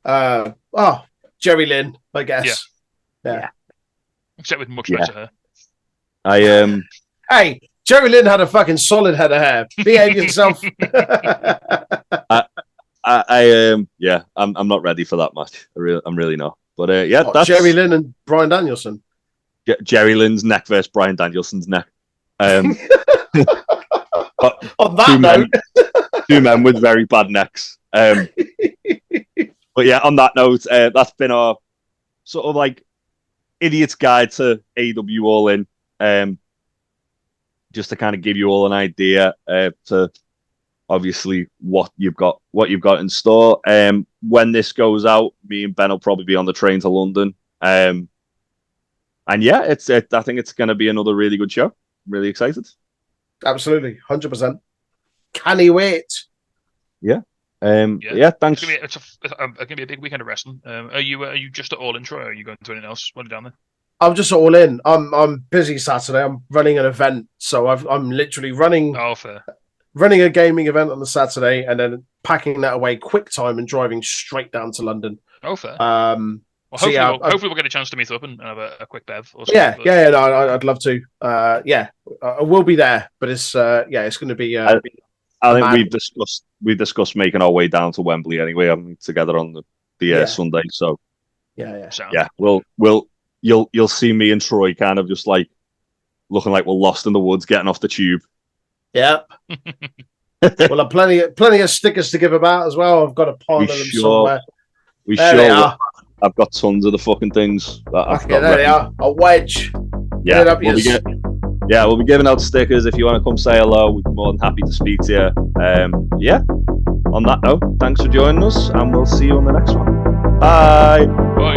[SPEAKER 3] Jerry Lynn, I guess. Yeah.
[SPEAKER 2] Except with much better
[SPEAKER 1] hair.
[SPEAKER 3] Hey, Jerry Lynn had a fucking solid head of hair. Behave yourself.
[SPEAKER 1] I'm not ready for that match. I'm really not. But that's
[SPEAKER 3] Jerry Lynn and Bryan Danielson.
[SPEAKER 1] Jerry Lynn's neck versus Bryan Danielson's neck.
[SPEAKER 3] On that note,
[SPEAKER 1] two men with very bad necks. But yeah, on that note, that's been our sort of like idiot's guide to AEW All In. Just to kind of give you all an idea to obviously what you've got in store. When this goes out, me and Ben will probably be on the train to London. And yeah, I think it's going to be another really good show. I'm really excited.
[SPEAKER 3] Absolutely, 100%. Can he wait?
[SPEAKER 1] Yeah. Thanks.
[SPEAKER 2] It's going to be a big weekend of wrestling. Are you just at All In, Troy, or are you going to anything else when you're down there?
[SPEAKER 3] I'm just All In. I'm busy Saturday. I'm running an event, so I'm literally running.
[SPEAKER 2] Oh, fair.
[SPEAKER 3] Running a gaming event on the Saturday, and then packing that away quick time and driving straight down to London.
[SPEAKER 2] Oh, fair.
[SPEAKER 3] Well,
[SPEAKER 2] hopefully we'll get a chance to meet up and have a quick bev. Or
[SPEAKER 3] something. No, I'd love to. I will be there, but it's going to be.
[SPEAKER 1] I think we've discussed making our way down to Wembley anyway. I'm together on the Sunday, so you'll see me and Troy kind of just like looking like we're lost in the woods, getting off the tube.
[SPEAKER 3] Yep. Well, I've plenty of stickers to give about as well. I've got a pile of them somewhere.
[SPEAKER 1] I've got tons of the fucking things.
[SPEAKER 3] There they are. A wedge.
[SPEAKER 1] Yeah, we'll be giving out stickers. If you want to come say hello, we'd be more than happy to speak to you. On that note, thanks for joining us, and we'll see you on the next one. Bye.
[SPEAKER 2] Bye.